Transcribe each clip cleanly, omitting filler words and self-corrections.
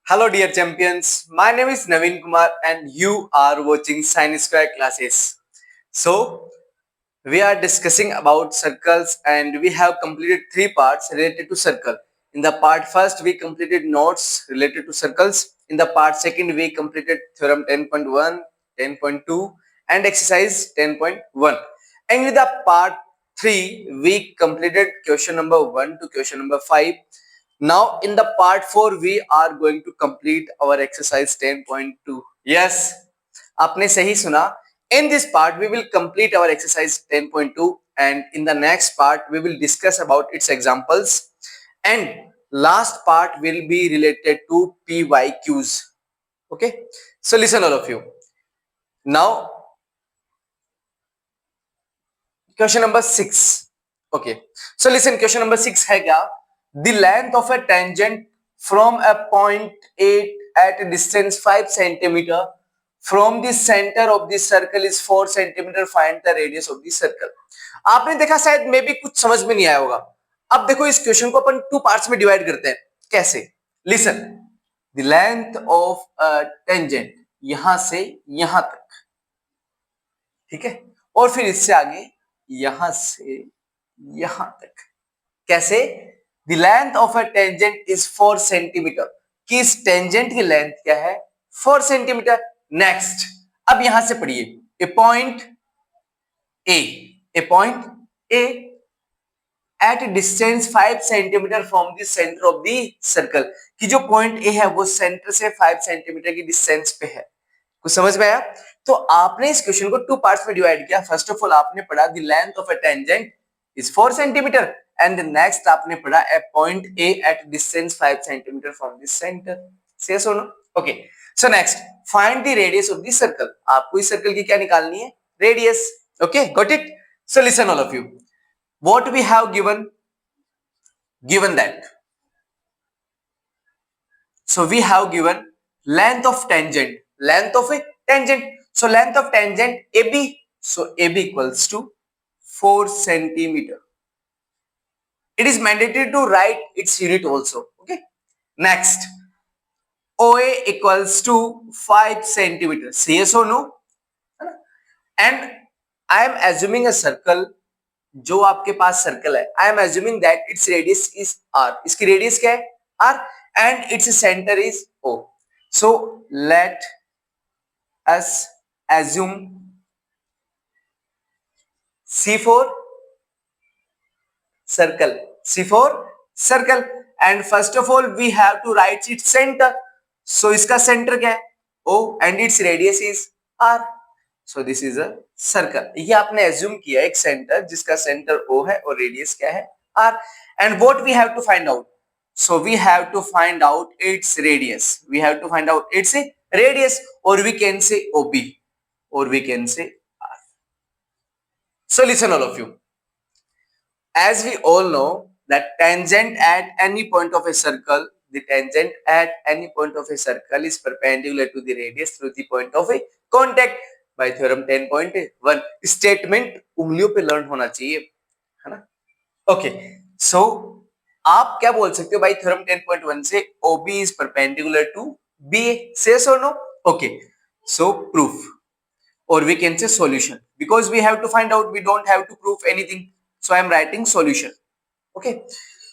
Hello dear champions, my name is Naveen Kumar and you are watching Science Square classes. So, we are discussing about circles and we have completed three parts related to circle. In the part first, we completed notes related to circles. In the part second, we completed theorem 10.1, 10.2 and exercise 10.1. And in the part 3, we completed question number 1 to question number 5. Now in the part 4 we are going to complete our exercise 10.2. Yes, आपने सही सुना. In this part we will complete our exercise 10.2 and in the next part we will discuss about its examples and last part will be related to PYQs. Okay, so listen all of you. Now question number 6. Okay, so listen, question number 6 है क्या? The length of a tangent from a point A at a distance 5 centimeter from the center of the circle is 4 centimeter. Find the radius of the circle. आपने देखा शायद मे भी कुछ समझ में नहीं आया होगा. अब देखो इस क्वेश्चन को अपन टू पार्ट्स में डिवाइड करते हैं. कैसे? Listen, the length of a tangent यहां से यहां तक, ठीक है, और फिर इससे आगे यहां से यहां तक. कैसे? The length of a tangent is 4 centimetre. कि इस टेंजेंट की लेंथ क्या है? 4 सेंटीमीटर. नेक्स्ट, अब यहां से पढ़िए, A point A at distance 5 centimetre from the centre of the circle. कि जो पॉइंट ए है वो सेंटर से 5 सेंटीमीटर की डिस्टेंस पे है. कुछ समझ में आया? तो आपने इस क्वेश्चन को टू पार्ट्स में डिवाइड किया. फर्स्ट ऑफ ऑल आपने पढ़ा the length of a tangent is 4 centimetre and next आपने पढ़ा A point A at distance 5 centimetre from this centre. से सुनो. Okay, so next, find the radius of the circle. आपको इस circle की क्या निकालनी है? Radius. Okay, got it. So listen all of you, what we have given that. So we have given length of tangent, length of a tangent. So length of tangent AB, so AB equals to 4 centimeter. It is mandatory to write its unit also. Okay. Next, OA equals to 5 centimeter. Say yes or no? And I am assuming a circle. जो आपके पास circle है, I am assuming that its radius is R. इसकी radius क्या है? R. And its center is O. So let us assume C for circle. C for circle. And first of all we have to write its center. So इसका centre क्या है? O. And its radius is R. So this is a circle. ये आपने assume किया एक centre जिसका centre O है और रेडियस क्या है? R. And what we have to find out? So we have to find out its radius. We have to find out its radius, or we can say OB, or we can say R. So listen all of you. As we all know that tangent at any point of a circle, the tangent at any point of a circle is perpendicular to the radius through the point of a contact by theorem 10.1. Statement उंगलियों पे learn होना चाहिए, है ना? Okay, so आप क्या बोल सकते हो भाई थ्योरम 10.1 से OB is perpendicular to BA? Yes or no? Okay, so proof, or we can say solution, because we have to find out, we don't have to prove anything, so I am writing solution. Okay,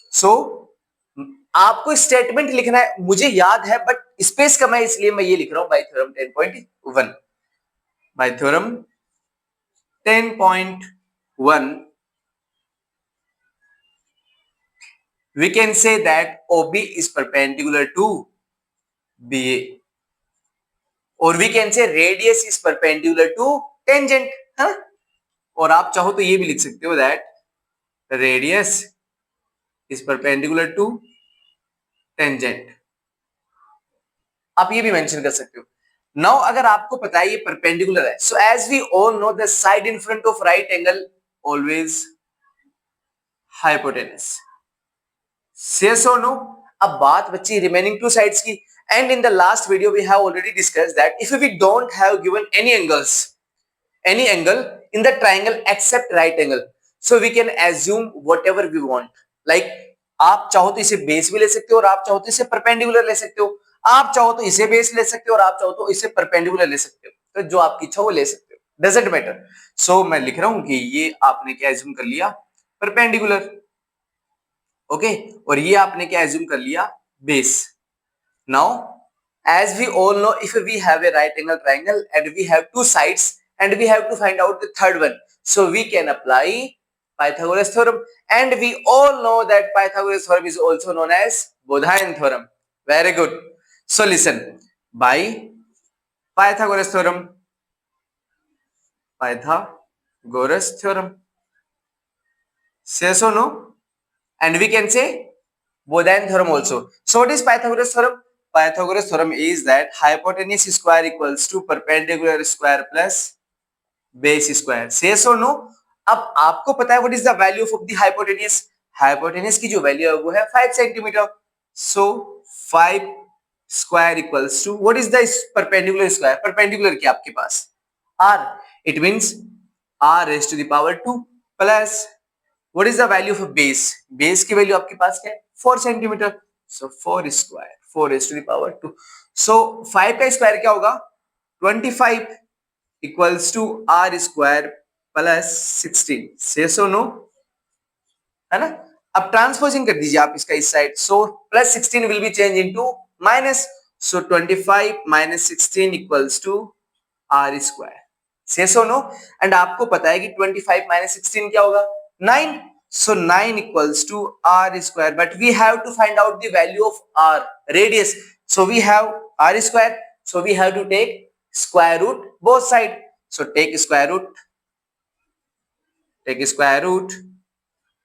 so आपको statement लिखना है, मुझे याद है but space कम है इसलिए मैं ये लिख रहा हूं bye theorem 10.1. Bye theorem 10.1 we can say that OB is perpendicular to BA, or we can say radius is perpendicular to tangent. हाँ? और आप चाहो तो ये भी लिख सकते हो that radius is perpendicular to tangent. आप ये भी मेंशन कर सकते हो. नाउ अगर आपको पता है ये परपेंडिकुलर है, so as we all know the side in front of right angle always hypotenuse. Yes or no? अब बात बची रिमेनिंग टू साइड्स की. And in the last video we have already discussed that if we don't have given any angle in the triangle except right angle, so we can assume whatever we want. Like आप चाहो तो इसे base भी ले सकते हो और आप चाहो तो इसे परपेंडिकुलर ले सकते हो. आप चाहो तो इसे बेस ले सकते हो और आप चाहो तो इसे परपेंडिकुलर ले सकते हो, तो जो आपकी इच्छा वो ले सकते हो, डजंट मैटर। सो मैं लिख रहा हूं कि ये आपने क्या एज्यूम कर लिया, परपेंडिकुलर, ओके, और ये आपने क्या एज्यूम कर लिया, base. Now as we all know, if we have a right angle triangle and we have two sides and we have to find out the third one, so we can apply Pythagoras theorem, and we all know that Pythagoras theorem is also known as Bodhayan theorem. Very good. So listen, by Pythagoras theorem, Pythagoras theorem, yes or no? And we can say Bodhayan theorem also. So what is Pythagoras theorem? Pythagoras theorem is that hypotenuse square equals to perpendicular square plus base square. Yes or no? अब आपको पता है what is the value of the hypotenuse? Hypotenuse की जो value है वो है 5 centimetre. So 5 square equals to what is the perpendicular square? Perpendicular क्या आपके पास r. It means r raised to the power 2 plus what is the value of a base? Base की value आपके पास क्या है? 4 centimetre. So 4 square, 4 raised to the power 2. So 5 का square क्या होगा? 25 equals to r square plus 16. Yes or no? है ना? अब ट्रांसपोजिंग कर दीजिए आप इसका इस side. So plus 16 will be changed into minus. So 25 minus 16 equals to r square. Yes or no? And आपको पता है कि 25 minus 16 क्या होगा? 9. So 9 equals to r square. But we have to find out the value of r, radius. So we have r square. So we have to take square root both side. So take square root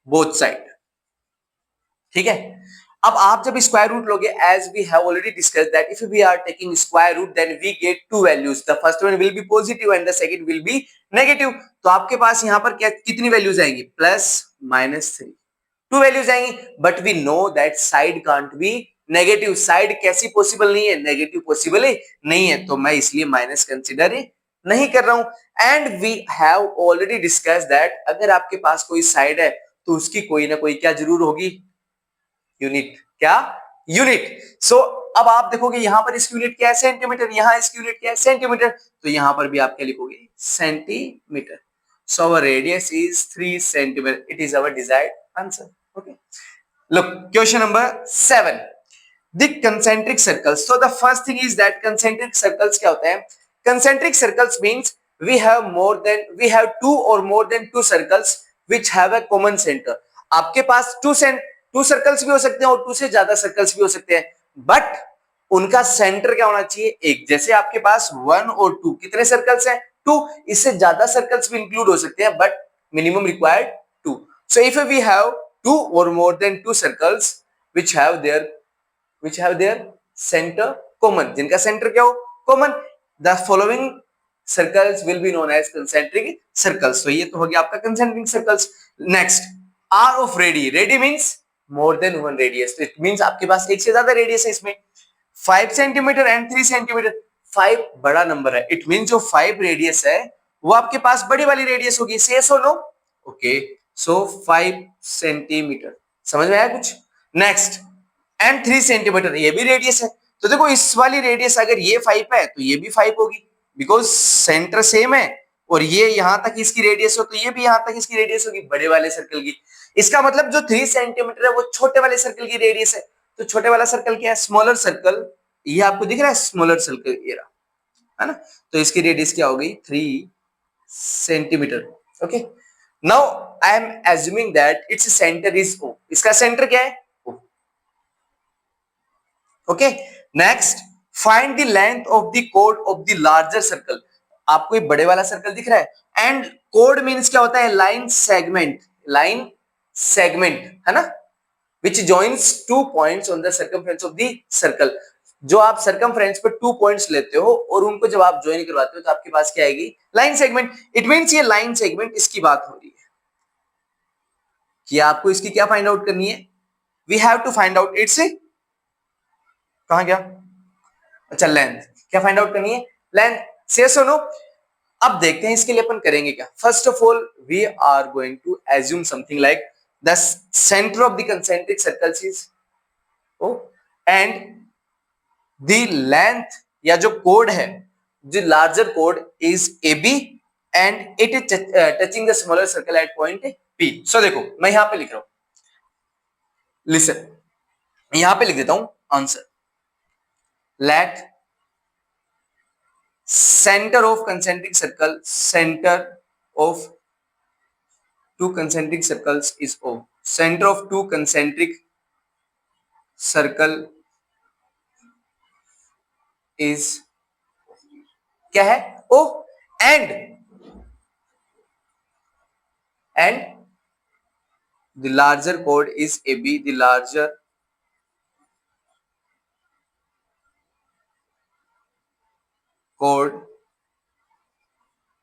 both side. ठीक है. अब आप जब square root लोगे, as we have already discussed that if we are taking square root then we get two values. The first one will be positive and the second will be negative. तो आपके पास यहाँ पर क्या कितनी values आएंगी? Plus minus 3, two values आएंगी. But we know that side can't be negative. Side कैसी possible नहीं है? नेगेटिव पॉसिबल नहीं है. तो मैं इसलिए माइनस कंसिडर नहीं कर रहा हूं. And we have already discuss that अगर आपके पास कोई साइड है तो उसकी कोई ना कोई क्या जरूर होगी? यूनिट. क्या? यूनिट. सो अब आप देखोगे यहां पर इसकी यूनिट क्या है? सेंटीमीटर. यहां इसकी यूनिट क्या है? सेंटीमीटर. तो यहां पर भी आप क्या लिखोगे? Centimetre. So our radius is 3 centimetre. It is our desired answer. Okay. Look, question number 7. The concentric circles. So the first thing is that concentric circles क्या होते हैं? Concentric circles means we have two or more than two circles which have a common center. आपके पास to circles भी हो सकते हैं और टू से ज्यादा सर्कल्स भी हो सकते हैं, बट उनका सेंटर क्या होना चाहिए? एक. जैसे आपके पास 1 और 2 कितने सर्कल्स हैं? 2. इससे ज्यादा सर्कल्स भी इंक्लूड हो सकते हैं but minimum required 2. So if we have two or more than two circles which have their center common, जिनका सेंटर क्या हो? Common. The following circles will be known as concentric circles. So ये तो हो गया आपका concentric circles. Next, r of radii. Radii means more than one radius. It means आपके पास एक से ज्यादा रेडियस है इसमें. 5 सेंटीमीटर एंड 3 सेंटीमीटर. 5 बड़ा नंबर है. इट मीन जो 5 रेडियस है वो आपके पास बड़ी वाली रेडियस होगी. Yes or no? Okay. So 5 centimetre. समझ में आया कुछ? Next, and 3 centimetre. ये भी रेडियस है. तो देखो इस वाली रेडियस अगर ये 5 है तो ये भी 5 होगी, बिकॉज सेंटर सेम है. और ये यहां तक इसकी रेडियस हो तो ये भी यहां तक इसकी रेडियस होगी बड़े वाले सर्कल की. इसका मतलब जो 3 सेंटीमीटर है वो छोटे वाले सर्कल की रेडियस है. तो छोटे वाला सर्कल क्या है? Smaller circle. ये आपको दिख रहा है स्मॉलर सर्कल, ये रहा, है ना? तो इसकी रेडियस क्या हो गई? 3 centimetre. Okay. Now I am assuming that its center is O. इसका सेंटर क्या है? O. Okay. Next, find the length of the chord of the larger circle. आपको ये बड़े वाला सर्कल दिख रहा है. एंड कोड मीन्स क्या होता है? लाइन सेगमेंट, है ना? Which joins two points on the circumference of the circle. जो आप सर्कमफ्रेंस पे 2 पॉइंट्स लेते हो और उनको जब आप ज्वाइन करवाते हो तो आपके पास क्या आएगी? Line segment. इट मींस ये लाइन सेगमेंट इसकी बात हो रही है कि आपको इसकी क्या फाइंड आउट करनी है? We have to find out its, कहां गया? अच्छा, लेंथ. क्या फाइंड आउट करनी है? लेंथ. से सुनो, अब देखते हैं इसके लिए अपन करेंगे क्या. First of all we are going to assume something like the centre of the concentric circles is O and the length या जो कोड है, द लार्जर कोड is A B and it is touching the smaller circle at point P. So देखो मैं यहां पे लिख रहा हूं, लिसन, यहां पे लिख देता हूं answer. Let centre of concentric circle, centre of two concentric circles is O. Center of two concentric circle is क्या है? O. And the larger chord is AB. The larger chord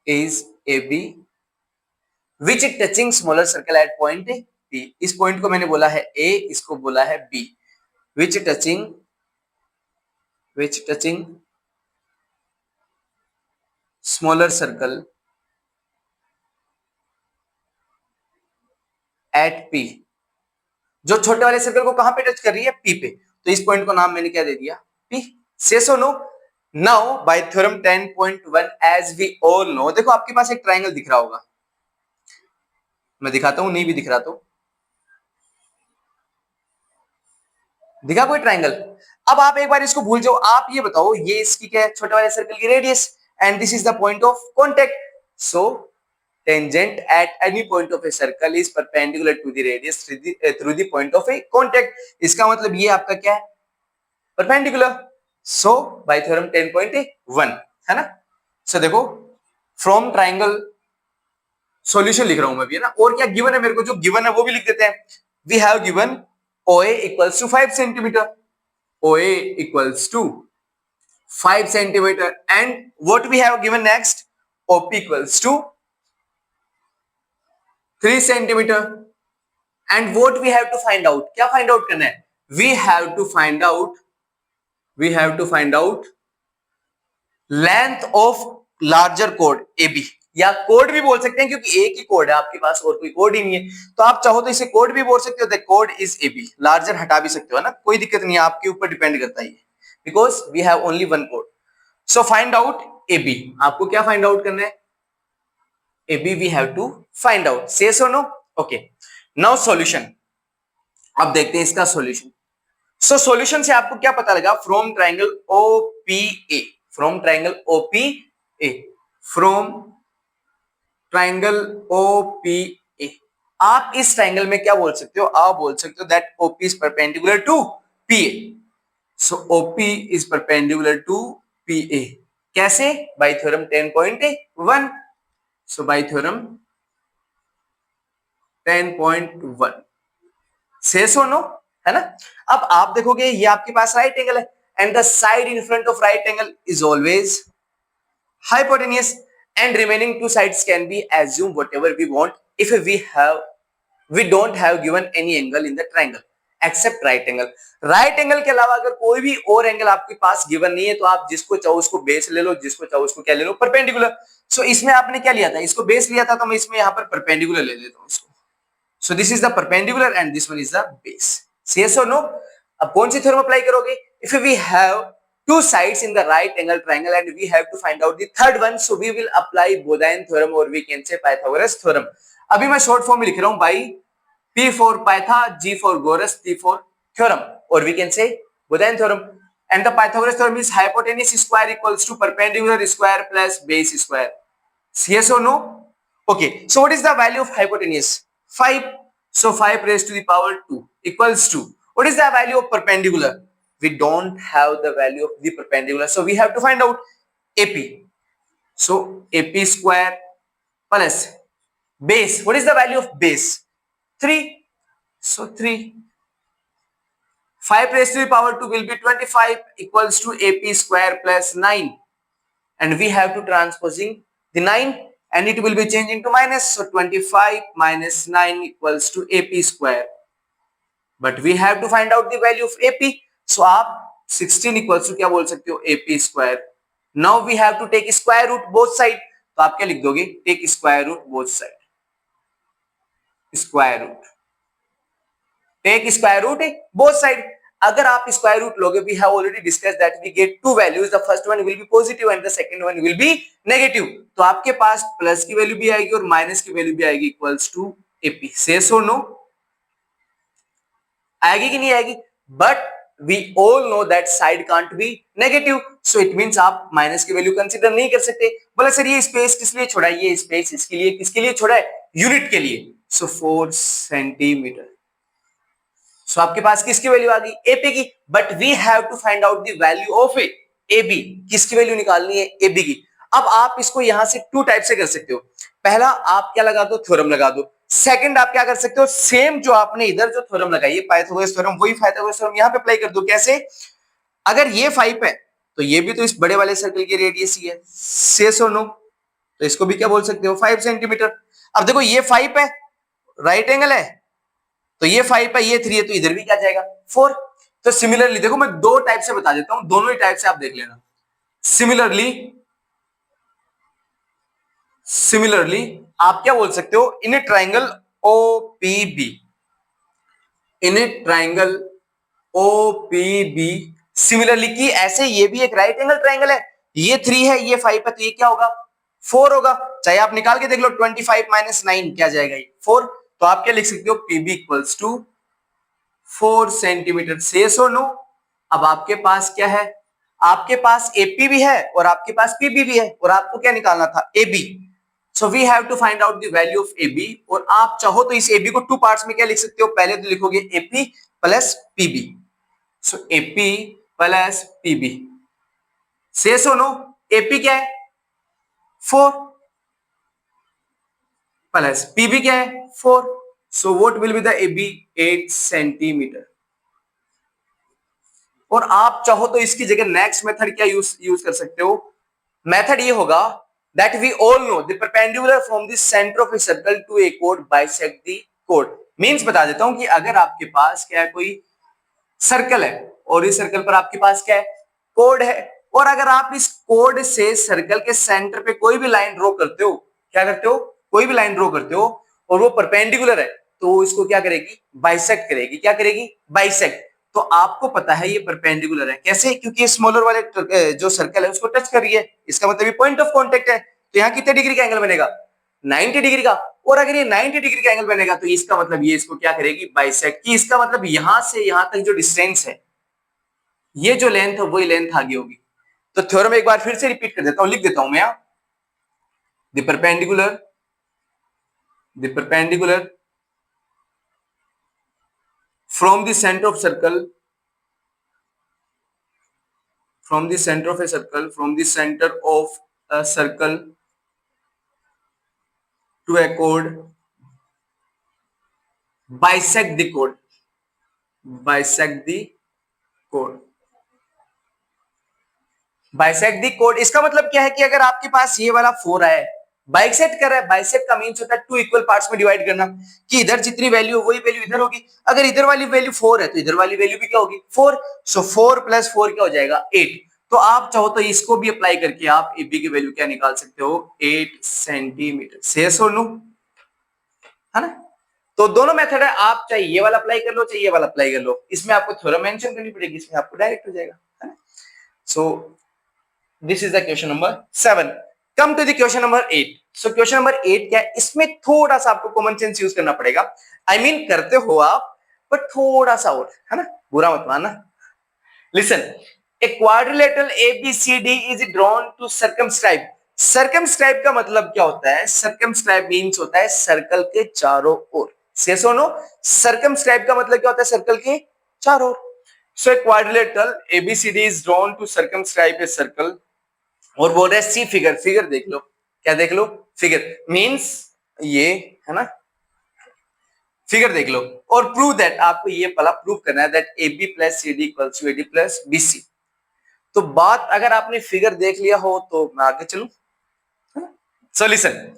is AB which is touching smaller circle at point P. इस point को मैंने बोला है A, इसको बोला है B. which touching smaller circle at P. जो छोटे वाले सर्कल को कहां पे टच कर रही है? P पे। तो इस पॉइंट को नाम मैंने क्या दे दिया? P. Say so no? Now by theorem 10.1 as we all know, देखो आपके पास एक ट्राइंगल दिख रहा होगा, मैं दिखाता हूं, नहीं भी दिख रहा तो दिखा कोई ट्राइंगल। अब आप एक बार इसको भूल जाओ, आप ये बताओ ये इसकी क्या है? छोटे वाले सर्कल की radius, and this is the point of contact. So tangent at any point of a circle is perpendicular to the radius through the point of a contact. इसका मतलब ये आपका क्या है? परपेंडिकुलर। सो बाय थ्योरम 10.1 है ना। सो देखो from triangle solution लिख रहा हूं मैं भी, है ना। और क्या गिवन है मेरे को? जो गिवन है वो भी लिख देते हैं। We have given OA equals to 5 centimeter. OA equals to 5 centimeter. And what we have given next? OP equals to 3 centimeter. And what we have to find out? क्या find out करना है? We have to find out length of larger chord AB. या code भी बोल सकते हैं क्योंकि एक ही कोड है आपके पास और कोई कोड ही नहीं है, तो आप चाहो तो इसे कोड भी बोल सकते हो। The code is AB। Larger हटा भी सकते हो ना, कोई दिक्कत नहीं है, आपके ऊपर डिपेंड करता है, because we have only one कोड। So find out AB। आपको क्या फाइंड आउट करना है? AB we have to find out. से so no? Okay, now solution. अब देखते हैं इसका सॉल्यूशन। सो सॉल्यूशन से आपको क्या पता लगा? From triangle OPA, from triangle OPA, from triangle OPA, आप इस ट्राइंगल में क्या बोल सकते हो? आप बोल सकते हो that OP is perpendicular to PA। So OP is perpendicular to PA। कैसे? By theorem 10.1। So by theorem 10.1 से सो नो, है ना। अब आप देखोगे ये आपके पास राइट एंगल है, and the side in front of right angle is always hypotenuse, and remaining two sides can be assumed whatever we want if we don't have given any angle in the triangle except right angle। right angle के अलावा अगर कोई भी और angle आपके पास given नहीं है तो आप जिसको चाहो उसको बेस ले लो, जिसको चाहो उसको क्या ले लो? परपेंडिकुलर। सो इसमें आपने क्या लिया था? इसको बेस लिया था, तो मैं इसमें यहाँ पर परपेंडिकुलर ले लेता हूँ इसको। So this is the perpendicular and this one is the base. Yes और नो? अब कौन सी थ्योरम अप्लाई करोगे? If we have two sides in the right angle triangle and we have to find out the third one, so we will apply Bodine theorem or we can say Pythagoras theorem। अभी मैं short form में लिख रहा हूं भाई, P for Pytha, G for Gorus, T for theorem, or we can say Bodine theorem। and the Pythagoras theorem is hypotenuse square equals to perpendicular square plus base square। yes or no? Okay, so what is the value of hypotenuse? 5। so 5 raised to the power 2 equals to, what is the value of perpendicular? We don't have the value of the perpendicular, so we have to find out AP। so AP square plus base, what is the value of base? 3। so 3, 5 raised to the power 2 will be 25 equals to AP square plus 9, and we have to transposing the 9 and it will be changing to minus, so 25 minus 9 equals to AP square, but we have to find out the value of AP। so आप 16 equals to क्या बोल सकते हो? AP square. Now we have to take square root both side, तो आप क्या लिख दोगे? Take square root both side, square root, take square root both side. अगर आप स्क्वायर रूट लोगे, we have already discuss that we get two values, the first one will be positive and the second one will be negative. तो आपके पास plus की value भी आएगी और minus की वैल्यू भी आएगी इक्वल्स टू एपी। सेस और नो, आएगी कि नहीं आएगी? But we all know that side can't be negative, so it means आप माइनस की वैल्यू कंसीडर नहीं कर सकते। बोला सर ये स्पेस किस लिए छोड़ा है? ये स्पेस इसके लिए, किसके लिए छोड़ा है? यूनिट के लिए। सो 4 सेंटीमीटर। सो आपके पास किसकी वैल्यू आ गई? एपी की। But we have to find out the value of AB. किसकी वैल्यू निकालनी है? एबी की। अब आप इसको यहां से टू टाइप से कर सकते हो। पहला आप क्या लगा दो? थ्योरम लगा दो। सेकंड आप क्या कर सकते हो? सेम जो आपने इधर जो थ्योरम लगाई है पाइथागोरस थ्योरम, वही पाइथागोरस थ्योरम यहां पे अप्लाई कर दो। कैसे? अगर ये 5 है तो ये भी तो इस बड़े वाले सर्कल की रेडियस ही है। सेस और नो? तो इसको भी क्या बोल सकते हो? 5 सेंटीमीटर। अब देखो ये 5 है, राइट एंगल है, तो ये 5 है, ये 3 है, तो इधर भी क्या जाएगा? 4। तो सिमिलरली देखो मैं दो टाइप से बता देता हूं, दोनों ही टाइप से आप देख लेना। सिमिलरली सिमिलरली आप क्या बोल सकते हो? In a triangle O P B, in a triangle O P B, similarly की ऐसे ये भी एक राइट एंगल ट्राइंगल है, ये 3 है, ये 5 है, तो ये क्या होगा? 4 होगा। चाहे आप निकाल के देख लो, 25 माइनस 9 क्या जाएगा? ये 4। तो आप क्या लिख सकते हो? PB equals to 4 centimetre. Yes और नो? अब आपके पास क्या है? आपके पास एपी भी है और आपके पास पीबी भी है, और आपको क्या निकालना था? AB. So we have to find out the value of AB. और आप चाहो तो इस एबी को टू पार्ट्स में क्या लिख सकते हो? पहले तो लिखोगे एपी प्लस पीबी। सो एपी प्लस पीबी। से सुनो, एपी क्या है? 4 प्लस पीबी क्या है? 4। So what will be the AB? 8 centimetre. और आप चाहो तो इसकी जगह नेक्स्ट मेथड क्या यूज कर सकते हो? मेथड ये होगा that we all know the perpendicular from the center of a circle to a chord bisect the chord। Means बता देता हूं कि अगर आपके पास क्या है, कोई सर्कल है और इस सर्कल पर आपके पास क्या है? कोड है, और अगर आप इस कोड से सर्कल के सेंटर पे कोई भी लाइन ड्रॉ करते हो, क्या करते हो? कोई भी लाइन ड्रॉ करते हो और वो परपेंडिकुलर है, तो इसको क्या करेगी? बाइसेक्ट करेगी। क्या करेगी? बाइसेक्ट। तो आपको पता है ये परपेंडिकुलर है। कैसे? क्योंकि ये स्मॉलर वाले जो सर्कल है उसको टच कर रही है, इसका मतलब ये पॉइंट ऑफ कांटेक्ट है। तो यहाँ कितने डिग्री का एंगल बनेगा? 90 डिग्री का। और अगर ये 90 डिग्री का एंगल बनेगा तो इसका मतलब ये इसको क्या करेगी? बाइसेक्ट की। इसका मतलब यहां से यहां तक जो डिस्टेंस है, ये जो लेंथ है वही लेंथ आगे होगी। तो थ्योरम एक बार फिर से रिपीट कर देता हूं, लिख देता हूं मैं। The perpendicular from the centre of circle, from the center of a circle, from the center of a circle to a chord, bisect the chord, bisect the chord, bisect the chord। इसका मतलब क्या है कि अगर आपके पास ये वाला 4 है, बाइसेक्ट कर रहा है। बाइसेक्ट का मींस होता है टू इक्वल पार्ट्स में डिवाइड करना, कि इधर जितनी वैल्यू वही वैल्यू इधर होगी। अगर इधर वाली वैल्यू 4 है तो इधर वाली वैल्यू भी क्या होगी? 4। सो 4 प्लस 4 क्या हो जाएगा? 8। तो आप चाहो तो इसको भी अप्लाई करके आप एबी की वैल्यू क्या निकाल सकते हो? 8 सेंटीमीटर। से सो नो, है ना? तो दोनों मेथड है, आप चाहे ये वाला अप्लाई कर लो चाहे ये वाला अप्लाई कर लो, इसमें आपको थ्योरम मेंशन करनी पड़ेगी, इसमें आपको डायरेक्ट हो जाएगा, है ना? So this is the question number 7। Come to the question number 8। So question number 8 क्या है? इसमें थोड़ा सा आपको कॉमन सेंस यूज करना पड़ेगा। आई मीन करते हो आप, बट थोड़ा सा और, है ना? बुरा मत मानना। Listen, a quadrilateral ABCD is drawn to circumscribe. Circumscribe का मतलब क्या होता है? सर्कमस्क्राइब मींस होता है सर्कल के चारों ओर। से सुनो, सर्कमस्क्राइब का मतलब क्या होता है? सर्कल के चारों ओर। So a quadrilateral ABCD is drawn to circumscribe a circle. और बोल रहे सी फिगर, फिगर देख लो। क्या देख लो? फिगर मींस ये, है ना? फिगर देख लो और प्रूव दैट, आपको ये वाला प्रूव करना है that AB plus CD equals to AD plus BC। तो बात अगर आपने फिगर देख लिया हो तो मैं आगे चलूं। So listen,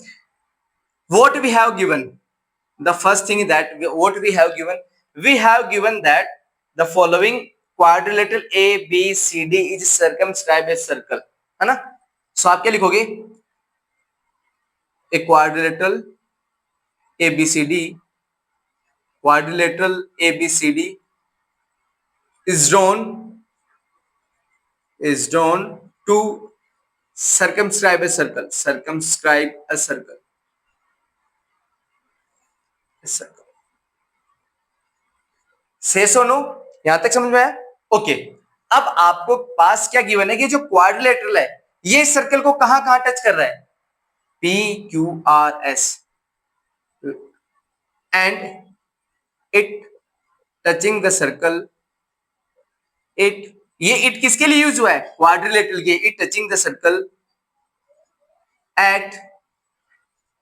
what we have given, the first thing that what we have given that the following quadrilateral ABCD is circumscribe a circle, है ना? सो आप क्या लिखोगे? A quadrilateral ABCD, quadrilateral ABCD is drawn to circumscribe a circle, circumscribe a circle, सेसो no, यहां तक समझ में आया? ओके, अब आपको पास क्या गिवन है कि जो क्वाड्रिलेटरल है ये सर्कल को कहां कहां टच कर रहा है, P Q R S, and it touching the circle, it, ये इट किसके लिए यूज हुआ है, क्वाड्रिलेटरल के, it touching the circle at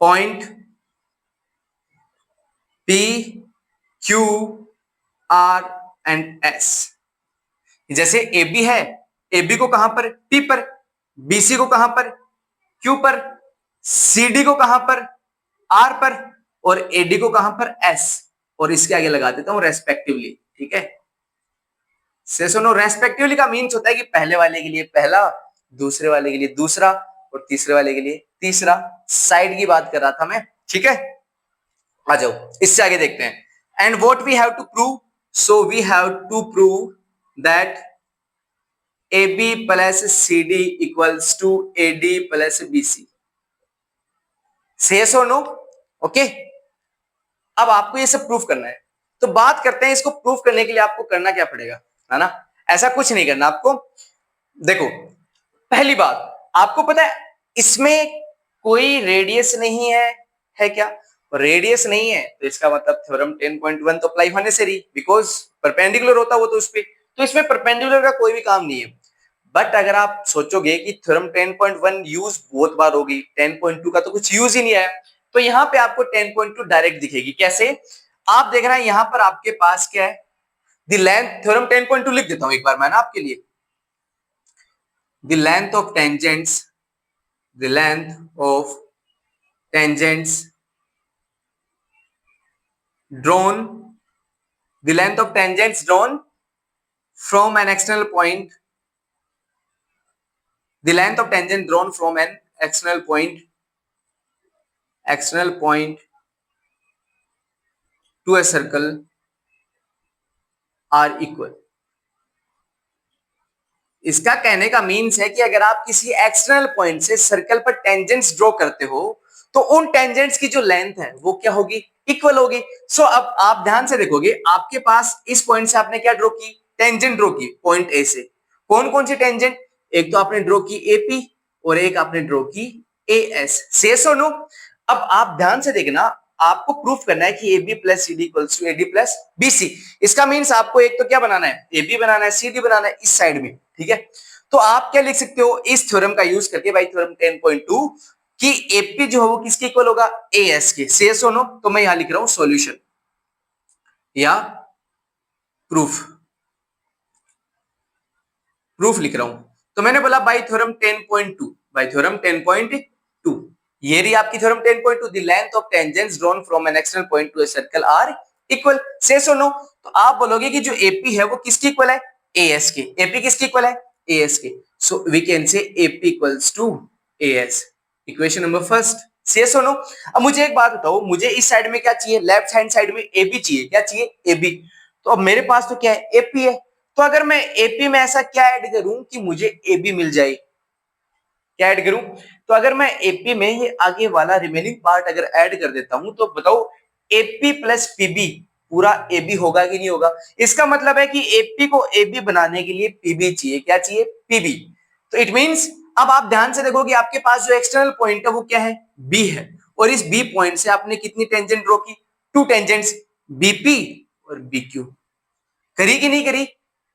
point P Q are and S. जैसे ए बी है, ए बी को कहां पर, पी पर, बी सी को कहां पर, क्यू पर, सी डी को कहां पर, आर पर, और ए डी को कहां पर, एस, और इसके आगे लगा देता हूं रेस्पेक्टिवली। ठीक है, से सुनो, रेस्पेक्टिवली का मीन्स होता है कि पहले वाले के लिए पहला, दूसरे वाले के लिए दूसरा, और तीसरे वाले के लिए तीसरा। साइड की बात कर रहा था मैं। ठीक है, आ जाओ इससे आगे देखते हैं। And what we have to prove, so we have to prove that AB plus CD equals to AD plus BC। Yes or no? Okay, अब आपको ये सब प्रूफ करना है। तो बात करते हैं, इसको प्रूफ करने के लिए आपको करना क्या पड़ेगा, है ना? ऐसा कुछ नहीं करना आपको। देखो, पहली बात आपको पता है इसमें कोई रेडियस नहीं है क्या? रेडियस नहीं है तो इसका मतलब थ्योरम 10.1 तो अप्लाई होने से रही, बिकॉज परपेंडिकुलर होता वो तो उस पे, तो इसमें परपेंडिकुलर का कोई भी काम नहीं है। बट अगर आप सोचोगे कि थ्योरम 10.1 यूज बहुत बार होगी, 10.2 का तो कुछ यूज ही नहीं आया, तो यहां पे आपको 10.2 डायरेक्ट दिखेगी। कैसे? आप देख रहे हैं यहां पर आपके पास क्या है, द लेंथ, थ्योरम 10.2 लिख देता हूं एक बार मैं ना आपके लिए। The length of tangents, the length of tangents drawn, the length of tangents drawn from an external point, the length of tangent drawn from an external point to a circle are equal। इसका कहने का means है कि अगर आप किसी external point से circle पर टेंजेंट्स ड्रॉ करते हो तो उन टेंजेंट्स की जो लेंथ है वो क्या होगी, इक्वल होगी। सो अब आप ध्यान से देखोगे, आपके पास इस पॉइंट से आपने क्या ड्रॉ की, टेंजेंट ड्रॉ की पॉइंट ए से। कौन कौन सी टेंजेंट, एक तो आपने ड्रॉ की एपी और एक आपने ड्रॉ की एएस। सेस और नो? अब आप ध्यान से देखना, आपको प्रूफ करना है कि AB plus CD equals to AD plus BC। इसका मीन्स आपको एक तो क्या बनाना है, AB बनाना है, CD बनाना है इस साइड में। ठीक है, तो आप क्या लिख सकते हो इस थ्योरम का यूज करके, भाई थ्योरम 10.2 कि AP जो है वो किसके इक्वल होगा, AS के। सेस और नो? तो मैं यहां लिख रहा हूं सॉल्यूशन या प्रूफ लिख रहा हूं। तो मैंने बोला बाई थ्योरम 10.2, बाई थ्योरम 10.2, ये रही आपकी theorem 10.2, the length of tangents drawn from an external point to a circle are equal. Say yes और नो? तो आप बोलोगे कि जो एपी है वो किसकी इक्वल है, एएस के। एपी किसकी इक्वल है, एएस के। So we can say AP equals to AS, equation number first. Say yes और नो? अब मुझे एक बात बताओ, मुझे इस साइड में क्या चाहिए, लेफ्ट हैंड साइड में एबी चाहिए। क्या चाहिए, एबी। तो अब मेरे पास तो क्या है, एपी है। तो अगर मैं एपी में ऐसा क्या ऐड करूं कि मुझे एबी मिल जाए, क्या ऐड करूं? तो अगर मैं एपी में ये आगे वाला रिमेनिंग पार्ट अगर ऐड कर देता हूं तो बताओ एपी प्लस पीबी पूरा एबी होगा कि नहीं होगा? इसका मतलब है कि एपी को एबी बनाने के लिए पीबी चाहिए। क्या चाहिए, पीबी। तो इट मींस, अब आप ध्यान से देखो कि आपके पास जो एक्सटर्नल पॉइंट है वो क्या है, बी है, और इस बी पॉइंट से आपने कितनी टेंजेंट ड्रॉ की, टू टेंजेंट्स, बीपी और बीक्यू। करी कि नहीं करी?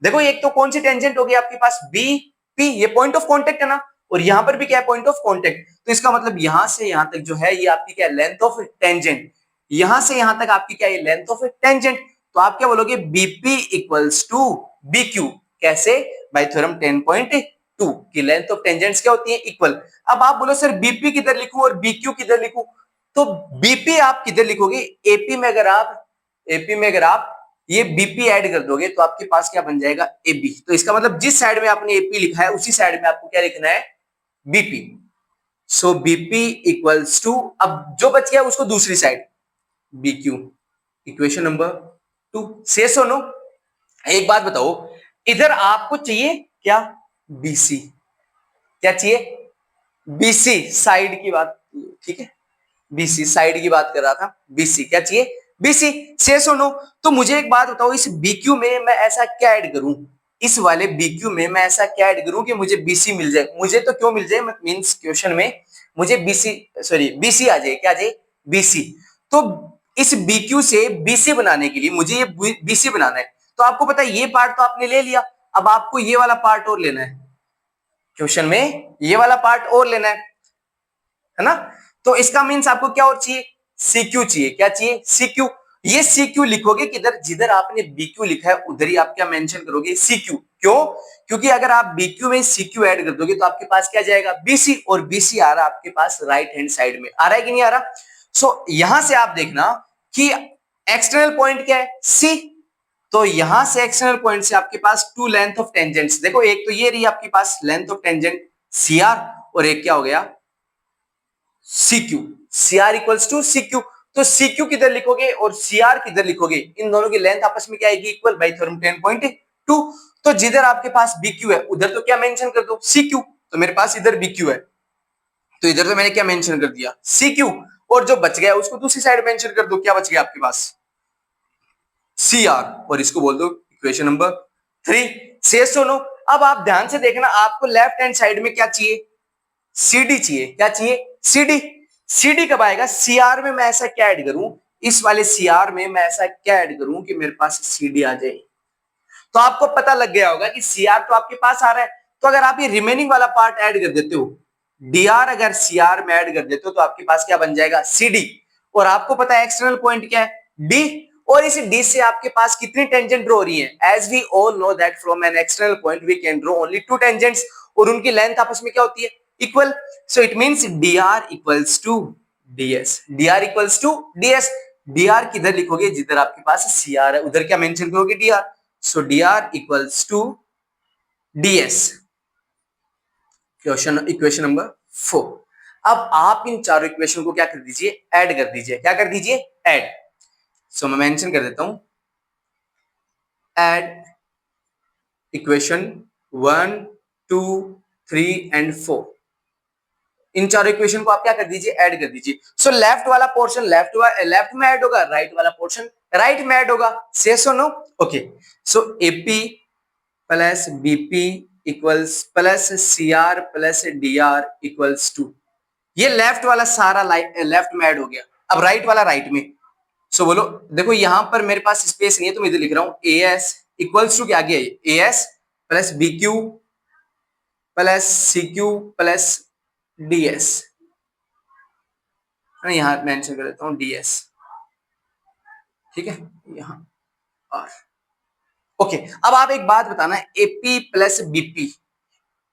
देखो एक तो कौन सी टेंजेंट होगी आपके पास, बी पी, ये पॉइंट ऑफ कांटेक्ट है ना, और यहां पर भी क्या है, पॉइंट ऑफ कांटेक्ट। तो इसका मतलब यहां से यहां तक जो है ये आपकी क्या है, लेंथ ऑफ टेंजेंट। यहां से यहां तक आपकी क्या है, लेंथ ऑफ टेंजेंट। तो आप क्या बोलोगे, बीपी इक्वल्स टू बीक्यू। कैसे, बाय थ्योरम 10.2 की लेंथ ऑफ टेंजेंट्स क्या होती है, इक्वल। अब आप बोलो सर बीपी किधर लिखूं और बीक्यू किधर लिखूं? तो बीपी आप किधर लिखोगे, एपी में अगर आप ये बीपी ऐड कर दोगे तो आपके पास क्या बन जाएगा, एबी। तो इसका मतलब जिस साइड में आपने एपी लिखा है उसी साइड में आपको क्या लिखना है, BP. So BP equals to, अब जो बच गया उसको दूसरी साइड, बीक्यू, इक्वेशन नंबर 2। से नो? एक बात बताओ, इधर आपको चाहिए क्या, बीसी, क्या चाहिए, बीसी साइड की बात, ठीक है, बीसी साइड की बात कर रहा था, बीसी क्या चाहिए, बीसी, से सुनो। तो मुझे एक बात बताओ, इस बीक्यू में मैं ऐसा क्या ऐड करूं, इस वाले बीक्यू में मैं ऐसा क्या ऐड करूं कि मुझे बीसी मिल जाए, मुझे तो क्यों मिल जाए, मींस क्वेश्चन में मुझे बीसी, सॉरी बीसी आ जाए, क्या आ जाए, बीसी। तो इस बीक्यू से बीसी बनाने के लिए मुझे ये बीसी बनाना है, तो आपको पता है ये पार्ट तो आपने ले लिया, अब आपको ये वाला पार्ट और लेना है, क्वेश्चन में ये वाला पार्ट और लेना है ना। तो इसका मीन्स आपको क्या और चाहिए, सीक्यू चाहिए, क्या चाहिए, सीक्यू। ये सीक्यू लिखोगे किधर, जिधर आपने बीक्यू लिखा है उधर ही आप क्या मेंशन करोगे, सीक्यू। क्यों, क्योंकि अगर आप बीक्यू में सीक्यू ऐड कर दोगे तो आपके पास क्या जाएगा, बीसी, और बीसी आ रहा है आपके पास राइट हैंड साइड में, आ रहा है कि नहीं आ रहा। सो यहां से आप देखना कि एक्सटर्नल पॉइंट क्या है, सी, तो यहां से एक्सटर्नल पॉइंट से आपके पास टू लेंथ ऑफ टेंजेंट्स, देखो एक तो ये रही आपके पास लेंथ ऑफ टेंजेंट सीआर, और एक क्या हो गया, CQ, CR equals to CQ. तो सीक्यू किधर लिखोगे और सीआर किधर लिखोगे, इन दोनों की लेंथ आपस में क्या आएगी, इक्वल, बाय थ्योरम 10.2। तो जिधर आपके पास बीक्यू है उधर तो क्या मेंशन कर दो, सीक्यू, तो मेरे पास इधर बीक्यू है तो इधर तो मैंने क्या मेंशन कर दिया, सीक्यू, और जो बच गया उसको दूसरी साइड मेंशन कर दो, क्या बच गया आपके पास, सीआर, और इसको बोल दो इक्वेशन नंबर 3। से सुनो, अब आप ध्यान से देखना, आपको लेफ्ट हैंड साइड में क्या चाहिए, सीडी चाहिए, क्या चाहिए, सीडी। सीडी कब आएगा, सीआर में मैं ऐसा क्या ऐड करूं, इस वाले सीआर में मैं ऐसा क्या ऐड करूं कि मेरे पास सीडी आ जाए। तो आपको पता लग गया होगा कि सीआर तो आपके पास आ रहा है, तो अगर आप ये रिमेनिंग वाला पार्ट ऐड कर देते हो, डीआर अगर सीआर में ऐड कर देते हो तो आपके पास क्या बन जाएगा, सीडी। और आपको पता है एक्सटर्नल पॉइंट क्या है, डी, और इस डी से आपके पास कितनी टेंजेंट ड्रॉ हो रही है, as we all know that from an external point we can draw only two tangents, और उनकी लेंथ आपस में क्या होती है, equal. So it means dr equals to ds, dr equals to ds। dr किधर लिखोगे, जिधर आपके पास cr है उधर क्या मेंशन करोगे, dr। So dr equals to ds, question equation number 4। अब आप इन चारों इक्वेशन को क्या कर दीजिए, ऐड कर दीजिए, क्या कर दीजिए, ऐड। सो मैं मेंशन कर देता हूं, ऐड इक्वेशन 1 2 3 एंड 4, इन चारों इक्वेशन को आप क्या कर दीजिए, ऐड कर दीजिए। सो लेफ्ट वाला पोर्शन लेफ्ट में ऐड होगा, राइट वाला पोर्शन राइट में ऐड होगा, say so no, okay. So AP plus BP equals plus CR plus DR equals to, ये लेफ्ट वाला सारा लेफ्ट में ऐड हो गया, अब राइट वाला राइट में। सो बोलो, देखो यहां पर मेरे पास स्पेस नहीं है तो मैं इधर लिख रहा हूं, ए एस इक्वल्स टू क्या आगे है, A S plus B Q plus C Q plus DS, यहां मेंशन कर देता हूं डीएस, ठीक है, यहां और ओके। अब आप एक बात बताना, AP plus BP,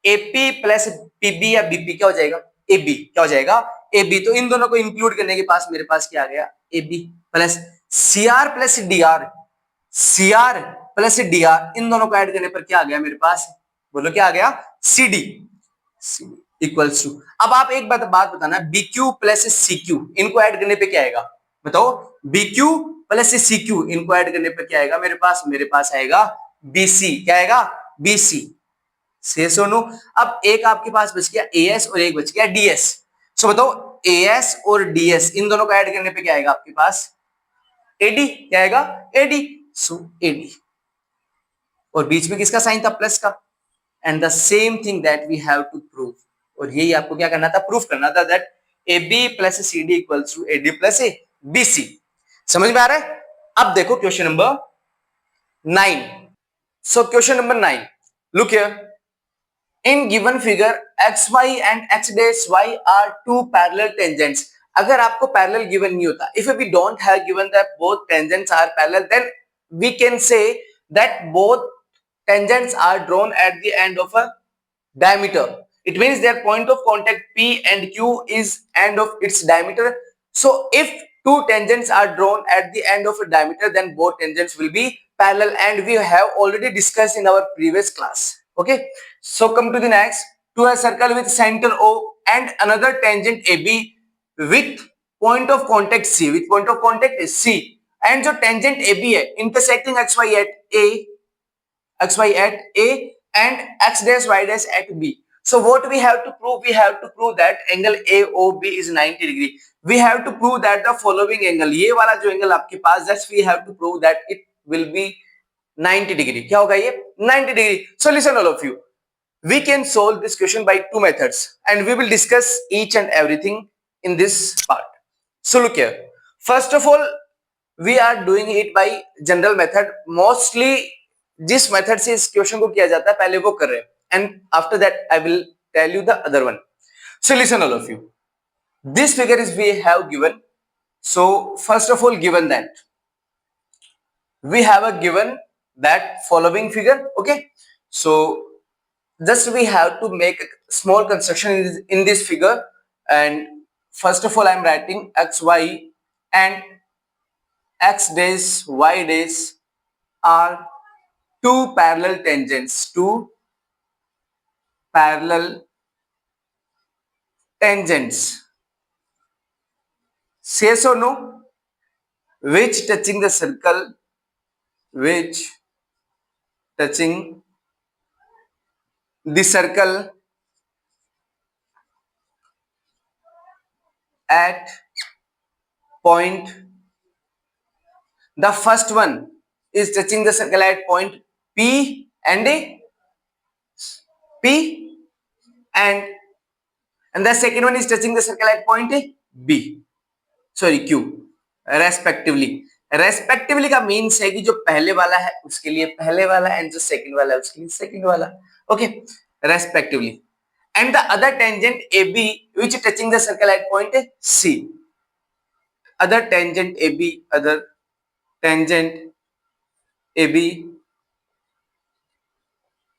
AP plus PB या बीपी क्या हो जाएगा, एबी, क्या हो जाएगा, एबी। तो इन दोनों को इंक्लूड करने के पास मेरे पास क्या आ गया, A B plus CR plus D R, C R plus D R, इन दोनों को ऐड करने पर क्या आ गया मेरे पास, बोलो क्या आ गया, सीडी, इक्वल्स टू। अब आप एक बात बताना, बीक्यू प्लस सीक्यू, इनको ऐड करने पे क्या आएगा, बताओ, बीक्यू प्लस सीक्यू, इनको ऐड करने पे क्या आएगा मेरे पास आएगा बीसी, क्या आएगा, बीसी, से सुनो। अब एक आपके पास बच गया एएस और एक बच गया डीएस। सो बताओ, एएस और डीएस इन दोनों को ऐड करने पे क्या आएगा आपके पास, एडी, क्या आएगा, एडी। सो एडी, और बीच में किसका साइन था, प्लस का, and the same thing that we have to prove, और यही आपको क्या करना था, प्रूफ करना था, that AB plus CD equals to AD plus BC। समझ में आ रहा है। अब देखो question number 9। So question number 9, look here, in given figure xy एंड x dash y are two parallel tangents। अगर आपको पैरेलल गिवन नहीं होता, if we don't have given that both tangents are parallel, then we can say that both tangents are drawn at the end of a diameter. It means their point of contact P and Q is end of its diameter. So if two tangents are drawn at the end of a diameter, then both tangents will be parallel, and we have already discussed in our previous class. Okay, so come to the next. To a circle with center O and another tangent AB with point of contact C, with point of contact is C, and जो tangent AB है intersecting XY at A xy at A and x dash y dash at B. So what we have to prove? We have to prove that angle AOB is 90 degree. We have to prove that the following angle, ये वाला जो angle आपके पास, just we have to prove that it will be 90 degree. क्या होगा ये? 90 degree. So listen all of you. We can solve this question by two methods and we will discuss each and everything in this part. So look here. First of all, we are doing it by general method. Mostly जिस method से इस question को किया जाता है पहले वो कर रहे हैं, and after that I will tell you the other one. So listen all of you. This figure is we have given. So first of all, given that we have a given that following figure. Okay, so just we have to make a small construction in this figure, and first of all I am writing xy and x dash y dash are two parallel tangents. Two parallel tangents. Yes or no? Which touching the circle, which touching the circle at point. The first one is touching the circle at point P and P, and the second one is touching the circle at point B, sorry Q, respectively. Respectively का means है कि जो पहले वाला है उसके लिए पहले वाला एंड जो सेकंड वाला है उसके लिए सेकंड वाला. Okay, respectively. And the other tangent AB which is touching the circle at point C. Other tangent AB, other tangent AB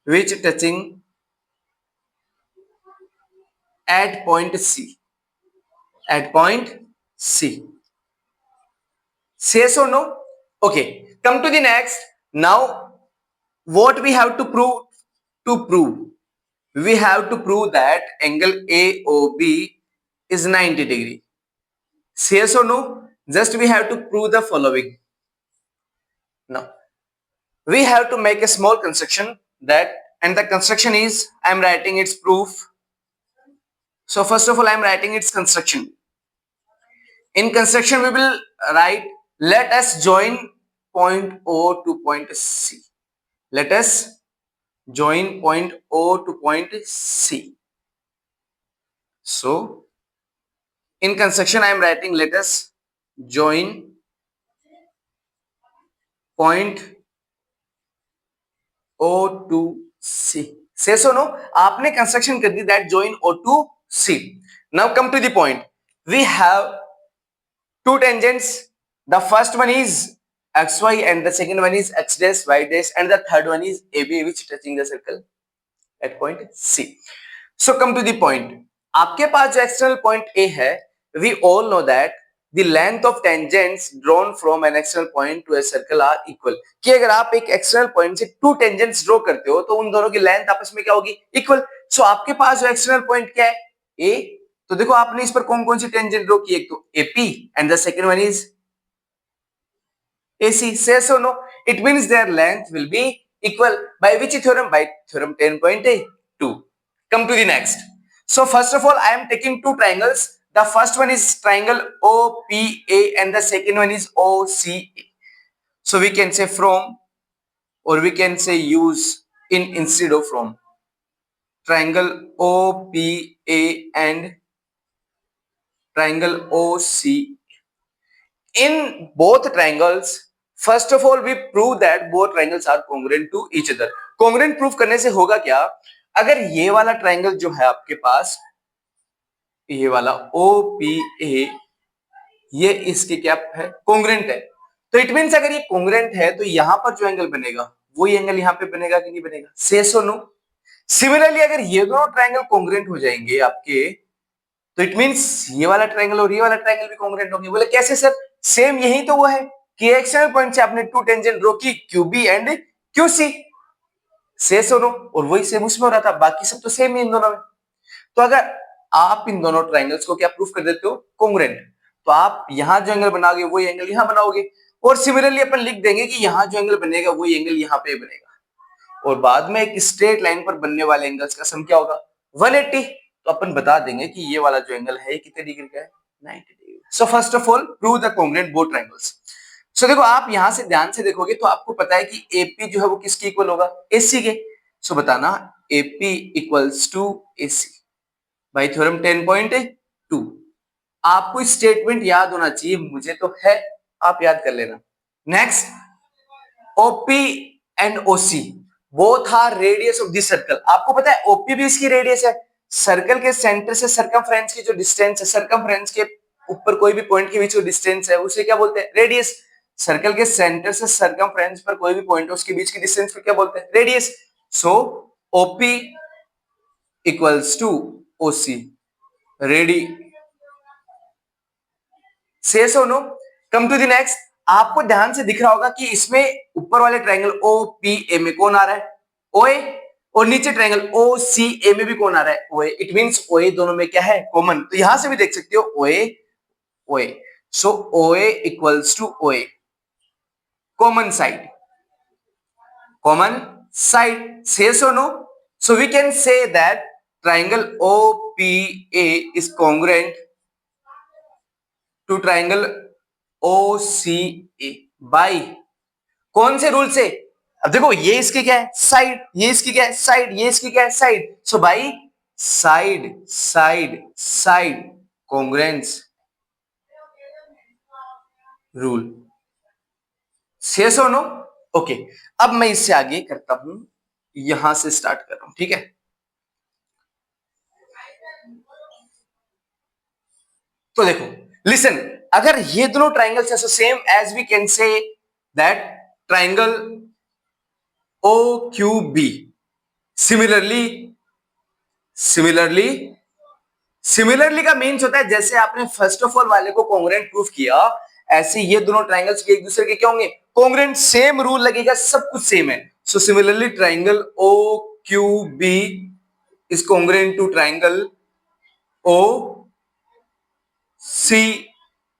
which touching at point C. At point C. Yes or no? Okay, come to the next. Now what we have to prove? We have to prove that angle AOB is 90 degree. Yes or no? Just we have to prove the following. Now we have to make a small construction that, and the construction is, I am writing its proof. So first of all I am writing its construction. In construction we will write, let us join point O to point C. Let us join point O to point C. So in construction I am writing, let us join point O to C. Say so no? आपने construction कर दी that join O to C. Now come to the point. We have two tangents. The first one is xy and the second one is x dash y dash and the third one is AB which touching the circle at point C. So come to the point. आपके पास जो external point A है, we all know that the length of tangents drawn from an external point to a circle are equal. कि अगर आप एक external point से two tangents draw करते हो तो उन दोनों की length आपस में क्या होगी? Equal. So आपके पास जो external point क्या है? A. तो देखो आपने इस पर कौन कौन सी टेंजेंट ड्रॉ की? एक तो AP and the second one is AC. Yes or no? It means their length will be equal. By which theorem? By theorem 10.2. Come to the next. So first of all I am taking two triangles. The first one is triangle OPA and the second one is OCA. So we can say from, or we can say use in instead of from. Triangle OPA and triangle OC. In both triangles, first of all we prove that both triangles are congruent to each other. Congruent proof करने से होगा क्या? अगर ये वाला triangle जो है आपके पास, ये वाला OPA, ये इसके क्या है? कॉन्ग्रुएंट है. तो इट मींस अगर ये कॉन्ग्रुएंट है तो यहां पर जो एंगल बनेगा वही एंगल यहां पे बनेगा कि नहीं बनेगा? Yes or no? सिमिलरली अगर ये दोनों ट्राइंगल कॉन्ग्रुएंट हो जाएंगे आपके, तो इट मींस ये वाला ट्राइंगल और ये वाला ट्राइंगल भी कॉन्ग्रुएंट होंगे. बोले कैसे सर? सेम यही तो वो है कि एक्सटर्नल पॉइंट से आपने टू टेंजेंट ड्रॉ की QB and QC. Yes or no? और वही सेम उसमें हो रहा था, बाकी सब तो सेम ही इन दोनों में. तो अगर आप इन दोनों ट्राइंगल्स को क्या प्रूफ कर देते हो? कॉन्ग्रुएंट. तो आप यहां जो एंगल बनाओगे वही एंगल यहां बनाओगे, और सिमिलरली अपन लिख देंगे कि यहां जो एंगल बनेगा वही एंगल यहां पे बनेगा. और बाद में एक स्ट्रेट लाइन पर बनने वाले एंगल्स का सम क्या होगा 180। तो अपन बता देंगे कि ये वाला जो एंगल है कितने डिग्री का है 90 degree. So first of all prove the congruent both triangles. सो देखो आप यहां से ध्यान से देखोगे तो आपको पता है कि एपी जो है वो किसके इक्वल होगा एसी के। सो बताना AP equals to AC by theorem 10.2। आपको स्टेटमेंट याद होना चाहिए, मुझे तो है, आप याद कर लेना। Next OP and OC both are radius of this circle. आपको पता है ओपी भी इसकी रेडियस है। सर्कल के सेंटर से सरकमफ्रेंस की जो डिस्टेंस है, सरकमफ्रेंस के ऊपर कोई भी पॉइंट के बीच जो डिस्टेंस है उसे क्या बोलते हैं रेडियस। सर्कल के सेंटर से सरकमफ्रेंस पर कोई भी पॉइंट है उसके बीच की डिस्टेंस को क्या बोलते हैं radius. So O P equals to O C radii से so no. Come to the next, आपको ध्यान से दिख रहा होगा कि इसमें ऊपर वाले ट्रायंगल ओ पी ए में कौन आ रहा है ओए, और नीचे ट्रायंगल ओ सी ए में भी कौन आ रहा है ओए। इट मींस ओए दोनों में क्या है कॉमन। तो यहां से भी देख सकते हो ओए OA. So OA equals to OA common side, common side say so no. So we can say that triangle OPA is congruent to triangle OCA by कौन से रूल से। अब देखो ये इसकी क्या है साइड, ये इसकी क्या है साइड, ये इसकी क्या है side. So by side side side congruence rule से सो नो। ओके अब मैं इससे आगे करता हूं, यहां से स्टार्ट कर रहा हूं, ठीक है। तो देखो लिसन, अगर ये दोनों ट्राइंगल्स ऐसे same as we can say that triangle O Q B similarly similarly similarly का मीन्स होता है जैसे आपने फर्स्ट ऑफ ऑल वाले को कॉन्ग्रुएंट प्रूफ किया, ऐसे ये दोनों ट्राइंगल्स के एक दूसरे के क्या होंगे कॉन्ग्रुएंट, सेम रूल लगेगा, सब कुछ सेम है। So similarly triangle O Q B is congruent to triangle O C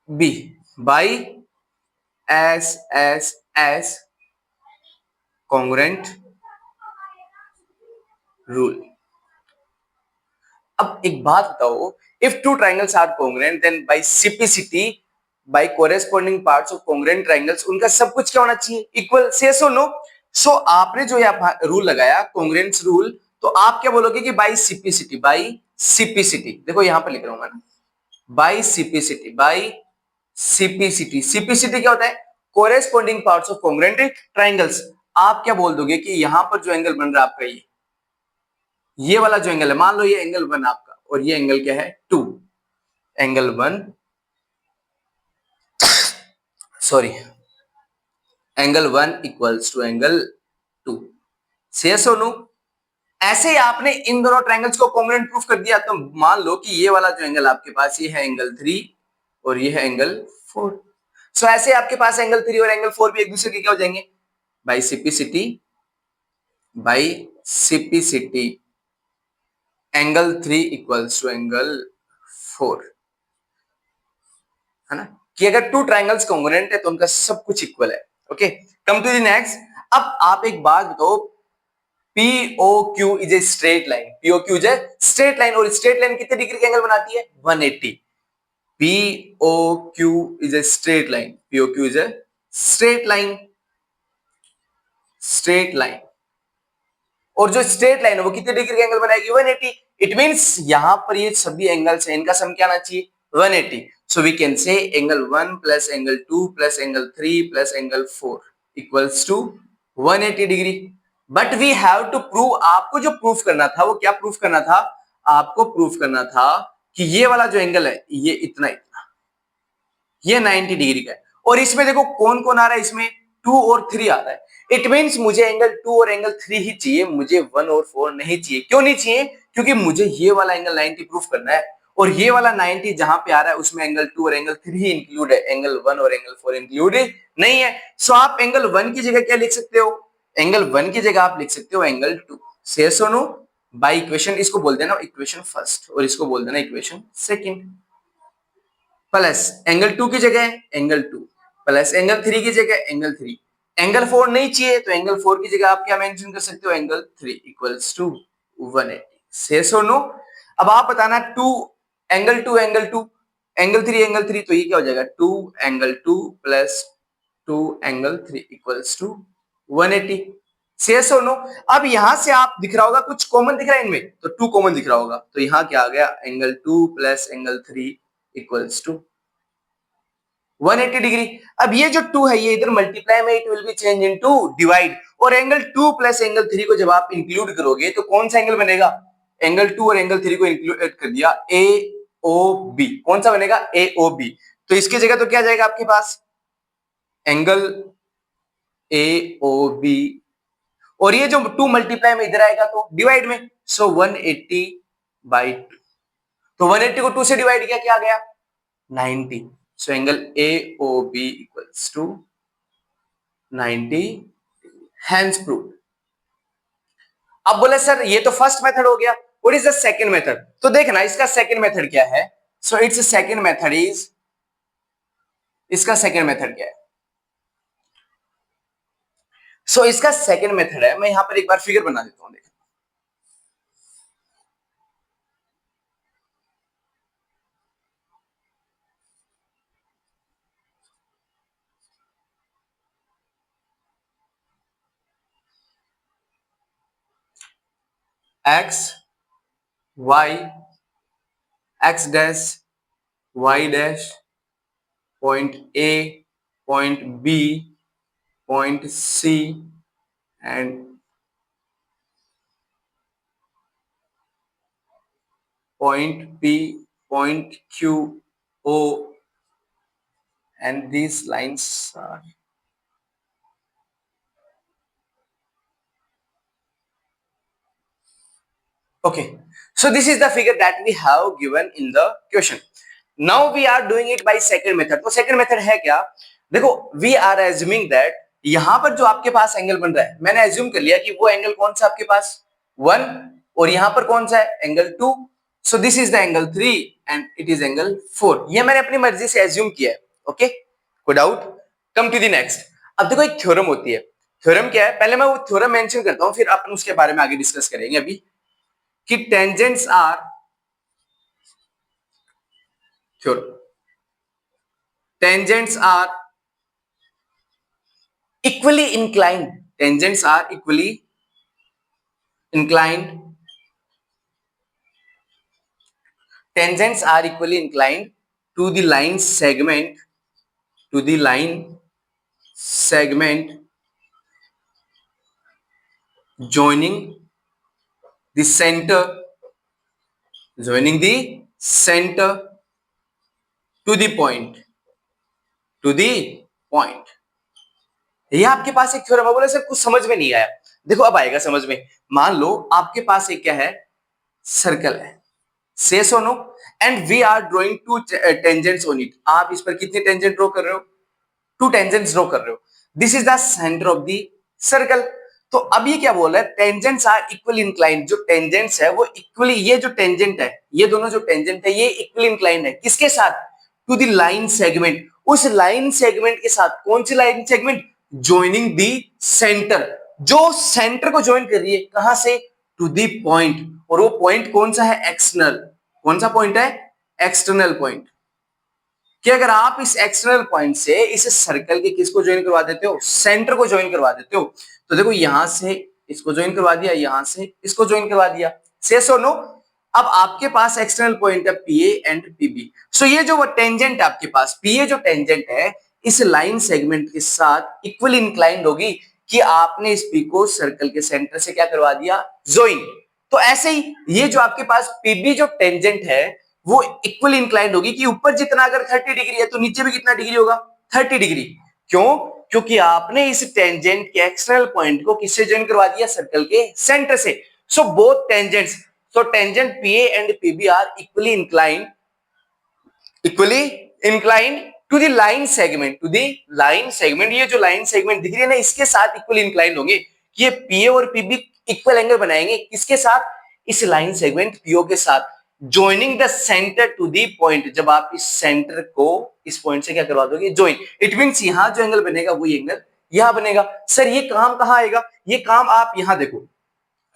B by S congruent rule. अब एक बात बताओ, if two triangles are congruent then by C P C T by corresponding parts of congruent triangles उनका सब कुछ क्या होना चाहिए इक्वल से सो नो। सो आपने जो यहाँ रूल लगाया कॉन्ग्रुएंस रूल, तो आप क्या बोलोगे कि बाय सिपिसिटी, बाय सिपिसिटी, देखो यहां पर लिख रहा हूं मैं बाय सिपिसिटी, बाय सिपिसिटी। सिपिसिटी क्या होता है corresponding parts of congruent triangles. आप क्या बोल दोगे कि यहां पर जो एंगल बन रहा है आपका ये वाला जो एंगल है, मान लो ये एंगल 1 आपका और ये एंगल क्या है 2, angle 1 sorry angle 1 equals to angle 2 say so no. ऐसे ही आपने इन दोनों ट्रायंगल्स को कॉन्ग्रुएंट प्रूफ कर दिया, तो मान लो कि ये वाला जो एंगल आपके पास ये है एंगल 3 और ये है एंगल 4। सो ऐसे आपके पास एंगल 3 और एंगल 4 भी एक दूसरे के क्या हो जाएंगे by C P C T, by C P C T angle 3 equals to angle 4, है ना, कि अगर टू ट्रायंगल्स कॉन्ग्रुएंट है तो उनका सब कुछ इक्वल है। Okay come to the next. अब आप एक बात बताओ, POQ is a straight line, POQ is a straight line, और स्ट्रेट लाइन कितने डिग्री का एंगल बनाती है 180। POQ is a straight line, POQ is a straight line, straight line, और जो स्ट्रेट लाइन है वो कितने डिग्री का एंगल बनाएगी 180। इट मींस यहां पर ये सभी एंगल्स हैं इनका सम क्या आना चाहिए 180। So we can say angle 1 plus angle 2 plus angle 3 plus angle 4 equals to 180 degree. But we have to prove, आपको जो प्रूफ करना था वो क्या प्रूफ करना था, आपको प्रूफ करना था कि ये वाला जो एंगल है ये इतना इतना ये 90 डिग्री का है, और इसमें देखो कौन कौन आ रहा है, इसमें 2 और 3 आ रहा है। इट मींस मुझे एंगल 2 और एंगल 3 ही चाहिए, मुझे 1 और 4 नहीं चाहिए। क्यों नहीं चाहिए, क्योंकि मुझे ये वाला एंगल 90 प्रूफ करना है, और ये वाला 90 जहां पे आ रहा है उसमें एंगल 2 और एंगल 3 ही इंक्लूड है, एंगल 1 और एंगल 4 इंक्लूड नहीं है। सो आप एंगल 1 की जगह क्या लिख सकते हो, एंगल 1 की जगह आप लिख सकते हो एंगल 2 से सुनो बाय इक्वेशन, इसको बोल देना इक्वेशन फर्स्ट और इसको बोल देना इक्वेशन सेकंड, प्लस एंगल 2 की जगह एंगल 2 प्लस एंगल 3 की जगह एंगल 3 एंगल 4 नहीं चाहिए तो एंगल 4 की जगह आप क्या मेंशन कर सकते हो, angle 3 equals to 180। Say no. अब आप बताना 2 एंगल 2 एंगल 3 तो ये क्या हो जाएगा, 2 angle 2 plus 2 angle 3 equals to 180। Say no. अब यहां से आप दिख रहा होगा कुछ कॉमन दिख रहा है इनमें, तो 2 कॉमन दिख रहा होगा, तो यहां क्या आ गया, angle 2 plus angle 3 equals to 180 degree. अब ये जो 2 है ये इधर मल्टीप्लाई में, it will be change into divide, और एंगल 2 प्लस एंगल 3 को जब आप इंक्लूड करोगे तो कौन सा एंगल बनेगा, एंगल 2 और एंगल 3 को इंक्लूड कर दिया, ए ओ बी, कौन सा बनेगा, ए ओ बी। तो इसकी जगह तो क्या जाएगा आपके पास, एंगल ए ओ बी, और ये जो 2 मल्टीप्लाई में इधर आएगा तो डिवाइड में, सो 180 बाई 2, तो 180 को 2 से डिवाइड किया, क्या आ गया 90। सो angle AOB equals to 90, hence proved. अब बोले सर ये तो फर्स्ट मेथड हो गया, what is the second method, तो देखना इसका सेकंड मेथड क्या है। So it's second method is, इसका सेकंड मेथड क्या है, सो इसका सेकंड मेथड है, मैं यहां पर एक बार फिगर बना देता हूं, देखो X Y, X dash Y dash, point A, point B, point C and point P, point Q, O, and these lines are okay. So this is the figure that we have given in the question. Now we are doing it by second method. तो second method है क्या, देखो we are assuming that यहां पर जो आपके पास angle बन रहा है, मैंने एज्यूम कर लिया कि वो एंगल कौन सा आपके पास 1, और यहां पर कौन सा है angle 2, so this is the angle 3 and it is angle 4, ये मैंने अपनी मर्जी से एज्यूम किया है, ओके, कोई doubt. Come to the next. अब देखो एक थ्योरम होती है, थ्योरम क्या है, पहले मैं वो थ्योरम मेंशन करता हूं, फिर अपन उसके बारे में आगे डिस्कस करेंगे अभी, कि tangents are theorem, tangents are equally inclined, tangents are equally inclined, tangents are equally inclined to the line segment, to the line segment joining the center, joining the center to the point, to the point। ये आपके पास एक theorem है, बोले sir कुछ समझ में नहीं आया, देखो अब आएगा समझ में। मान लो आपके पास एक क्या है, सर्कल है, say so no, and we are drawing 2 tangents on it, आप इस पर कितने टेंजेंट ड्रॉ कर रहे हो, 2 टेंजेंट्स ड्रॉ कर रहे हो, this is the centre of the circle. तो अब ये क्या बोल रहा है, टेंजेंट्स आर इक्वल इंक्लाइंड, जो टेंजेंट्स है वो इक्वली, ये जो टेंजेंट है, ये दोनों जो टेंजेंट है ये इक्वल इंक्लाइंड है, किसके साथ, टू द लाइन सेगमेंट, उस लाइन सेगमेंट के साथ, कौन सी line segment, joining the centre, जो सेंटर को ज्वाइन कर रही है, कहां से, टू द पॉइंट, और वो पॉइंट कौन सा है, एक्सटर्नल, कौन सा पॉइंट है, एक्सटर्नल पॉइंट, कि अगर आप इस एक्सटर्नल पॉइंट से इस सर्कल के किसको ज्वाइन करवा देते हो, सेंटर को ज्वाइन करवा देते हो, तो देखो यहां से इसको ज्वाइन करवा दिया, यहां से इसको ज्वाइन करवा दिया, से सो नो। अब आपके पास एक्सटर्नल पॉइंट है पीए एंड पीबी, सो ये जो वो टेंजेंट है आपके पास, पीए जो टेंजेंट है इस लाइन सेगमेंट के साथ इक्वल इंक्लाइंड होगी, कि आपने इस पी को सर्कल के सेंटर से क्या करवा दिया, ज्वाइन। तो ऐसे ही ये जो आपके पास पीबी जो टेंजेंट है वो इक्वल इंक्लाइंड होगी, कि ऊपर जितना अगर 30 डिग्री है तो नीचे भी कितना डिग्री होगा, 30 डिग्री। क्यों, क्योंकि आपने इस टेंजेंट के एक्सटर्नल पॉइंट को किससे ज्वाइन करवा दिया, सर्कल के सेंटर से। So both tangents, so tangent PA and PB are equally inclined, equally inclined to the line segment, to the line segment, ये जो लाइन सेगमेंट दिख रही है ना इसके साथ इक्वल इंक्लाइंड होंगे, कि ये पीए और पीबी इक्वल एंगल बनाएंगे, किसके साथ, इस लाइन सेगमेंट पीओ के साथ, joining the centre to the point, जब आप इस सेंटर को इस पॉइंट से क्या करवा दोगे, ज्वाइन, इट मींस यहां जो एंगल बनेगा वही एंगल यहां बनेगा। सर ये काम कहां आएगा? ये काम आप यहां देखो,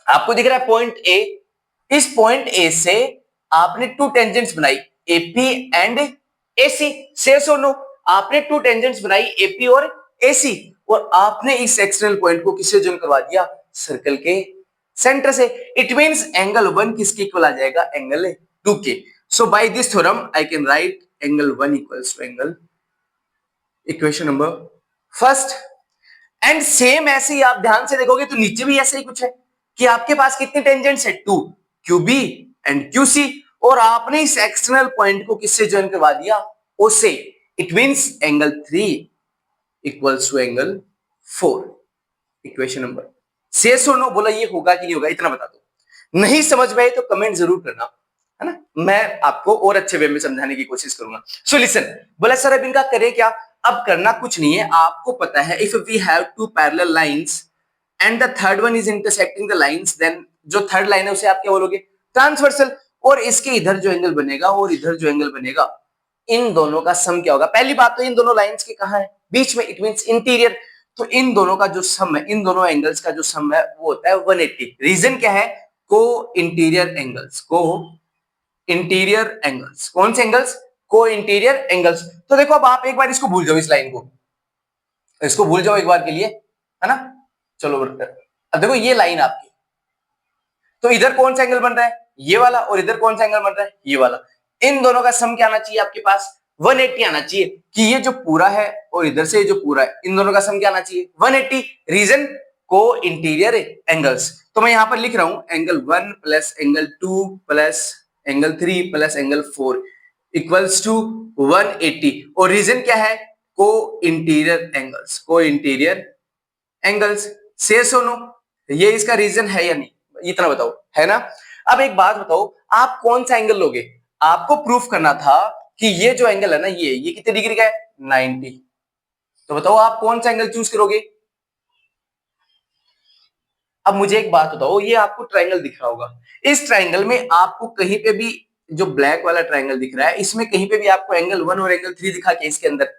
आपको दिख रहा है पॉइंट ए, इस पॉइंट ए से आपने टू टेंजेंट्स बनाई, एपी एंड एसी, से सुनो, आपने टू टेंजेंट्स बनाई एपी और एसी, और आपने इस एक्सटर्नल पॉइंट को किससे ज्वाइन करवा दिया? सर्कल के सेंटर से। इट मींस एंगल 1 किसके इक्वल आ जाएगा? एंगल 2 के। So by this theorem I can write angle 1 equals to angle, equation number first. And same ऐसे ही आप ध्यान से देखोगे तो नीचे भी ऐसे ही कुछ है कि आपके पास कितने टेंजेंट्स है? 2, QB एंड QC, और आपने इस एक्सटर्नल पॉइंट को किससे ज्वाइन करवा दिया? O से। It means angle 3 equals to angle 4, equation number. से सुनो, बोला ये होगा कि नहीं होगा, इतना बता दो। नहीं समझ में आए तो कमेंट जरूर करना, है ना, मैं आपको और अच्छे वे में समझाने की कोशिश करूंगा। सो लिसन, बोला सर अब इनका करें क्या? अब करना कुछ नहीं है, आपको पता है if we have two parallel lines and the third one is intersecting the lines, then जो थर्ड लाइन है उसे आप क्या बोलोगे? ट्रांसवर्सल। और इसके इधर जो एंगल बनेगा और इधर जो एंगल बनेगा, इन दोनों का सम क्या होगा? पहली बात तो इन दोनों लाइंस के कहां है? बीच में, इट मींस इंटीरियर। तो इन दोनों का जो सम है, इन दोनों एंगल्स का जो सम है वो होता है 180। रीजन क्या है? Co-interior angles, co-interior angles. कौन से एंगल्स? Co-interior angles. तो देखो अब आप एक बार इसको भूल जाओ, इस लाइन को, इसको भूल जाओ एक बार के लिए, है ना। चलो अब देखो ये लाइन आपकी, तो इधर कौन सा एंगल बन रहा है? ये वाला, और इधर कौन सा एंगल बन रहा है? ये वाला। इन दोनों का सम क्या आना चाहिए आपके पास? 180 आना चाहिए, कि ये जो पूरा है और इधर से ये जो पूरा है, इन दोनों का सम क्या आना चाहिए? 180। रीजन को इंटीरियर एंगल्स। तो मैं यहां पर लिख रहा हूं angle 1 plus angle 2 plus angle 3 plus angle 4 equals to 180। और रीजन क्या है? Co-interior angles, co-interior angles. से सुनो, ये इसका रीजन है या नहीं, इतना बताओ, है ना। अब एक बात बताओ, आप कौन सा एंगल लोगे? आपको प्रूफ करना था कि ये जो एंगल है ना, ये कितने डिग्री का है? 90। तो बताओ आप कौन सा एंगल चूज करोगे? अब मुझे एक बात बताओ, ये आपको ट्रायंगल दिख रहा होगा, इस ट्रायंगल में आपको कहीं पे भी, जो ब्लैक वाला ट्रायंगल दिख रहा है, इसमें कहीं पे भी आपको एंगल 1 और एंगल 3 दिखा के इसके अंदर,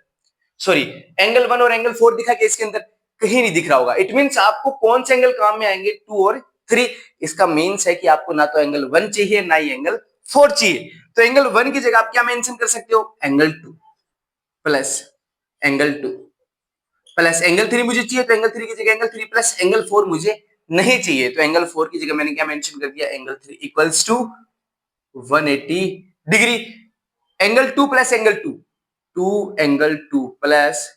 सॉरी, एंगल 1 और एंगल 4 दिखा के इसके अंदर कहीं नहीं दिख रहा होगा। इट मींस आपको कौन से एंगल काम में आएंगे? 2 और 3। इसका मींस है कि आपको ना तो एंगल 1 चाहिए ना ही एंगल 4 चाहिए। तो एंगल 1 की जगह आप क्या मेंशन कर सकते हो? Angle 2 plus angle 2 plus angle 3 मुझे चाहिए, तो एंगल 3 की जगह एंगल 3 प्लस एंगल 4 मुझे नहीं चाहिए, तो एंगल 4 की जगह मैंने क्या मेंशन कर दिया? Angle 3 equals to 180 degree. Angle 2 plus angle 2, 2 angle 2 plus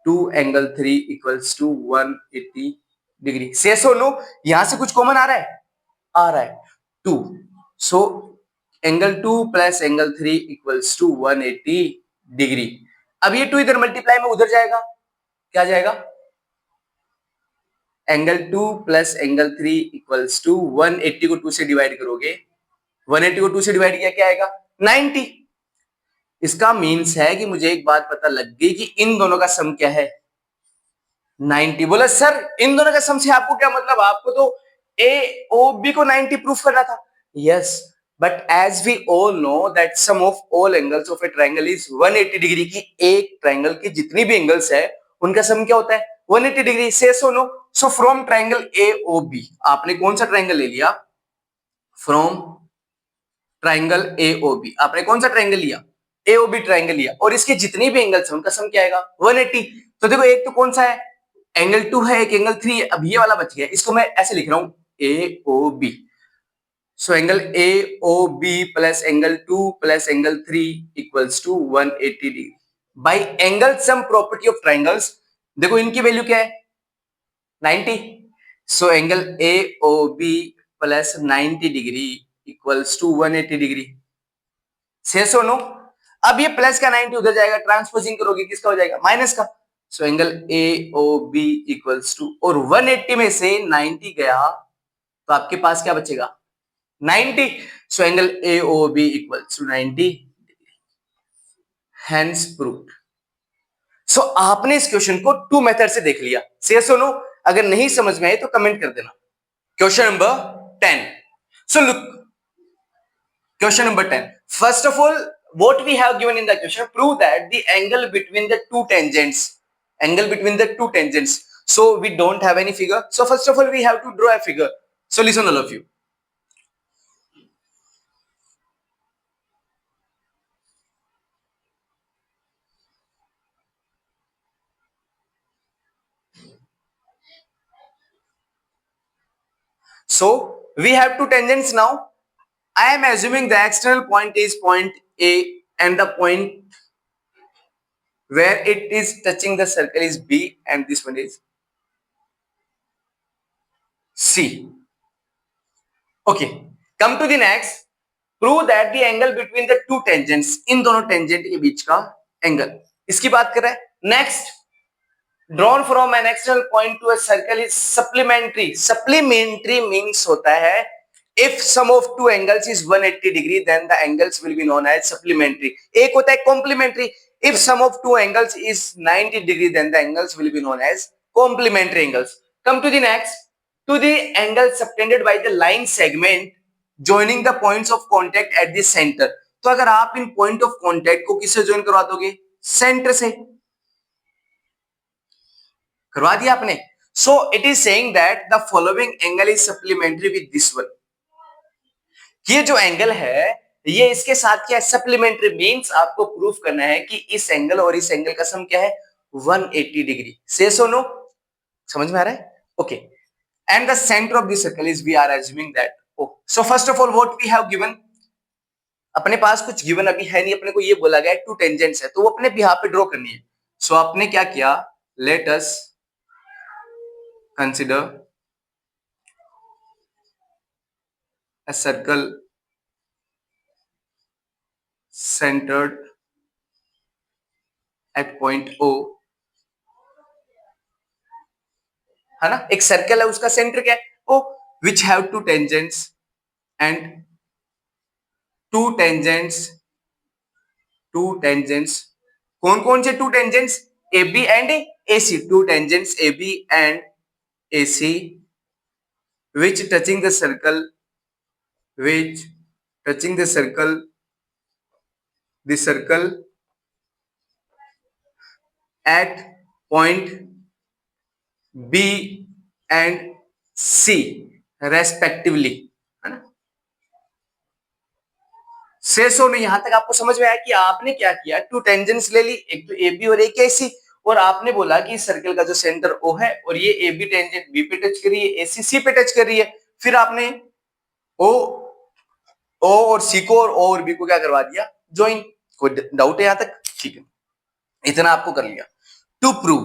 2 angle 3 equals to 180 degree. से सो नो, यहां से कुछ कॉमन आ रहा है? आ रहा है 2। So angle 2 plus angle 3 equals to 180 degree. अब ये 2 इधर मल्टीप्लाई में उधर जाएगा, क्या जाएगा? Angle 2 plus angle 3 equals to 180 को 2 से डिवाइड करोगे, 180 को 2 से डिवाइड किया क्या आएगा? 90। इसका मीन्स है कि मुझे एक बात पता लग गई कि इन दोनों का सम क्या है? 90। बोला सर इन दोनों का सम से आपको क्या मतलब? आपको तो ए ओ बी को 90 प्रूफ करना था। Yes, but as we all know that sum of all angles of a triangle is 180 degree, की एक ट्रायंगल की जितनी भी एंगल्स है उनका सम क्या होता है? 180 डिग्री। से so no, so from triangle A O B, आपने कौन सा ट्रायंगल ले लिया? From triangle A O B, आपने कौन सा ट्रायंगल लिया? ए ओ बी ट्रायंगल लिया, और इसके जितने भी एंगल्स हैं उनका सम क्या आएगा? 180। तो देखो एक तो कौन सा है? एंगल 2 है, एक एंगल 3 है, अब ये वाला बच गया, इसको मैं ऐसे लिख रहा हूं A O B. So angle A O B plus angle 2 plus angle 3 equals to 180 degree. By angle sum property of triangles, देखो इनकी वैल्यू क्या है? 90। सो angle A O B plus 90 degree equals to 180 degree. से so no, अब ये plus का 90 उधर जाएगा, ट्रांसपोजिंग करोगे किसका हो जाएगा? माइनस का। So angle A O B equals to, और 180 में से 90 गया तो आपके पास क्या बचेगा? 90। सो angle A O B equals to 90, hence proved. So आपने इस क्वेश्चन को 2 मेथड से देख लिया। से सुनो, अगर नहीं समझ में आए तो कमेंट कर देना। Question number 10। So look, question number 10. First of all, what we have given in the question, prove that the angle between the two tangents, angle between the two tangents. So we don't have any figure. So first of all, we have to draw a figure. So listen, all of you. So we have two tangents now. I am assuming the external point is point A and the point where it is touching the circle is B, and this one is C. Okay, come to the next. Prove that the angle between the two tangents, इन दोनों tangent के बीच का angle, इसकी बात कर रहा है. Next, drawn from an external point to a circle is supplementary. Supplementary means होता है if sum of two angles is 180 degree, then the angles will be known as supplementary. एक होता है complementary. If sum of two angles is 90 degree, then the angles will be known as complementary angles. Come to the next. To the angle subtended by the line segment joining the points of contact at the center. तो अगर आप इन point of contact को किससे join करवा दोगे? Center से करवा दिया आपने. So it is saying that the following angle is supplementary with this one. ये जो एंगल है ये इसके साथ क्या है? सप्लीमेंट्री. मींस आपको प्रूफ करना है कि इस एंगल और इस एंगल का सम क्या है? 180 डिग्री. से सो नो? समझ में आ रहा है? Okay. And the centre of the circle is, we are assuming that. So first of all what we have given, अपने पास कुछ गिवन अभी है नहीं. अपने को ये बोला गया टू टेंजेंट्स है, तो वो अपने बिहाफ पे ड्रॉ करनी है. सो आपने क्या किया? Let us consider a circle centered at point O. है ना? एक सर्कल है, उसका सेंटर क्या है? O, which have two tangents and two tangents. कौन कौन से two tangents? AB and AC. Two tangents AB and AC which touching the circle, the circle at point B and C respectively. है ना? से सो में यहां तक आपको समझ में आया कि आपने क्या किया? टू टेंजेंट्स ले ली, एक तो AB और एक AC, और आपने बोला कि सर्कल का जो सेंटर O है और ये AB टेंजेंट B पे टच कर रही है, AC C पे टच कर रही है. फिर आपने O और C को और O और B को क्या करवा दिया? ज्वाइन. कोई डाउट है यहां तक? ठीक है, इतना आपको कर लिया. टू प्रूव,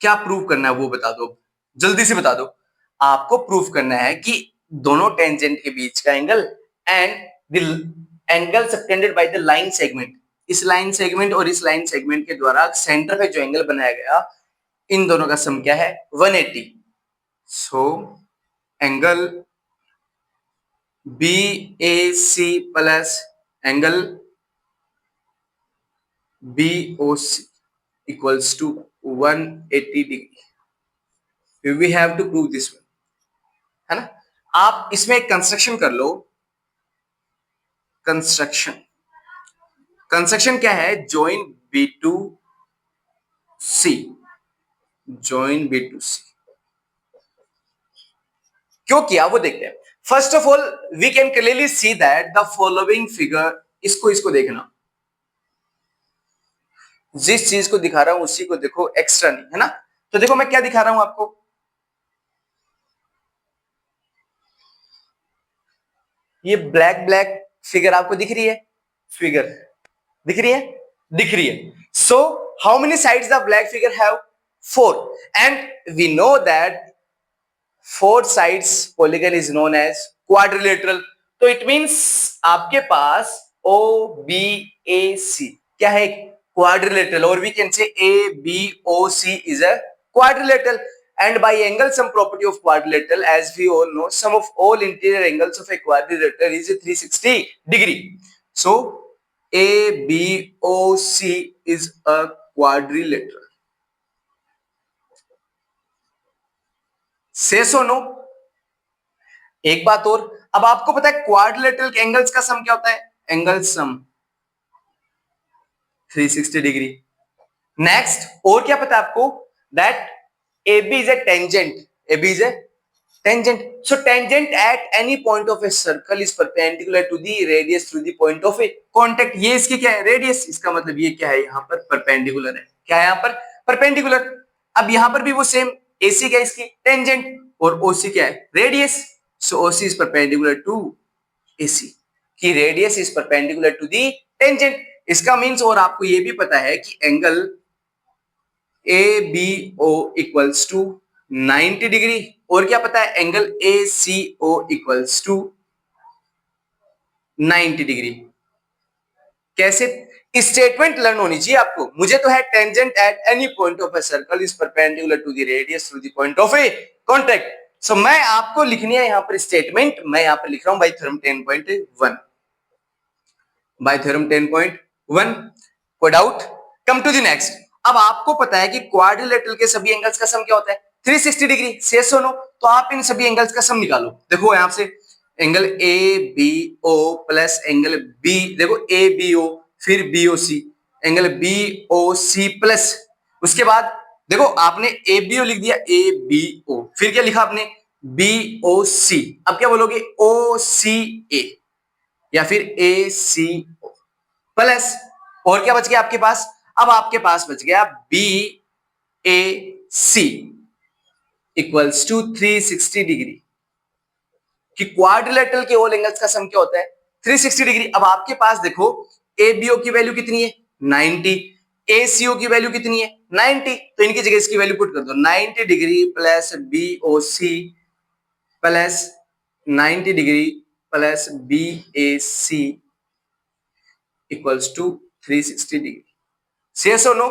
क्या प्रूव करना है वो बता दो, जल्दी से बता दो. आपको प्रूव करना है कि दोनों टेंजेंट के बीच का angle and the angle subtended by the line segment, इस लाइन सेगमेंट और इस लाइन सेगमेंट के द्वारा सेंटर पे जो एंगल बनाया गया, इन दोनों का सम क्या है? 180. So angle BAC plus angle BOC equals to 180 degree. We have to prove this one, है ना? आप इसमें एक कंस्ट्रक्शन कर लो. कंस्ट्रक्शन क्या है? Join B2C. क्यों किया वो देखते हैं. First of all we can clearly see that the following figure, इसको देखना, जिस चीज को दिखा रहा हूं उसी को देखो, एक्स्ट्रा नहीं, है ना? तो देखो मैं क्या दिखा रहा हूं आपको. ये ब्लैक फिगर आपको दिख रही है? फिगर दिख रही है. So how many sides the black figure have? 4. And we know that 4 sides polygon is known as quadrilateral. तो इट मींस आपके पास OBAC क्या है? क्वाड्रिलेटरल. और we can say ABOC is a quadrilateral. And by angle sum property of quadrilateral, as we all know, sum of all interior angles of a quadrilateral is 360 degree. So ABOC is a quadrilateral. Say so no? एक बात और, अब आपको पता है quadrilateral के angles का सम क्या होता है? Angle sum 360 degree. नेक्स्ट और क्या पता आपको, that AB is a tangent. AB is a tangent. So tangent at any point of a circle is perpendicular to the radius through the point of a contact. ये इसकी क्या है, radius, इसका मतलब ये क्या है, यहाँ पर परपेंडिकुलर है, क्या है यहाँ पर परपेंडिकुलर। अब यहाँ पर भी वो सेम, AC क्या है इसकी टेंजेंट, और OC क्या है radius. So OC is perpendicular to AC, की radius is perpendicular to the tangent. इसका मीन्स, और आपको ये भी पता है कि angle ABO equals to 90 degree, और क्या पता है angle ACO equals to 90 degree. कैसे, स्टेटमेंट लर्न होनी चाहिए आपको। मुझे तो है tangent at any point of a circle is perpendicular to the radius through the point of a contact. सो मैं आपको लिखनी है यहाँ पर स्टेटमेंट, मैं यहाँ पर लिख रहा हूं बाय थ्योरम 10.1, बाय थ्योरम 10.1। कोई doubt? Come to the next. अब आपको पता है कि क्वाड्रिलेटरल के सभी एंगल्स का सम क्या होता है 360 डिग्री, से सुनो। तो आप इन सभी एंगल्स का सम निकालो। देखो यहां से angle ABO plus angle B, देखो ABO फिर BOC, एंगल BOC प्लस, उसके बाद देखो आपने ABO लिख दिया, ABO फिर क्या लिखा आपने BOC, अब क्या बोलोगे OCA या फिर ACO प्लस, और क्या बच गया आपके पास, अब आपके पास बच गया BAC इक्वल्स टू 360 डिग्री, कि क्वाड्रिलेटरल के ऑल एंगल्स का सम क्या होता है 360 डिग्री। अब आपके पास देखो ABO की वैल्यू कितनी है 90, ACO की वैल्यू कितनी है 90, तो इनकी जगह इसकी वैल्यू पुट कर दो 90 degree plus BOC plus 90 degree plus BAC equals to 360 degree. Yes or no?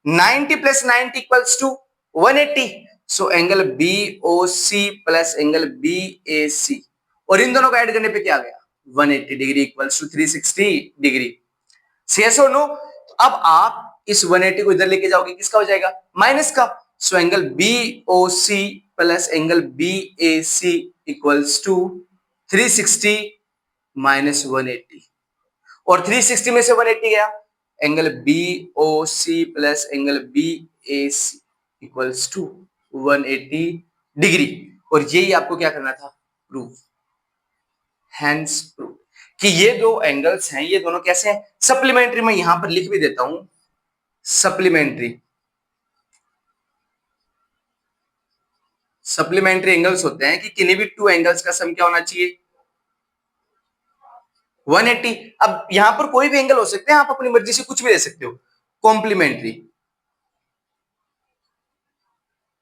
90 plus 90 equals to 180. So angle BOC plus angle BAC, और इन दोनों को ऐड करने पे क्या आ गया 180 degree equals to 360 degree. Yes or no? तो अब आप इस 180 को इधर लेके जाओगे, किसका हो जाएगा माइनस का। So angle BOC plus angle BAC equals to 360 minus 180, और 360 में से 180 गया, angle BOC plus angle BAC equals to 180 degree. और यही आपको क्या करना था प्रूफ, हैंस प्रूफ कि ये दो एंगल्स हैं, ये दोनों कैसे हैं सप्लीमेंट्री। मैं यहां पर लिख भी देता हूं सप्लीमेंट्री, सप्लीमेंट्री एंगल्स होते हैं कि किन्हीं भी टू एंगल्स का सम क्या होना चाहिए 180। अब यहां पर कोई भी एंगल हो सकते हैं, आप अपनी मर्जी से कुछ भी दे सकते हो। कॉम्प्लीमेंट्री,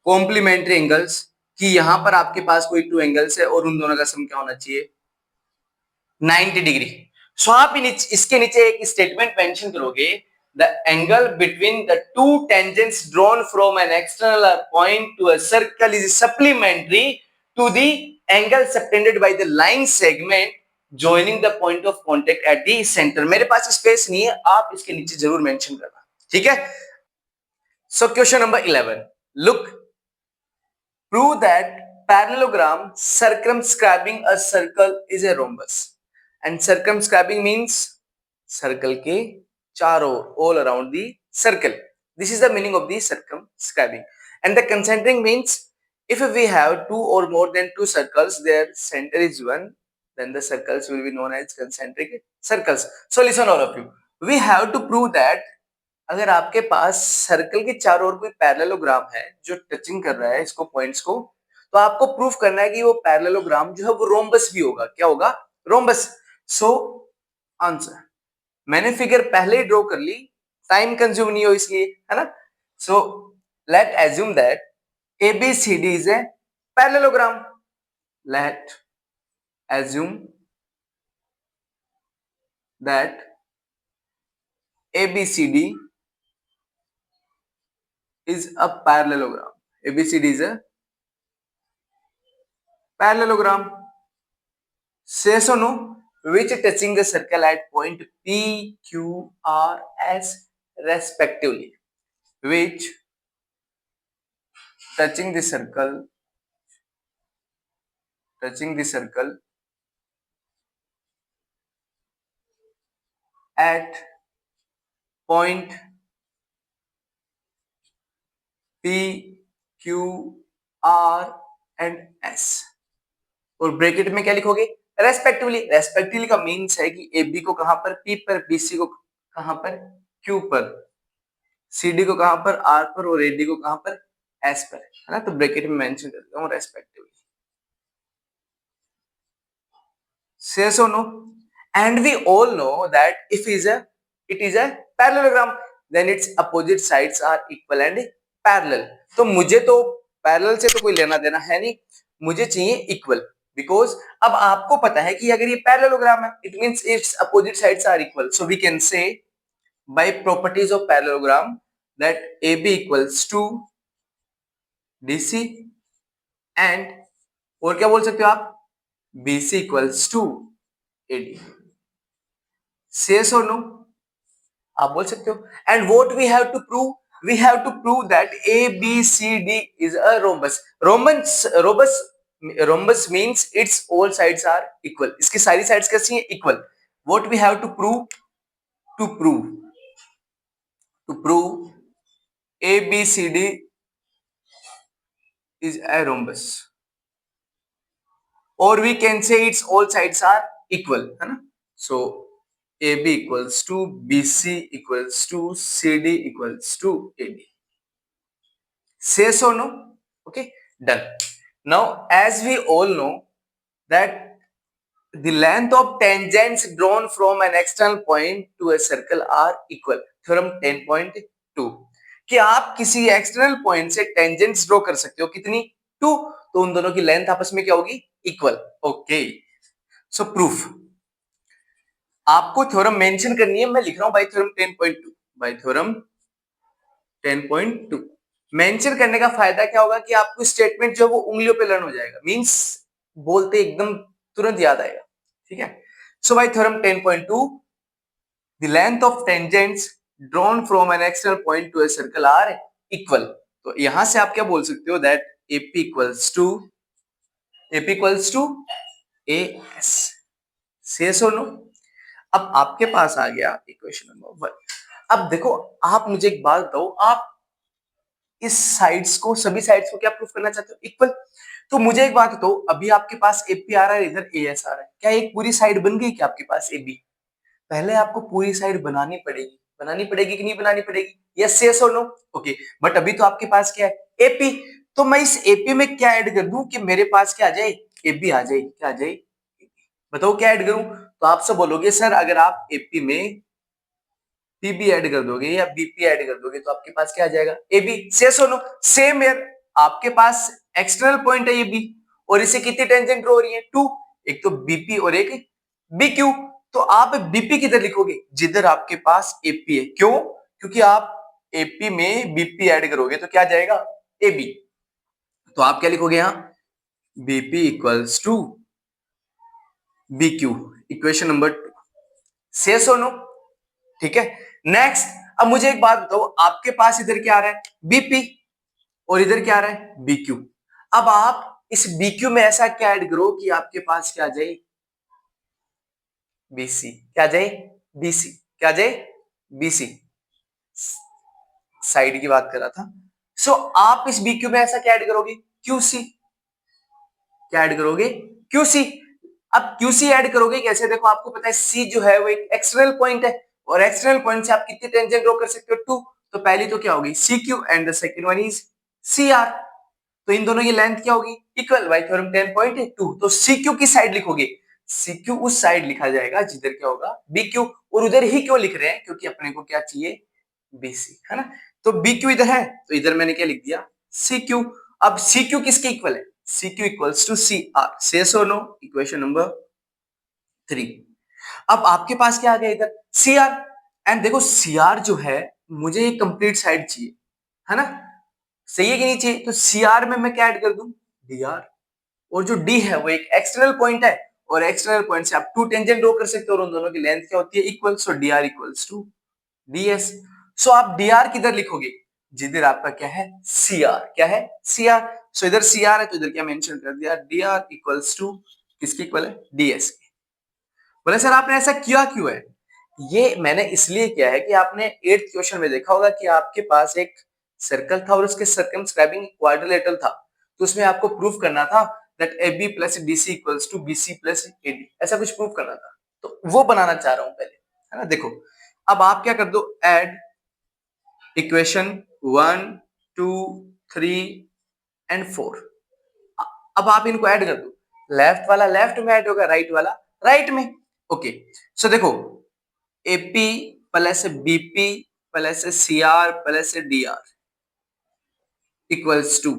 कॉम्प्लीमेंट्री एंगल्स कि यहां पर आपके पास कोई टू एंगल्स है और उन दोनों का सम क्या होना चाहिए 90 डिग्री। सो आप इसके नीचे एक स्टेटमेंट मेंशन करोगे, the angle between the two tangents drawn from an external point to a circle is supplementary to the angle subtended by the line segment joining the point of contact at the center। मेरे पास space नहीं है, आप इसके नीचे जरूर mention करना, ठीक है। सो question number 11, look, prove that parallelogram circumscribing a circle is a rhombus, and circumscribing means circle के चारों, all around the circle, this is the meaning of the circumscribing। and the concentric means if we have two or more than two circles, their center is one, then the circles will be known as concentric circles। so listen all of you, we have to prove that अगर आपके पास circle के चारों ओर कोई parallelogram है जो touching कर रहा है इसको पॉइंट्स को, तो आपको प्रूफ करना है कि वो पैरेललोग्राम जो है वो रोम्बस भी होगा। क्या होगा रोम्बस। सो आंसर मैंने फिगर पहले ही ड्रॉ कर ली, टाइम कंज्यूम नहीं हो इसलिए, है ना। सो let assume that ABCD is a parallelogram, late assume that ABCD is a parallelogram, ABCD is a parallelogram, says or no, which touching the circle at point P, Q, R, S respectively, which touching the circle at point P Q R and S, और bracket में क्या लिखोगे, respectively. Respectively का means है कि AB को कहां पर P पर, BC को कहां पर Q पर, CD को कहां पर R पर, और AD को कहां पर S पर, है ना। तो ब्रैकेट में मेंशन कर देता हूं respectively. Yes or no? And we all know that if it is a parallelogram, then its opposite sides are equal and parallel. तो मुझे तो पैरेलल से तो कोई लेना देना है नहीं, मुझे चाहिए इक्वल, बिकॉज अब आपको पता है कि अगर ये पैरेललोग्राम है, it means its opposite sides are equal, so we can say by properties of parallelogram that AB equals to DC and, और क्या बोल सकते हो आप, BC equals to AD। Yes or no? आप बोल सकते हो। And what we have to prove, we have to prove that ABCD is a rhombus. Rhombus means its all sides are equal, इसकी सारी साइड्स कैसी हैं, equal. What we have to prove, to prove ABCD is a rhombus, और we can say its all sides are equal, है ना। सो AB equals to BC equals to CD equals to AD. Yes or no? Okay, done. Now, as we all know that the length of tangents drawn from an external point to a circle are equal. Theorem 10.2 कि आप किसी external point से tangents draw कर सकते हो, कितनी, 2, तो उन दोनों की लेंथ आपस में क्या होगी, इक्वल। ओके, सो प्रूफ आपको थ्योरम मेंशन करनी है, मैं लिख रहा हूं bye theorem 10.2, bye theorem 10.2। Mention करने का फायदा क्या होगा कि आपको स्टेटमेंट जो है वो उंगलियों पे लर्न हो जाएगा, मींस बोलते एकदम तुरंत याद आएगा, ठीक है। So by theorem 10.2 the length of tangents drawn from an external point to a circle are equal. तो यहां से आप क्या बोल सकते हो, that AP equals to AS। Yes or no? अब आपके पास आ गया इक्वेशन नंबर 1। अब देखो, आप मुझे एक बात बताओ, आप इस साइड्स को, सभी साइड्स को क्या प्रूफ करना चाहते हो, इक्वल। तो मुझे एक बात बताओ, अभी आपके पास AP आ रहा है, इधर AS आ रहा है, क्या एक पूरी साइड बन गई क्या आपके पास AB? पहले आपको पूरी साइड बनानी पड़ेगी कि नहीं बनानी पड़ेगी, यस यस और नो, ओके। बट अभी तो आपके पास क्या है, AP। तो मैं इस AP में क्या ऐड कर दूं कि मेरे पास क्या आ जाए, AB आ जाए, क्या आ जाए, बताओ क्या ऐड करूं। तो आप सब बोलोगे सर अगर आप AP में PB ऐड कर दोगे या BP ऐड कर दोगे तो आपके पास क्या आ जाएगा, AB। से सुनो, सेम यार, आपके पास एक्सटर्नल पॉइंट है ये B, और इसे कितनी टेंजेंट ड्रॉ हो रही है, 2, एक तो BP और एक BQ। तो आप BP किधर लिखोगे, जिधर आपके पास AP है, क्यों, क्योंकि आप AP में BP ऐड करोगे तो क्या आ जाएगा, AB। तो आप क्या लिखोगे यहां, BP equals to BQ, equation number 2। से सुनो, ठीक है। नेक्स्ट, अब मुझे एक बात बताओ, आपके पास इधर क्या आ रहा है, BP, और इधर क्या आ रहा है, BQ। अब आप इस BQ में ऐसा क्या ऐड करो कि आपके पास क्या आ जाए, BC, क्या आ जाए, BC, क्या आ जाए, BC, साइड की बात कर रहा था। सो आप इस BQ में ऐसा क्या ऐड करोगे, QC, क्या ऐड करोगे, QC। अब QC ऐड करोगे कैसे, देखो आपको पता है C जो है वो एक एक्सटर्नल पॉइंट है, और एक्सटर्नल पॉइंट से आप कितनी टेंजेंट ड्रॉ कर सकते हो, 2। तो पहली तो क्या होगी, CQ and the second one is CR। तो इन दोनों की लेंथ क्या होगी, इक्वल, बाय थ्योरम 10.2। तो CQ की साइड लिखोगे, CQ उस साइड लिखा जाएगा जिधर क्या होगा, BQ। और उधर ही क्यों लिख रहे हैं, क्योंकि अपने को क्या चाहिए, BC, है ना। तो BQ इधर है, तो इधर मैंने क्या लिख दिया, CQ। अब CQ किसके इक्वल है, CQ equals to CR। Yes और नो, इक्वेशन नंबर 3। अब आपके पास क्या आ गया इधर, CR। एंड देखो CR जो है, मुझे एक कंप्लीट साइड चाहिए, है ना, सही है कि नहीं चाहिए। तो CR में मैं क्या ऐड कर दूं, DR। और जो D है वो एक एक्सटर्नल पॉइंट है, और एक्सटर्नल पॉइंट से आप 2 टेंजेंट ड्रॉ कर सकते हो, और उन दोनों की लेंथ क्या होती है, equal. So DR equals to DS। So आप DR किधर लिखोगे, जिधर आपका क्या है, CR, क्या है, CR। सो इधर CR है तो इधर क्या मेंशन कर दिया, DR इक्वल्स टू किसके इक्वल है, DS के। बोले सर आपने ऐसा किया क्यों है, ये मैंने इसलिए किया है कि आपने 8th क्वेश्चन में देखा होगा कि आपके पास एक सर्कल था और उसके सर्कमस्क्राइबिंग क्वाड्रिलेटरल था, तो उसमें आपको प्रूफ करना था that AB plus DC equals to BC plus AD, ऐसा कुछ प्रूफ करना था, तो वो बनाना चाह रहा हूं पहले, है ना। देखो अब आप क्या कर दो, ऐड इक्वेशन 1 2 3 एंड 4। अब आप इनको ऐड कर दो, लेफ्ट वाला लेफ्ट में ऐड होगा, राइट वाला राइट में। ओके, सो देखो AP plus BP plus CR plus DR equals to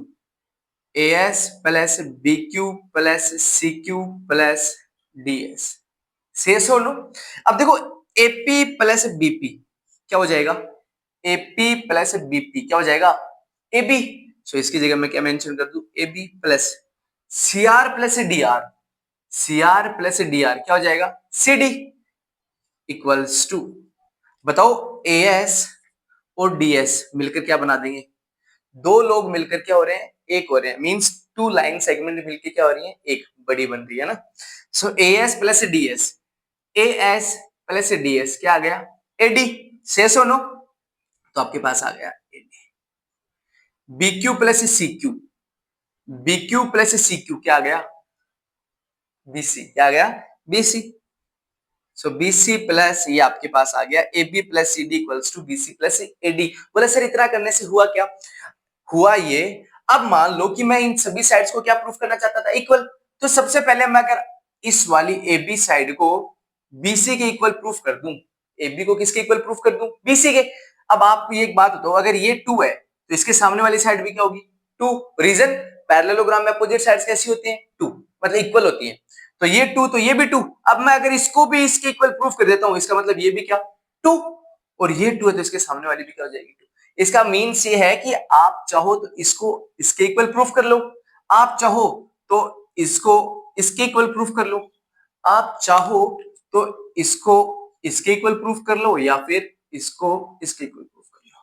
AS plus BQ plus CQ plus DS। शेष हो लो। अब देखो AP प्लस BP क्या हो जाएगा, AP प्लस BP क्या हो जाएगा, AB। सो इसकी जगह मैं क्या मेंशन कर दूं, AB plus CR plus DR, CR plus DR क्या हो जाएगा, CD इक्वल्स टू, बताओ AS और DS मिलकर क्या बना देंगे, दो लोग मिलकर क्या हो रहे हैं, एक हो रहे हैं, मींस टू लाइन सेगमेंट मिलकर क्या हो रही है, एक बड़ी बन रही है ना। सो AS plus DS, AS plus DS क्या आ गया, AD। शेष हो नो, तो आपके पास आ गया AD। BQ plus CQ, BQ plus CQ क्या आ गया, BC क्या आ गया, BC। सो BC प्लस ये आपके पास आ गया AB plus CD equals to BC plus AD। बोले सर इतना करने से हुआ क्या, हुआ ये, अब मान लो कि मैं इन सभी साइड्स को क्या प्रूफ करना चाहता था, इक्वल। तो सबसे पहले मैं अगर इस वाली AB साइड को BC के इक्वल प्रूफ कर दूं, AB को किसके इक्वल प्रूफ कर दूं, BC के। अब आप ये एक बात बताओ, अगर ये 2 है तो इसके सामने वाली साइड भी क्या होगी, 2। रीजन, पैरेललोग्राम में अपोजिट साइड्स कैसी होती हैं, 2, मतलब इक्वल होती हैं। तो ये 2 तो ये भी 2। अब मैं अगर इसको भी इसके इक्वल प्रूफ कर देता हूं, इसका मतलब ये भी क्या, 2, और ये 2 है तो इसके सामने वाली भी क्या हो जाएगी, 2। इसका मीन्स ये है कि आप चाहो तो इसको इसके इक्वल प्रूफ कर लो, आप चाहो तो इसको इसके इक्वल प्रूफ कर लो, आप चाहो तो इसको इसके इक्वल प्रूफ कर लो, या फिर इसको इसके इक्वल प्रूफ कर लो।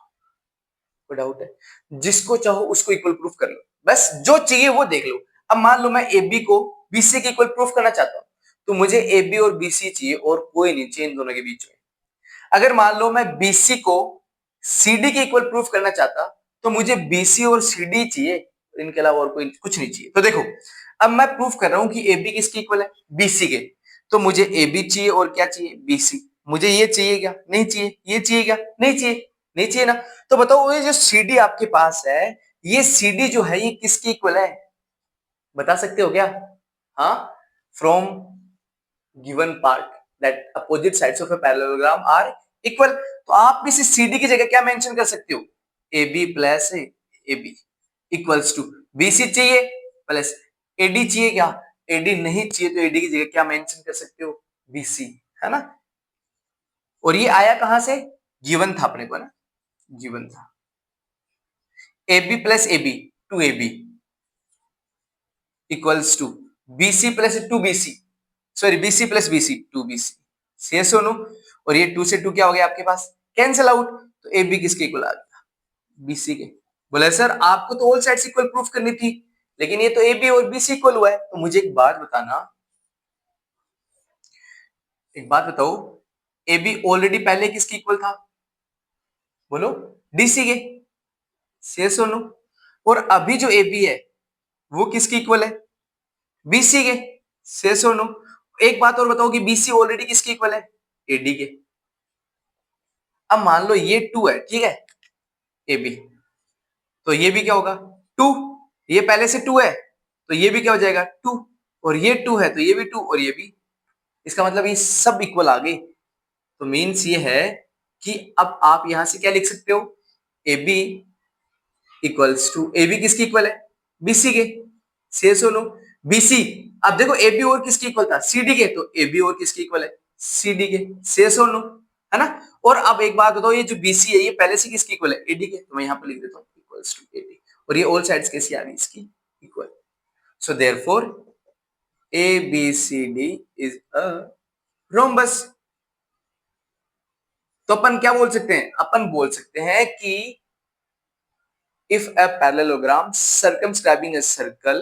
कोई डाउट है, जिसको चाहो उसको इक्वल प्रूफ कर लो, बस जो चाहिए वो देख लो। अब मान लो मैं AB को BC के इक्वल प्रूफ करना चाहता हूं, तो मुझे AB और BC चाहिए और कोई नहीं चाहिए इन दोनों के बीच में। अगर मान लो मैं BC को CD के इक्वल प्रूफ करना चाहता, तो मुझे BC और CD चाहिए, इनके अलावा और कोई कुछ नहीं चाहिए। तो देखो अब मैं प्रूफ कर रहा हूं कि AB किसके इक्वल है, BC के। तो मुझे AB चाहिए और क्या चाहिए, BC। मुझे ये चाहिए क्या, नहीं चाहिए। ये चाहिए क्या, नहीं चाहिए। नहीं चाहिए ना। तो बताओ ये जो CD आपके पास है, ये CD जो है ये किसके इक्वल है, बता सकते हो क्या, हाँ, from given part that opposite sides of a parallelogram are equal. तो आप इस CD की जगह क्या मेंशन कर सकते हो, AB plus AB equals to BC चाहिए प्लस AD चाहिए क्या, AD नहीं चाहिए, तो AD की जगह क्या मेंशन कर सकते हो, BC, है ना। और ये आया कहां से, गिवन था अपने को ना, गिवन था। AB plus AB 2AB equals to BC plus 2BC, sorry BC plus BC 2BC। शेष सुनो, और ये 2 से 2 क्या हो गया आपके पास, कैंसिल आउट। तो AB किसके इक्वल आ गया, BC के। बोले सर आपको तो ऑल साइड्स इक्वल प्रूफ करनी थी, लेकिन ये तो AB और BC इक्वल हुआ है। तो मुझे एक बात बताना, एक बात बताओ, AB ऑलरेडी पहले किसके इक्वल था, बोलो, DC के। शेष सुनो, और अभी जो AB है वो किसके इक्वल है, BC के। शेष सुनो, एक बात और बताओ कि BC ऑलरेडी किसके इक्वल है, AD के। अब मान लो ये 2 है, ठीक है, AB, तो ये भी क्या होगा 2, ये पहले से 2 है तो ये भी क्या हो जाएगा 2, और ये 2 है तो ये भी 2 और ये भी। इसका मतलब ये सब इक्वल आ गए। तो मीन्स ये है कि अब आप यहां से क्या लिख सकते हो, AB इक्वल्स टू, AB किसकी इक्वल है, BC के। शेष सुनो, BC, अब देखो AB और किसकी इक्वल था, CD के, तो AB और किसकी इक्वल है, CD के। शेष सुनो, है ना। और अब एक बात बताओ, ये जो BC है ये पहले से किसकी इक्वल है, AD के। तो मैं यहां पर लिख देता हूं इक्वल्स टू AD, और ये ऑल साइड्स कैसी आ गई इसकी equal. So therefore ABCD is a rhombus. तो अपन क्या बोल सकते हैं, अपन बोल सकते हैं कि if a parallelogram circumscribing a circle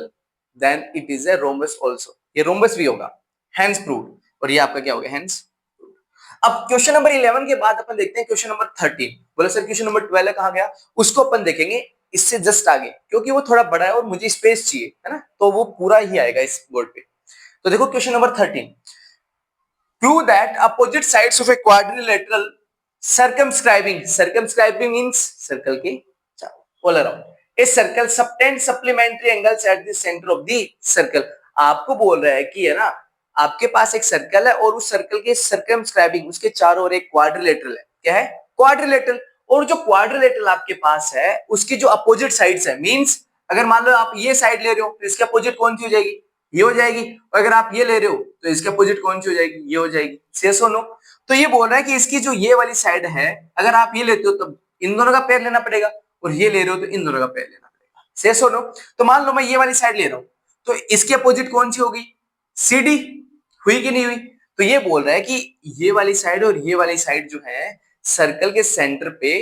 then it is a rhombus also, ये rhombus भी होगा, hence proved। और ये आपका क्या हो गया, hence proved। अब क्वेश्चन नंबर 11 के बाद अपन देखते हैं क्वेश्चन नंबर 13। बोले सर क्वेश्चन नंबर 12 कहाँ गया, उसको अपन देखेंगे इससे जस्ट आगे, क्योंकि वो थोड़ा बड़ा है और मुझे स्पेस चाहिए, है ना, तो वो पूरा ही आएगा इस बोर्ड पे। तो देखो question number 13, prove that opposite sides of a quadrilateral circumscribing means circle के all around a circle subtend supplementary angles at the center of the circle। आपको बोल रहा है कि, है ना, आपके पास एक सर्कल है और उस सर्कल के सर्कमस्क्राइबिंग, उसके चारों ओर एक क्वाड्रिलेटरल है। क्या है? क्वाड्रिलेटरल। और जो क्वाड्रिलेटरल आपके पास है उसकी जो अपोजिट साइड्स है, मींस अगर मान लो आप ये साइड ले रहे हो तो इसके अपोजिट कौन सी हो जाएगी? ये हो जाएगी। और अगर आप ये ले रहे हो तो इसके अपोजिट कौन सी हो जाएगी? ये हो जाएगी। यस और नो? तो ये बोल रहा है कि इसकी जो ये वाली साइड है, अगर आप ये लेते हो तो इन दोनों का पेयर लेना पड़ेगा, और ये ले रहे हो तो इन दोनों का पेयर लेना पड़ेगा। यस और नो? तो मान लो मैं ये वाली साइड ले रहा हूं, तो इसकी अपोजिट कौन सी होगी? सीडी। हुई कि नहीं हुई? तो ये बोल रहा है कि ये वाली साइड और ये वाली साइड जो है सर्कल के सेंटर पे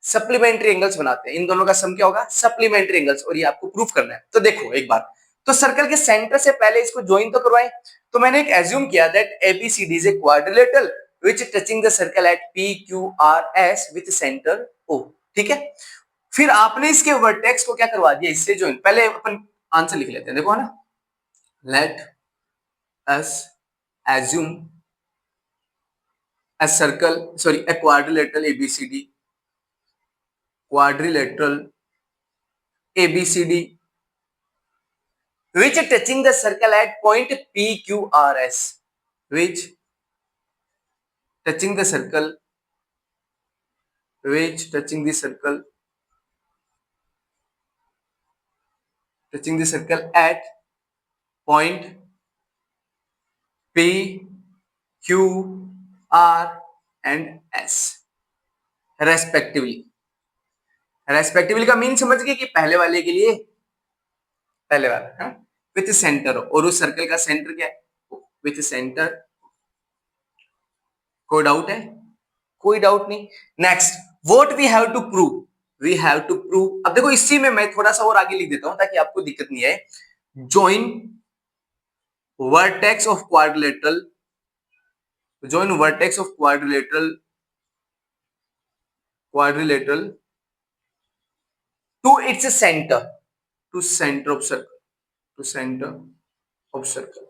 सप्लीमेंट्री एंगल्स बनाते हैं। इन दोनों का सम क्या होगा? Supplementary angles. और ये आपको प्रूफ करना है। तो देखो एक बार, तो सर्कल के सेंटर से पहले इसको ज्वाइन तो करवाएं। तो मैंने एक एज्यूम किया that ABCD is a quadrilateral which touching the circle at P Q R S with centre O. ठीक है, फिर आपने इसके वर्टेक्स को क्या करवा दिया? इससे ज्वाइन। पहले अपन आंसर लिख लेते हैं, देखो ना, let us assume a circle, sorry, a quadrilateral ABCD, quadrilateral ABCD, which touching the circle at point PQRS, which touching the circle, which touching the circle, touching the circle at point P, Q, R and S respectively। Respectively का mean समझ गए कि पहले वाले के लिए पहले वाला है विथ सेंटर, और उस सर्कल का सेंटर क्या है? With centre. कोई डाउट है? कोई डाउट नहीं। Next, what we have to prove? We have to prove, अब देखो इसी में मैं थोड़ा सा और आगे लिख देता हूं ताकि आपको दिक्कत नहीं आए। Join vertex of quadrilateral, join vertex of quadrilateral to its centre, to centre of circle, to centre of circle.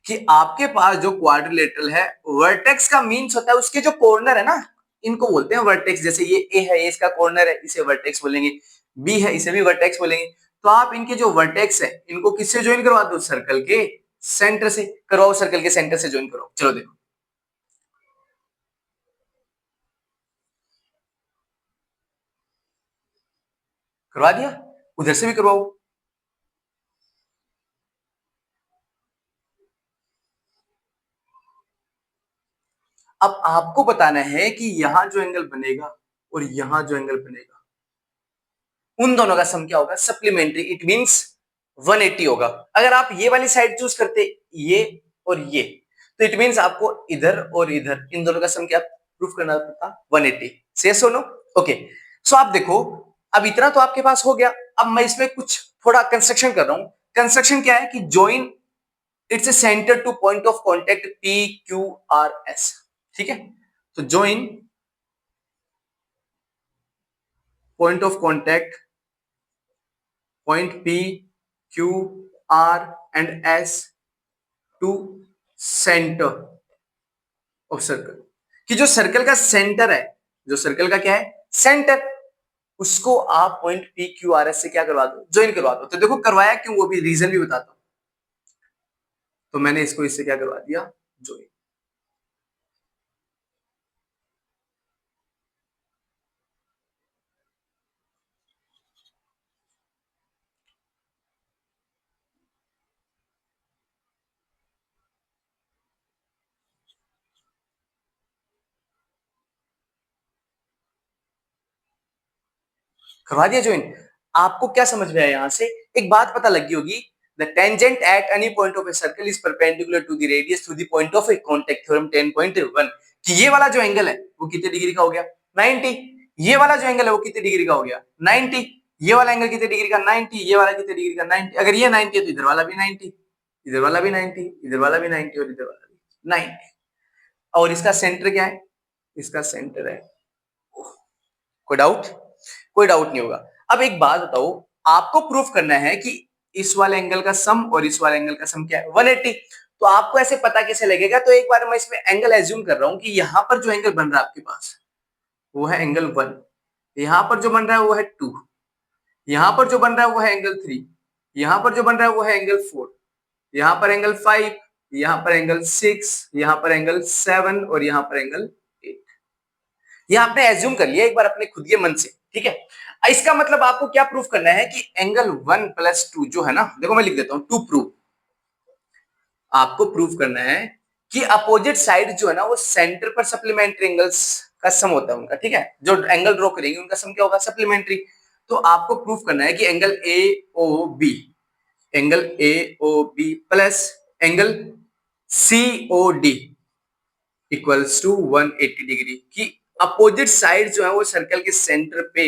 कि आपके पास जो क्वाड्रिलेटरल है, वर्टेक्स का मीन्स होता है उसके जो कॉर्नर है ना, इनको बोलते हैं वर्टेक्स। जैसे ये ए है, ये इसका कॉर्नर है, इसे वर्टेक्स बोलेंगे। बी है, इसे भी वर्टेक्स बोलेंगे। तो आप इनके जो वर्टेक्स है इनको किससे ज्वाइन करवा दो? सर्कल के सेंटर से करवाओ, सर्कल के सेंटर से ज्वाइन करो। चलो देखो, करवा दिया, उधर से भी करवाओ। अब आपको बताना है कि यहां जो एंगल बनेगा और यहां जो एंगल बनेगा, उन दोनों का सम क्या होगा? सप्लीमेंट्री। इट मींस 180 होगा। अगर आप ये वाली साइड चूज करते, ये और ये, तो इट मींस आपको इधर और इधर इन दोनों का सम क्या प्रूफ करना पड़ता? 180। से सुनो, ओके। सो आप देखो, अब इतना तो आपके पास हो गया। अब मैं इसमें कुछ थोड़ा कंस्ट्रक्शन कर रहा हूं। कंस्ट्रक्शन क्या है कि join it's a centre two point of contact P Q R S. ठीक है, तो join point of contact point P, Q, R and S to center of circle। कि जो सर्कल का सेंटर है, जो सर्कल का क्या है? सेंटर, उसको आप point P, Q, R, S से क्या करवा दो? ज्वाइन करवा दो। तो देखो करवाया क्यों, वो भी रीजन भी बताता हूं। तो मैंने इसको इससे क्या करवा दिया? ज्वाइन। करवा दिया ज्वाइन। आपको क्या समझ में आया यहां से? एक बात पता लगी होगी, the tangent at any point of a circle is perpendicular to the radius through the point of a contact, theorem 10.1। कि ये वाला जो एंगल है वो कितने डिग्री का हो गया? 90। ये वाला जो एंगल है वो कितने डिग्री का हो गया? 90। ये वाला एंगल कितने डिग्री का? 90। ये वाला कितने डिग्री का? 90। अगर ये 90 है तो इधर वाला भी 90, इधर वाला भी 90, इधर वाला भी 90 और इधर वाला भी 90। और इसका सेंटर क्या है, इसका सेंटर है, कोई डाउट, कोई डाउट नहीं होगा। अब एक बात बताओ, आपको प्रूफ करना है कि इस वाले एंगल का सम और इस वाले एंगल का सम क्या है, 180। तो आपको ऐसे पता कैसे लगेगा, तो एक बार मैं इसमें एंगल एज्यूम कर रहा हूं कि यहां पर जो एंगल बन रहा है आपके पास वो है एंगल 1, यहां पर जो बन रहा है वो है 2, यहां पर जो बन रहा है वो है एंगल 3, यहां पर जो बन रहा है वो है एंगल 4, यहां पर एंगल 5, यहां पर एंगल 6, यहां पर एंगल 7 और यहां पर एंगल 8। ये आपने एज्यूम कर लिया एक बार अपने खुद के मन से, ठीक है। इसका मतलब आपको क्या प्रूफ करना है कि एंगल 1 + 2 जो है ना, देखो मैं लिख देता हूं, टू प्रूव, आपको प्रूव करना है कि अपोजिट साइड जो है ना वो सेंटर पर सप्लीमेंट्री एंगल्स का सम होता है उनका, ठीक है। जो एंगल ड्रॉ करेंगे उनका सम क्या होगा, सप्लीमेंट्री। तो आपको प्रूफ करना है कि angle A O B, angle A O B plus angle C O D equals to 180 degree की अपोजिट साइड जो है वो सर्कल के सेंटर पे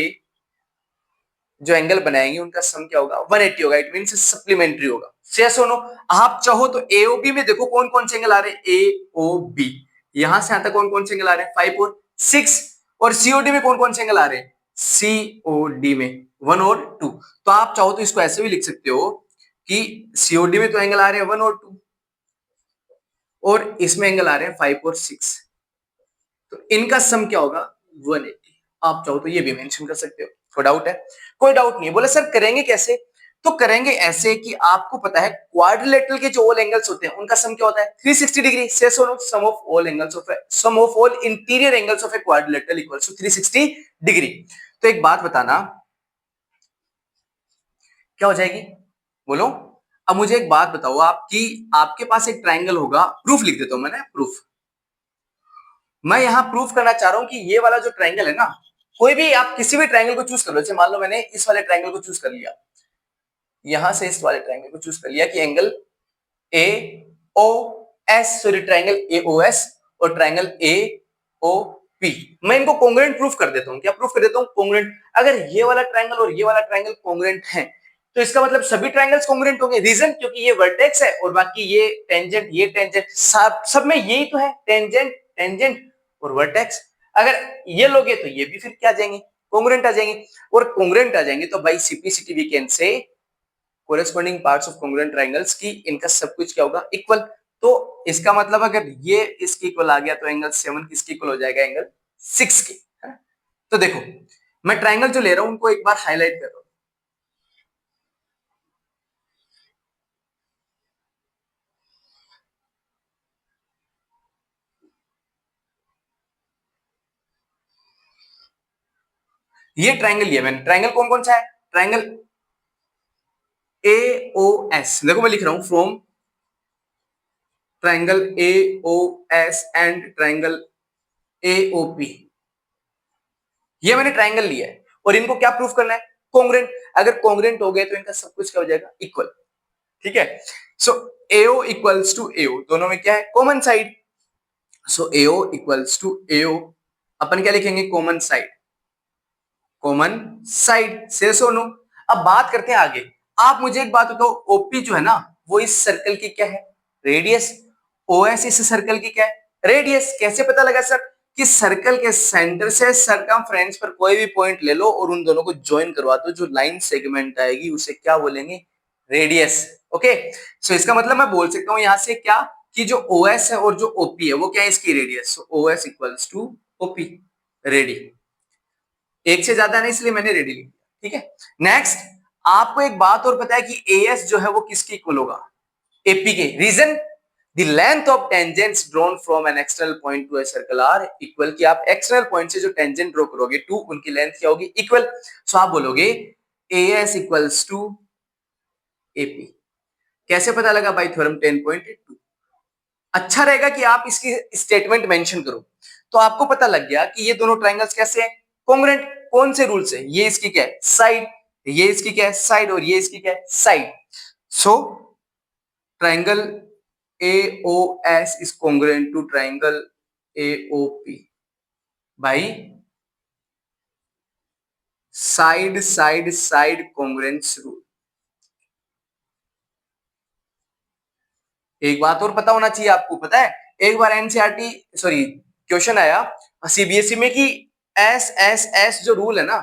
जो एंगल बनाएंगे उनका सम क्या होगा, 180 होगा। इट मींस सप्लीमेंट्री होगा। से सुनो, आप चाहो तो एओबी में देखो कौन कौन से एंगल आ रहे हैं, एओबी यहां से यहां तक कौन कौन से एंगल आ रहे हैं, 5 और 6, और सीओडी में कौन कौन से एंगल आ रहे हैं, सीओडी में 1 और 2। तो आप चाहो तो इसको ऐसे भी लिख सकते हो कि सीओडी में तो एंगल आ रहे हैं 1 और 2 और इसमें एंगल आ रहे हैं 5 और 6, तो इनका सम क्या होगा, 180। आप चाहो तो ये भी मेंशन कर सकते हो। कोई डाउट है, कोई डाउट नहीं है। बोले सर करेंगे कैसे, तो करेंगे ऐसे कि आपको पता है क्वाड्रिलेटरल के जो ऑल एंगल्स होते हैं उनका सम क्या होता है, 360 डिग्री। से सुनो, sum of all angles of sum of all interior angles of a quadrilateral equals to 360 degree. तो एक बात बताना क्या हो जाएगी, बोलो। अब मुझे एक बात बताओ, आपकी आपके पास एक ट्रायंगल होगा, प्रूफ लिख देता हूं मैंने, प्रूफ। मैं यहां प्रूफ करना चाह रहा हूं कि ये वाला जो ट्रायंगल है ना, कोई भी आप किसी भी ट्रायंगल को चूज कर लो। जैसे मान लो मैंने इस वाले ट्रायंगल को चूज कर लिया, यहां से इस वाले ट्रायंगल को चूज कर लिया कि angle A O S, sorry triangle A O S और ट्रायंगल ए ओ पी, मैं इनको कॉन्ग्रुएंट प्रूफ कर देता हूं। क्या प्रूफ कर देता हूं, कॉन्ग्रुएंट। अगर ये वाला ट्रायंगल और ये वाला ट्रायंगल कॉन्ग्रुएंट है तो इसका मतलब सभी ट्रायंगल्स कॉन्ग्रुएंट होंगे। रीजन, क्योंकि ये वर्टेक्स है और बाकी ये टेंजेंट, ये टेंजेंट, सब में यही तो है, टेंजेंट टेंजेंट और वर्टेक्स। अगर ये लोगे तो ये भी फिर क्या आ जाएंगे, कॉन्ग्रुएंट आ जाएंगे। और कॉन्ग्रुएंट आ जाएंगे तो by simplicity we can say corresponding parts of congruent triangles की इनका सब कुछ क्या होगा, इक्वल। तो इसका मतलब अगर ये इसके इक्वल आ गया तो एंगल 7 किसके इक्वल हो जाएगा, एंगल 6 के, है ना। तो देखो मैं ट्रायंगल जो ले रहा हूं उनको एक बार हाईलाइट कर रहा हूं। ये ट्रायंगल लिया मैंने, ट्रायंगल कौन कौन सा है, ट्रायंगल ए ओ एस, देखो मैं लिख रहा हूं from triangle A O S and triangle A O P. ये मैंने ट्रायंगल लिया है और इनको क्या प्रूफ करना है, कॉन्ग्रुएंट। अगर कॉन्ग्रुएंट हो गए तो इनका सब कुछ क्या हो जाएगा, इक्वल। ठीक है। सो एओ इक्वल्स टू एओ, दोनों में क्या है, common side. So A O equals to A O, अपन क्या लिखेंगे, कॉमन साइड, कॉमन साइड। से सोनो, अब बात करते हैं आगे। आप मुझे एक बात बताओ, ओपी जो है ना वो इस सर्कल की क्या है, रेडियस। ओएस इस सर्कल की क्या है, रेडियस। कैसे पता लगा सर, कि सर्कल के सेंटर से सरकमफ्रेंस पर कोई भी पॉइंट ले लो और उन दोनों को ज्वाइन करवा दो, जो लाइन सेगमेंट आएगी उसे क्या बोलेंगे, रेडियस। ओके, सो इसका मतलब मैं बोल सकता हूं यहां से क्या, कि जो ओएस है और जो ओपी है वो क्या है, इसकी radius. So OS equals to OP, radii. एक से ज्यादा नहीं इसलिए मैंने रेडी लिख दिया। ठीक है, नेक्स्ट आपको एक बात और पता है कि एएस जो है वो किसके इक्वल होगा, एपी के। Reason, the length of tangents drawn from an external point to a circle are equal, कि आप एक्सटर्नल पॉइंट से जो टेंजेंट ड्रॉ करोगे टू, उनकी लेंथ क्या होगी, इक्वल। सो आप बोलोगे एएस इक्वल्स टू एपी। कैसे पता लगा, बाय थ्योरम 10.2। अच्छा रहेगा कि आप इसकी स्टेटमेंट मेंशन करो, तो आपको पता लग गया कि ये दोनों ट्रायंगल्स कैसे हैं, कॉन्ग्रुएंट। कौन से रूल से, ये इसकी क्या है, साइड, ये इसकी क्या है, साइड, और ये इसकी क्या है, side. So triangle AOS is congruent to triangle AOP by side side side congruence rule। एक बात और पता होना चाहिए आपको, पता है एक बार एनसीईआरटी सॉरी क्वेश्चन आया सीबीएसई में कि एस एस एस जो रूल है ना,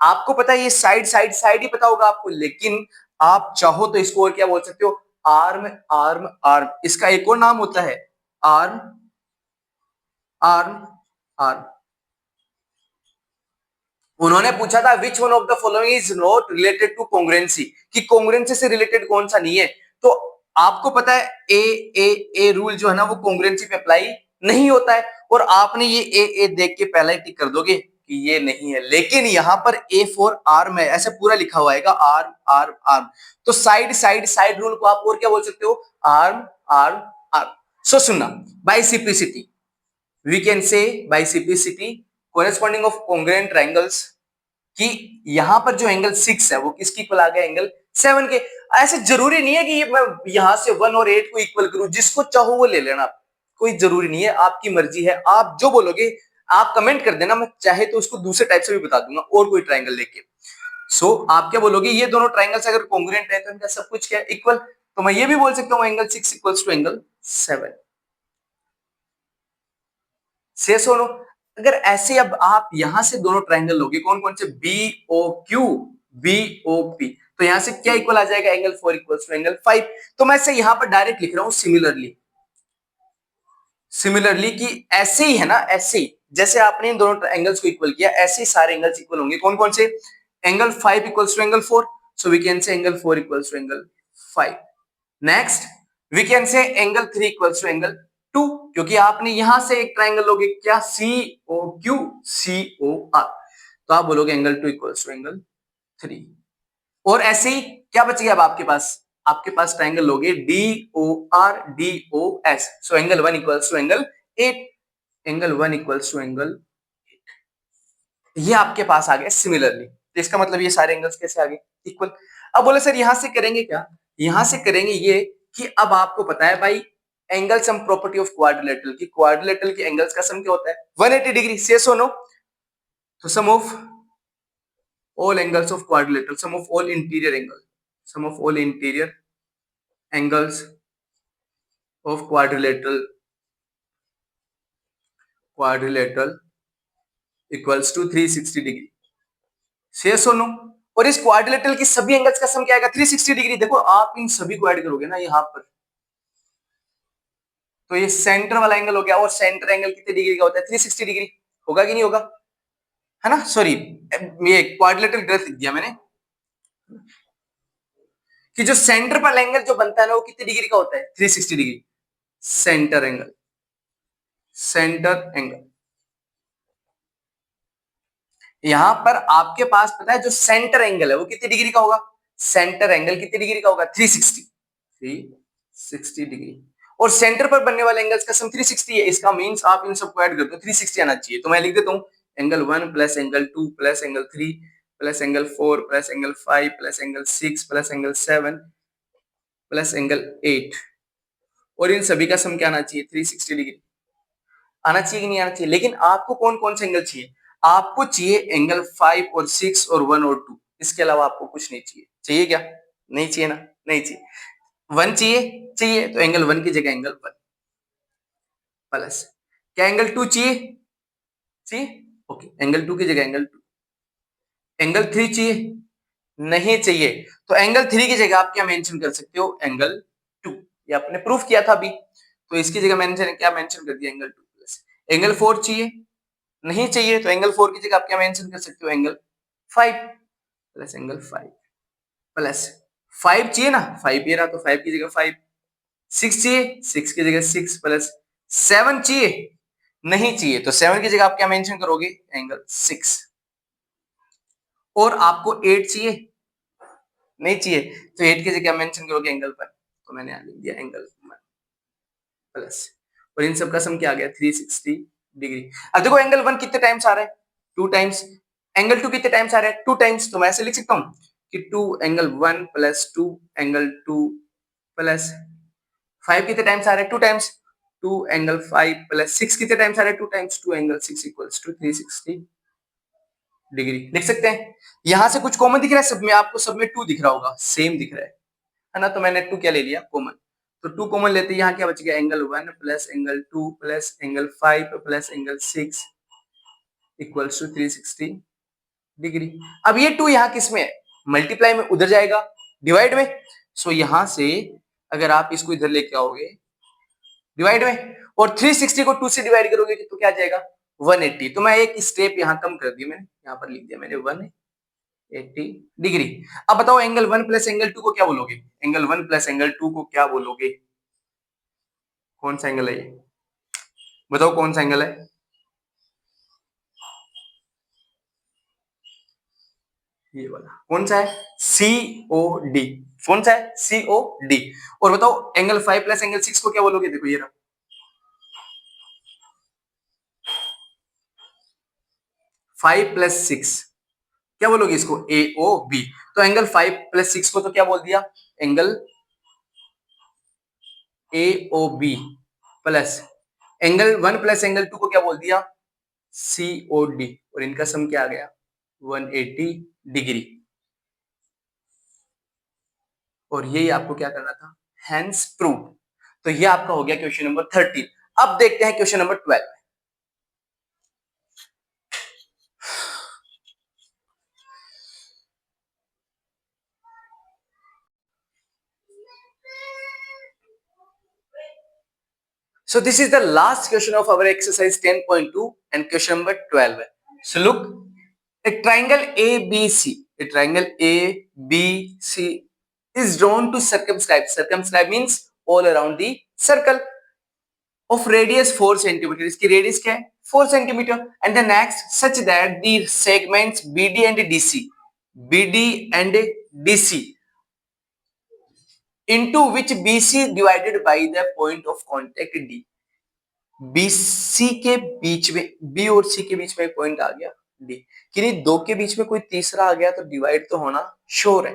आपको पता है ये साइड साइड साइड ही पता होगा आपको, लेकिन आप चाहो तो इसको और क्या बोल सकते हो, आर्म आर्म आर्म। इसका एक और नाम होता है आर्म आर्म आर्म। उन्होंने पूछा था which one of the following is not related to congruency, कि कॉन्ग्रुएंसी से रिलेटेड कौन सा नहीं है। तो आपको पता है ए रूल जो है ना वो कॉन्ग्रुएंसी पे अप्लाई नहीं होता है, और आपने ये ए देख के पहले ही टिक कर दोगे कि ये नहीं है, लेकिन यहां पर ए फॉर आर्म है, ऐसे पूरा लिखा हुआ है आर्म आर्म आर्म। तो साइड साइड साइड रूल को आप और क्या बोल सकते हो, आर्म आर्म आर्म। सो सुनना, by simplicity we can say by simplicity corresponding of congruent triangles कि यहां पर जो एंगल 6 है वो किसकी इक्वल आ गया, एंगल 7 के। ऐसे जरूरी नहीं है कि ये मैं यहां से 1 और 8 को इक्वल करूं, जिसको चाहो वो ले लेना, कोई जरूरी नहीं है, आपकी मर्जी है, आप जो बोलोगे आप कमेंट कर देना, मैं चाहे तो उसको दूसरे टाइप से भी बता दूंगा और कोई ट्राइंगल लेके। सो आप क्या बोलोगे, ये दोनों ट्राइंगल्स अगर कॉन्ग्रुएंट है तो इनका सब कुछ क्या है, इक्वल। तो मैं ये भी बोल सकता हूं एंगल 6 इक्वल्स टू एंगल 7। से सुनो, अगर ऐसे अब आप यहां से दोनों ट्रायंगल लोगे, कौन कौन से, B O Q B O P, तो यहां से क्या इक्वल आ जाएगा, एंगल 4 इक्वल्स टू एंगल 5। तो मैं इसे यहां पर डायरेक्ट लिख रहा हूं सिमिलरली, सिमिलरली कि ऐसे ही है ना, ऐसे ही जैसे आपने इन दोनों एंगल्स को इक्वल किया, ऐसे ही सारे एंगल्स इक्वल होंगे। कौन कौन से, angle 5 equals to angle 4, so we can say angle 4 equals to angle 5। Next we can say angle 3 equals to angle 2, क्योंकि आपने यहां से एक ट्राइंगल लोगे क्या, सी O Q C O R, तो आप बोलोगे एंगल 2 इक्वल्स टू एंगल 3। और ऐसे ही क्या बच गया अब आपके पास, आपके पास ट्राइंगल लोगे D O R D O S, so angle 1 equals to angle 8, angle 1 equals to angle, ये आपके पास आ गया सिमिलरली। तो इसका मतलब ये सारे एंगल्स कैसे आ गए, इक्वल। अब बोले सर यहां से करेंगे क्या, यहां से करेंगे ये कि अब आपको पता है भाई angle sum property of quadrilateral, की क्वाड्रिलेटरल के एंगल्स का सम क्या होता है, 180 डिग्री, से सो नो। तो सम of all angles of quadrilateral, sum of all interior angles, sum of all interior angles of quadrilateral equals to 360 degree, से सुनो। और इस क्वाड्रिलेटरल की सभी एंगल्स का सम क्या आएगा, 360 डिग्री। देखो आप इन सभी को ऐड करोगे ना यहाँ पर, तो ये सेंटर वाला एंगल हो गया, और सेंटर एंगल कितने डिग्री का होता है, 360 डिग्री, होगा कि नहीं होगा, है ना। सॉरी ये क्वाड्रिलेटरल गलत लिख दिया मैंने, कि जो सेंटर पर एंगल जो बनता है ना वो कितने डिग्री का होता है, 360 degree, centre angle, centre angle. यहां पर आपके पास पता है जो सेंटर एंगल है वो कितने डिग्री का होगा, सेंटर एंगल कितने डिग्री का होगा, 360 360 डिग्री। और सेंटर पर बनने वाले एंगल्स का सम 360 है, इसका मींस आप इन सबको ऐड कर दो 360 आना चाहिए। तो मैं लिख देता हूं angle 1 plus angle 2 plus angle 3 plus angle 4 plus angle 5 plus angle 6 plus angle 7 plus angle 8, और इन सभी का सम क्या आना चाहिए, 360 डिग्री आना चाहिए कि नहीं आना चाहिए। लेकिन आपको कौन कौन से एंगल चाहिए, आपको चाहिए एंगल 5 और 6 और 1 और 2, इसके अलावा आपको कुछ नहीं चाहिए। चाहिए क्या, नहीं चाहिए ना, नहीं चाहिए। 1 चाहिए, चाहिए, तो एंगल 1 की जगह एंगल 1 प्लस, क्या एंगल 2 चाहिए, चाहिए, ओके, एंगल 2 की जगह एंगल 2, एंगल 3 चाहिए, नहीं चाहिए, तो एंगल 3 की जगह आप क्या मेंशन कर सकते हो, एंगल 2, ये आपने प्रूफ किया था अभी, तो इसकी जगह मैंने क्या मेंशन कर दिया, एंगल 2 प्लस। एंगल 4 चाहिए, नहीं चाहिए, तो एंगल 4 की जगह आप क्या मेंशन कर सकते हो, एंगल 5 प्लस एंगल 5 प्लस 5 चाहिए ना, 5 ये रहा, तो 5 की जगह 5, 6 चाहिए, 6 की जगह 6 प्लस 7 चाहिए, नहीं चाहिए, तो 7 की जगह आप क्या मेंशन करोगे, एंगल 6। और आपको 8 चाहिए, नहीं चाहिए, तो 8 की जगह मेंशन करोगे एंगल 1, तो मैंने यहां लिख दिया एंगल 1 प्लस, और इन सब का सम क्या आ गया, 360 डिग्री। अब देखो एंगल 1 कितने टाइम्स आ रहा है, 2 टाइम्स, एंगल 2 कितने टाइम्स आ रहा है, 2 टाइम्स, तो मैं ऐसे लिख सकता हूं कि 2 एंगल 1 प्लस 2 एंगल 2 प्लस 5 कितने टाइम्स आ रहा है, 2 टाइम्स, 2 एंगल 5 प्लस 6 कितने टाइम्स आ रहा है, 2 times, 2 angle 6 equals to 360 degree लिख सकते हैं। यहां से कुछ कॉमन दिख रहा है सब में, आपको सब में 2 दिख रहा होगा, सेम दिख रहा है ना, तो मैंने 2 क्या ले लिया, कॉमन। तो 2 कॉमन लेते हैं, यहाँ क्या बच गया, angle 1 plus angle 2 plus angle 5 plus angle 6 equals to 360 degree. अब ये 2 यहाँ किस में है, मल्टीप्लाई में उधर जाएगा, डिवाइड में। सो यहां से अगर आप इसको इधर लेके आओगे डिवाइड में, और 360 को 2 से डिवाइड करोगे तो क्या आ जाएगा 180। तो मैं एक स्टेप यहां कम कर दी, मैंने यहां पर लिख दिया मैंने 180 डिग्री। अब बताओ एंगल 1 प्लस एंगल 2 को क्या बोलोगे, एंगल 1 प्लस एंगल 2 को क्या बोलोगे, कौन सा एंगल है ये, बताओ कौन सा एंगल है, ये वाला कौन सा है, COD, कौन सा है COD। और बताओ एंगल 5 प्लस एंगल 6 को क्या बोलोगे, देखो ये रहा 5 प्लस 6 क्या बोलोगे इसको, AOB। तो एंगल 5 प्लस 6 को तो क्या बोल दिया, angle AOB plus angle 1 plus angle 2 को क्या बोल दिया COD, और इनका सम क्या आ गया 180 डिग्री। और यही आपको क्या करना था, हैंस प्रूव। तो ये आपका हो गया क्वेश्चन नंबर 13। अब देखते हैं question number 12। So this is the last question of our exercise 10.2 and question number 12. So look, a triangle ABC, a triangle ABC is drawn to circumscribe. Circumscribe means all around the circle of radius 4 centimeter. इसकी radius क्या है 4 centimeter. And the next such that the segments BD and DC into which BC divided by the point of contact D. BC के बीच में, B और C के बीच में एक point आ गया D, कि नहीं दो के बीच में कोई तीसरा आ गया तो डिवाइड तो होना श्योर है,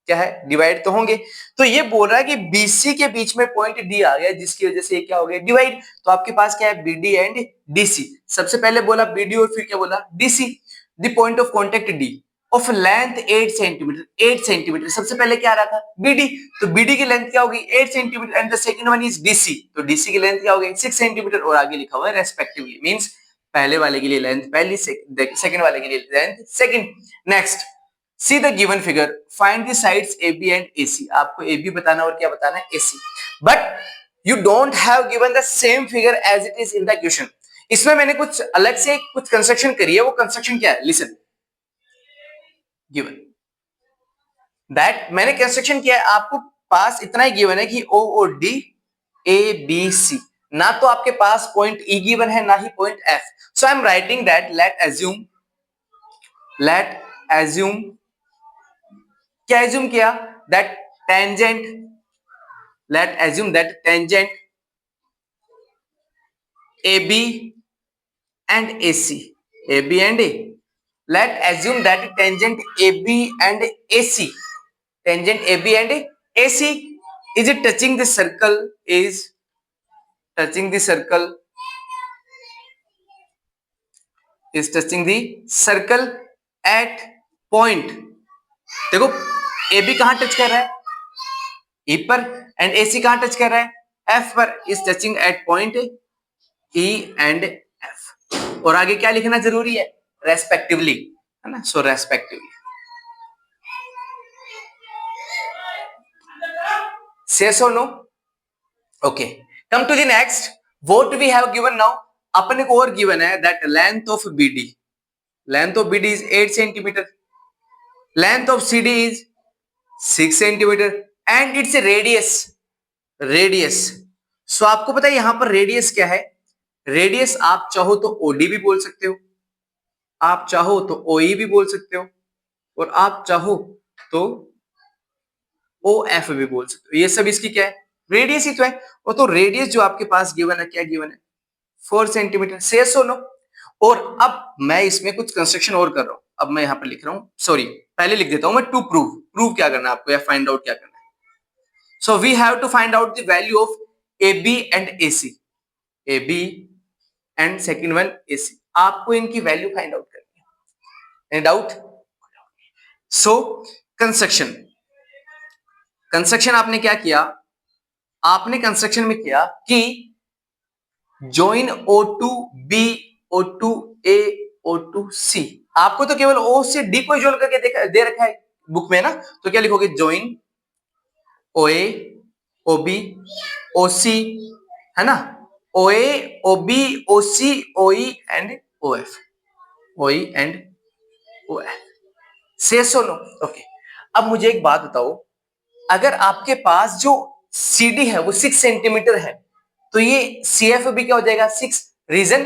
क्या है डिवाइड तो होंगे। तो ये बोल रहा है कि BC के बीच में पॉइंट D आ गया जिसकी वजह से ये क्या हो गया डिवाइड। तो आपके पास क्या है BD एंड DC। सबसे पहले बोला BD और फिर क्या बोला DC। The point of contact D of length 8 centimetre, 8 centimetre. सबसे पहले क्या आ रहा था BD, तो BD की लेंथ क्या होगी 8 centimetre and the second one is DC, तो DC की लेंथ क्या होगी 6 सेंटीमीटर और आगे लिखा हुआ है रेस्पेक्टिवली, मींस पहले वाले के लिए लेंथ पहली, सेकंड वाले के लिए length second. Next see the given figure, find the sides AB and AC। आपको AB बताना और क्या बताना है AC, but you don't have given the same figure as it is in the question. इसमें मैंने कुछ अलग से कुछ कंस्ट्रक्शन करी है, वो कंस्ट्रक्शन क्या है, लिसन गिवन दैट मैंने कंस्ट्रक्शन किया है, आपको पास इतना ही गिवन है कि O और D ABC, ना तो आपके पास पॉइंट E गिवन है ना ही point F। So I am writing that let assume क्या एज्यूम किया that tangent, let assume that tangent AB and AC, AB and A, let assume that tangent AB and AC, tangent AB and AC is touching the circle, is touching the circle, is touching the circle at point। देखो AB कहां touch कर रहा है E पर, and AC कहां touch कर रहा है F पर, is touching at point E and F। और आगे क्या लिखना जरूरी है रेस्पेक्टिवली, है ना, सो respectively. Yes or no? Okay. Come to the next. What we have given now? अपने को और given है that length of BD. Length of BD is 8 centimeter. Length of CD is 6 centimeter. And its radius. Radius. So आपको पता है यहाँ पर radius क्या है? Radius आप चाहो तो OD भी बोल सकते हो, आप चाहो तो OE भी बोल सकते हो, और आप चाहो तो OF भी बोल सकते हो। ये सब इसकी क्या है रेडियस ही तो है। और तो रेडियस जो आपके पास गिवन है क्या गिवन है 4 सेंटीमीटर, से सुनो। और अब मैं इसमें कुछ कंस्ट्रक्शन और कर रहा हूं, अब मैं यहां पर लिख रहा हूं, सॉरी पहले लिख देता हूं मैं टू प्रूव। प्रूव क्या करना है आपको या फाइंड आउट क्या करना है। So we have to find out the value of AB and AC, AB and second one AC। आपको इनकी वैल्यू फाइंड आउट करनी है, any doubt. So construction, construction आपने क्या किया, आपने कंस्ट्रक्शन में किया कि join O2 B O2 A O2 C, आपको तो केवल O से D को जोड़ करके दे रखा है बुक में ना, तो क्या लिखोगे join OA OB OC, है ना, OA OB OC OE and OF, OE and OF, से सुनो ओके। अब मुझे एक बात बताओ, अगर आपके पास जो CD है वो 6 सेंटीमीटर है तो ये CF भी क्या हो जाएगा 6। Reason,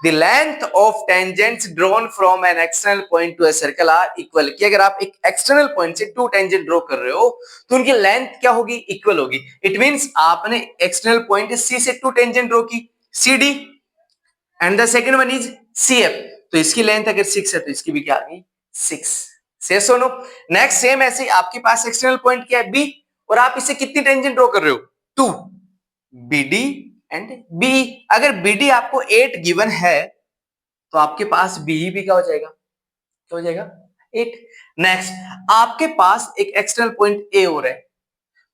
the length of tangents drawn from an external point to a circle are equal, कि अगर आप एक एक्सटर्नल पॉइंट से टू टेंजेंट ड्रॉ कर रहे हो तो उनकी लेंथ क्या होगी, इक्वल होगी। इट मींस आपने एक्सटर्नल पॉइंट C से टू टेंजेंट ड्रॉ की CD and the second one is CF, तो इसकी लेंथ अगर 6 है तो इसकी भी क्या आ गई 6। से सुनो नेक्स्ट सेम ऐसे आपके पास एक्सटर्नल पॉइंट क्या है B, और आप इसे कितनी टेंजेंट ड्रॉ कर रहे हो 2, BD एंड BE। अगर BD आपको 8 गिवन है तो आपके पास BE भी क्या हो जाएगा, क्या हो जाएगा 8। नेक्स्ट आपके पास एक एक्सटर्नल पॉइंट A हो रहा है,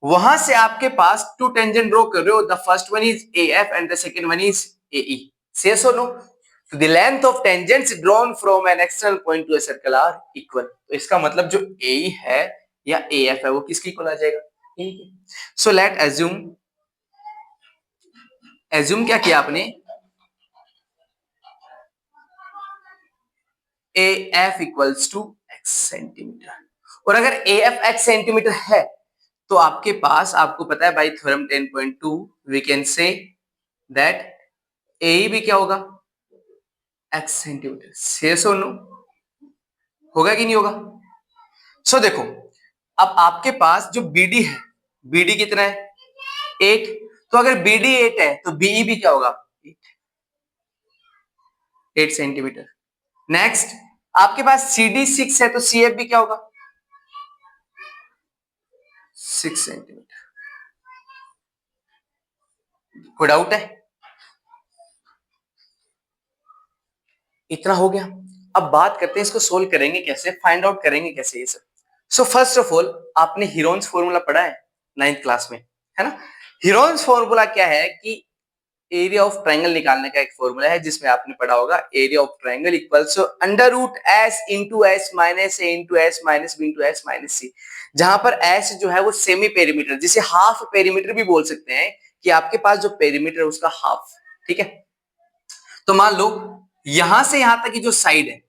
वहां से आपके पास टू टेंजेंट ड्रॉ कर रहे हो, the first one is AF and the second one is AE। Say yes और नो, तो the length of tangents drawn from an external point to a circle are equal, तो इसका मतलब जो AE है या AF है वो किसकी इक्वल आ जाएगा, AE। So let assume, assume क्या किया आपने, AF equals to x centimetre, और अगर AF x सेंटीमीटर है तो आपके पास, आपको पता है by theorem 10.2 we can say that AE भी क्या होगा x सेंटीमीटर। से सो नो, होगा कि नहीं होगा। सो देखो अब आपके पास जो BD है, BD कितना है 8, तो अगर BD 8 है तो BE भी क्या होगा 8 सेंटीमीटर। नेक्स्ट आपके पास CD 6 है तो CF भी क्या होगा 6 सेंटीमीटर। कोई डाउट है, इतना हो गया। अब बात करते हैं इसको सोल्व करेंगे कैसे, फाइंड आउट करेंगे कैसे ये सब। सो फर्स्ट ऑफ ऑल आपने हीरोन्स फॉर्मूला पढ़ा है 9th क्लास में, है ना। हीरोन्स फॉर्मूला क्या है कि एरिया ऑफ ट्रायंगल निकालने का एक फॉर्मूला है जिसमें आपने पढ़ा होगा area of triangle equals under root S into S minus A into S minus B into S minus C, जहां पर एस जो है वो सेमी पेरीमीटर, जिसे हाफ पेरीमीटर भी बोल सकते हैं, कि आपके पास जो पेरीमीटर है उसका हाफ, ठीक है। तो मान लो यहां से यहां तक की जो साइड है,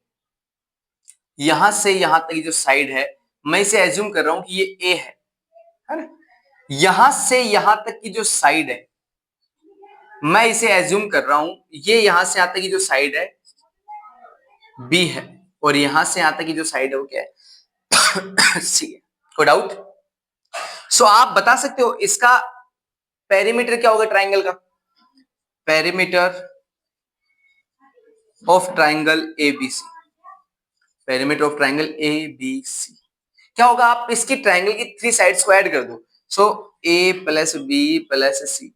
यहां से यहां तक की जो साइड है, मैं इसे एज्यूम कर रहा हूं कि ये ए है ना। यहां से यहां तक की जो साइड है, मैं इसे एज्यूम कर रहा हूं ये यहां से यहां तक की जो साइड है बी है, और यहां से यहां तक की जो साइड है वो क्या है सी है। कोई डाउट। सो आप बता सकते हो इसका पेरीमीटर क्या होगा ट्राइंगल का, perimeter of triangle ABC, perimeter of triangle ABC क्या होगा, आप इसकी ट्राइंगल की 3 साइड्स को ऐड कर दो, सो ए प्लस बी प्लस सी,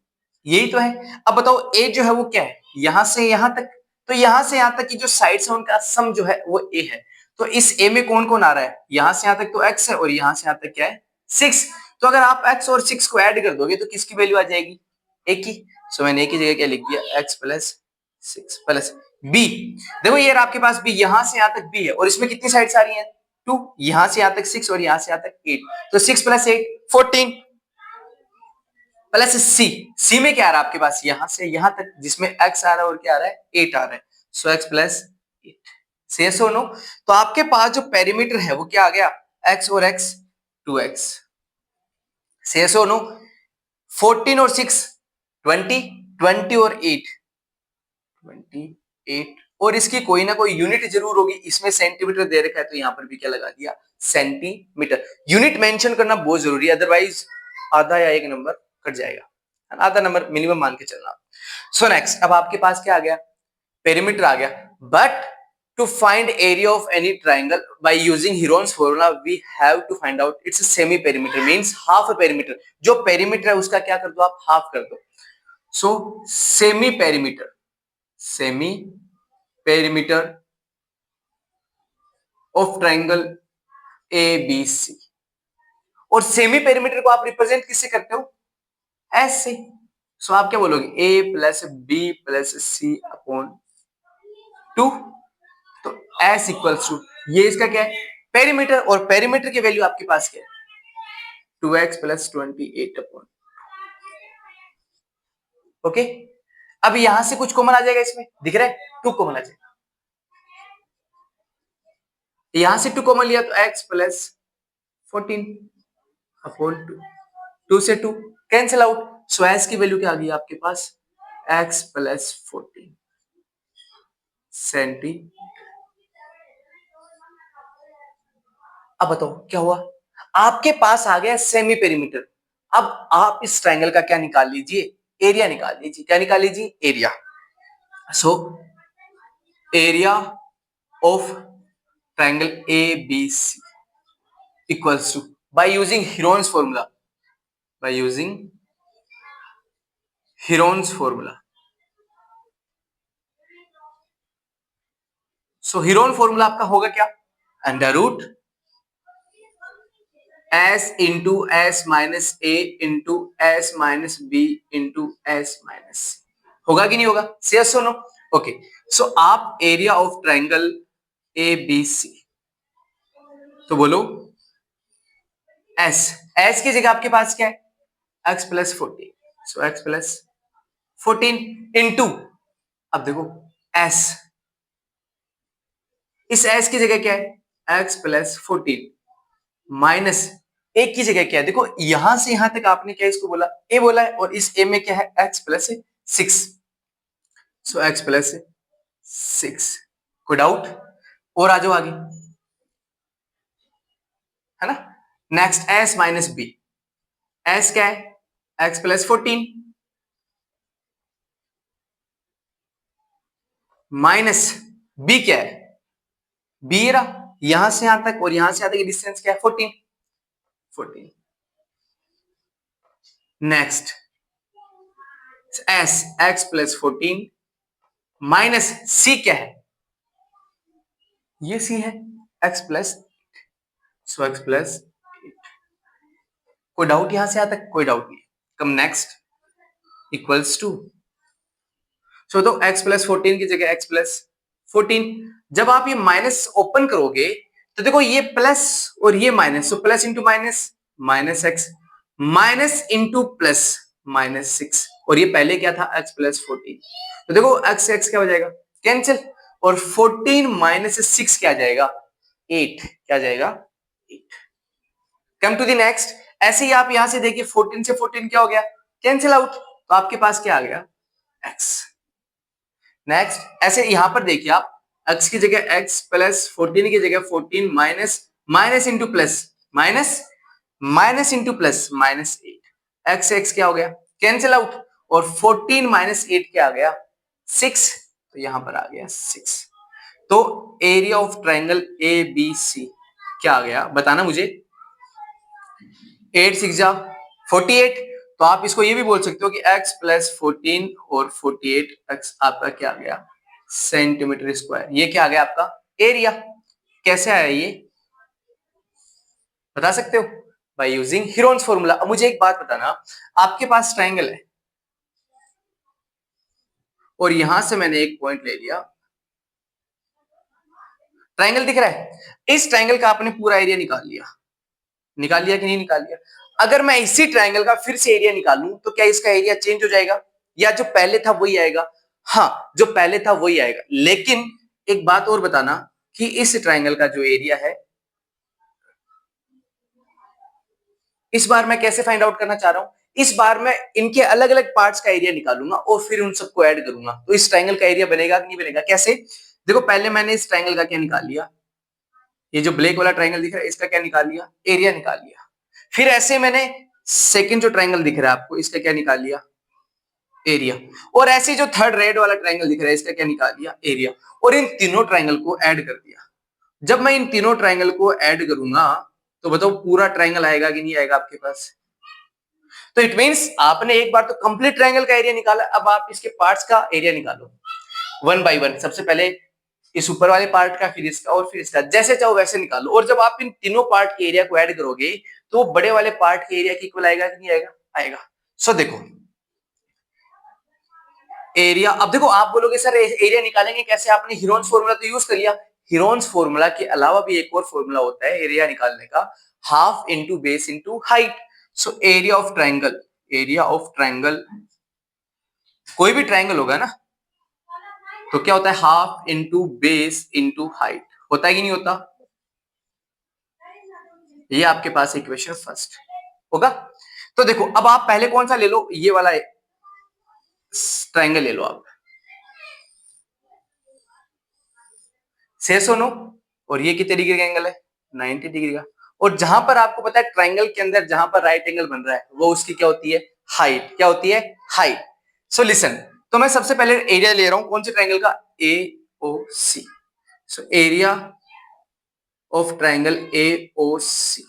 यही तो है। अब बताओ ए जो है वो क्या है, यहां से यहां तक, तो यहां से यहां तक की जो साइड्स है उनका सम जो है वो ए है। तो इस ए में कौन कौन आ रहा है, यहां से यहां तक तो x है और यहां से यहां तक क्या है 6, तो अगर आप x और 6 को ऐड कर दोगे तो किसकी वैल्यू आ जाएगी, ए की। सो मैंने ए की जगह क्या लिख दिया x प्लस 6 प्लस बी। देखो ये आपके पास बी, यहां से यहां तक बी है और इसमें कितनी साइड्स आ रही हैं 2, यहां से यहां तक 6 और यहां से यहां तक 8, तो 6 प्लस 8 14 प्लस सी, सी में क्या आ रहा है आपके पास यहां से यहां तक, जिसमें x आ रहा है और क्या आ रहा है 8 आ रहा है, सो x प्लस 8। से सो नो, तो आपके पास जो पेरीमीटर है वो क्या आ गया x और x 2x। से सो नो 14 और 6 20, 20 और 8 28, और इसकी कोई ना कोई यूनिट जरूर होगी, इसमें सेंटीमीटर दे रखा है तो यहां पर भी क्या लगा दिया सेंटीमीटर। यूनिट मेंशन करना बहुत जरूरी है, अदरवाइज आधा या एक नंबर कट जाएगा, आधा नंबर मिनिमम मान के चलना। सो नेक्स्ट अब आपके पास क्या आ गया, पेरीमीटर आ गया, but to find area of any triangle by using Heron's formula we have to find out its semi perimeter, means half a perimeter, जो पेरीमीटर है उसका क्या कर दो आप हाफ कर दो। So semi perimeter, semi perimeter of triangle A B C, और सेमी पेरीमीटर को आप रिप्रेजेंट किससे करते हो एस से। सो आप क्या बोलोगे, ए प्लस बी प्लस सी अपॉन 2। तो एस इक्वल्स टू, ये इसका क्या है, पेरीमीटर, और पेरीमीटर की वैल्यू आपके पास क्या है, 2x प्लस 28 अपॉन। ओके, अब यहां से कुछ कॉमन आ जाएगा, इसमें दिख रहा है 2 कॉमन आ जाएगा, यहां से 2 कॉमन लिया तो x प्लस 14 अपॉन 2, 2 से 2 कैंसिल आउट। सो s की वैल्यू क्या आ गई आपके पास, x प्लस 14 सेंटी। अब बताओ क्या हुआ, आपके पास आ गया सेमी पेरीमीटर। अब आप इस ट्रायंगल का क्या निकाल लीजिए, एरिया निकाल लीजिए। क्या निकाल लीजिए, area. So area of triangle A B C equals to, by using Heron's formula, by using Heron's formula. So Heron formula आपका होगा क्या, under root S into S minus A into S minus B into S minus C. होगा कि नहीं होगा, से yes और no. Okay, so आप area of triangle A B C, तो बोलो एस, एस की जगह आपके पास क्या है, एक्स प्लस 14। सो एक्स प्लस 14 इंटू, अब देखो एस, इस एस की जगह क्या है, एक्स प्लस 14 माइनस एक की जगह क्या है, देखो यहां से यहां तक आपने क्या इसको बोला, ए बोला है, और इस ए में क्या है, x plus 6। So x plus 6, कोई डाउट, और आ जाओ आगे, है ना। Next s minus b, s क्या है, एक्स प्लस 14 माइनस बी क्या है, बी रहा यहां से यहां तक, और यहां से यहां तक डिस्टेंस क्या है, 14 14। Next S X plus 14 minus C क्या है, ये सी है, x plus, so x plus. कोई डाउट यहां से यहां तक, कोई डाउट नहीं। Come next equals to, so तो एक्स प्लस 14 की जगह एक्स प्लस 14। जब आप ये माइनस ओपन करोगे तो देखो ये प्लस और ये minus, so plus into minus minus x, minus into plus minus 6, और ये पहले क्या था, एक्स प्लस 14। तो देखो एक्स एक्स क्या हो जाएगा, कैंसिल, और 14 माइनस 6 क्या आ जाएगा, 8, क्या आ जाएगा 8। कम टू द नेक्स्ट, ऐसे ही आप यहां से देखिए 14 से 14 क्या हो गया, कैंसिल आउट, तो आपके पास क्या आ गया, x। नेक्स्ट ऐसे यहां पर देखिए आप, x की जगह x प्लस 14 की जगह 14 minus minus into plus minus minus into plus minus 8, x x क्या हो गया, कैंसिल आउट, और 14 माइनस 8 क्या आ गया, 6, तो यहां पर आ गया 6। तो area of triangle A B C क्या आ गया, बताना मुझे। 8 6 जा 48, तो आप इसको ये भी बोल सकते हो कि x प्लस 14 और 48 x आपका क्या आ गया, सेंटीमीटर स्क्वायर। ये क्या आ गया आपका एरिया। कैसे आया ये बता सकते हो, बाय यूजिंग हीरोन्स फॉर्मूला। अब मुझे एक बात बताना, आपके पास ट्राइंगल है और यहां से मैंने एक पॉइंट ले लिया, ट्राइंगल दिख रहा है, इस ट्राइंगल का आपने पूरा एरिया निकाल लिया, निकाल लिया कि नहीं निकाल लिया। अगर मैं इसी ट्राइंगल का फिर से एरिया निकालूं तो क्या इसका एरिया चेंज हो जाएगा, या जो पहले था वही आएगा, हाँ जो पहले था वही आएगा। लेकिन एक बात और बताना कि इस ट्राइंगल का जो एरिया है, इस बार मैं कैसे फाइंड आउट करना चाह रहा हूं, इस बार मैं इनके अलग अलग पार्ट्स का एरिया निकालूंगा और फिर उन सबको ऐड करूंगा, तो इस ट्राइंगल का एरिया बनेगा कि नहीं बनेगा। कैसे, देखो पहले मैंने इस ट्राइंगल का क्या निकाल लिया, ये जो ब्लैक वाला ट्राइंगल दिख रहा है इसका क्या निकाल लिया, एरिया निकाल लिया। फिर ऐसे मैंने सेकंड जो ट्राइंगल दिख रहा है आपको, इसका क्या निकाल लिया, एरिया। और ऐसे जो थर्ड रेड वाला ट्राइंगल दिख रहा है इसका क्या निकाल लिया, एरिया। और इन तीनों ट्राइंगल को ऐड कर दिया। जब मैं इन तीनों ट्राइंगल को ऐड करूंगा तो बताओ पूरा ट्राइंगल आएगा कि नहीं आएगा आपके पास। तो इट मींस आपने एक बार तो कंप्लीट ट्राइंगल का एरिया निकाला, अब आप इसके पार्ट्स का एरिया निकालो वन बाय वन। सबसे पहले इस ऊपर वाले पार्ट का, फिर इसका, और फिर इसका, जैसे चाहो वैसे निकालो। और जब आप इन तीनों पार्ट के एरिया को ऐड करोगे तो बड़े वाले पार्ट के एरिया के इक्वल आएगा कि नहीं आएगा, आएगा। सो देखो एरिया, अब देखो आप बोलोगे सर एरिया निकालेंगे कैसे, आपने हीरोन्स फॉर्मूला तो यूज कर लिया। हीरोन्स फॉर्मूला के अलावा भी एक और फॉर्मूला होता है एरिया निकालने का, half into base into height. So area of triangle, area of triangle, कोई भी ट्राइंगल होगा ना तो क्या होता है, half into base into height, होता है कि नहीं होता। ये आपके पास इक्वेशन फर्स्ट होगा। तो देखो अब आप पहले कौन सा ले लो, ये वाला ट्राइंगल ले लो आप, 609, और ये कितने डिग्री का एंगल है, 90 डिग्री का। और जहां पर आपको पता है ट्राइंगल के अंदर जहां पर राइट एंगल बन रहा है वो उसकी क्या होती है, हाइट, क्या होती है, हाइट। सो लिसन, तो मैं सबसे पहले एरिया ले रहा हूं कौन से ट्राइंगल का, A O C. So area of triangle A O C,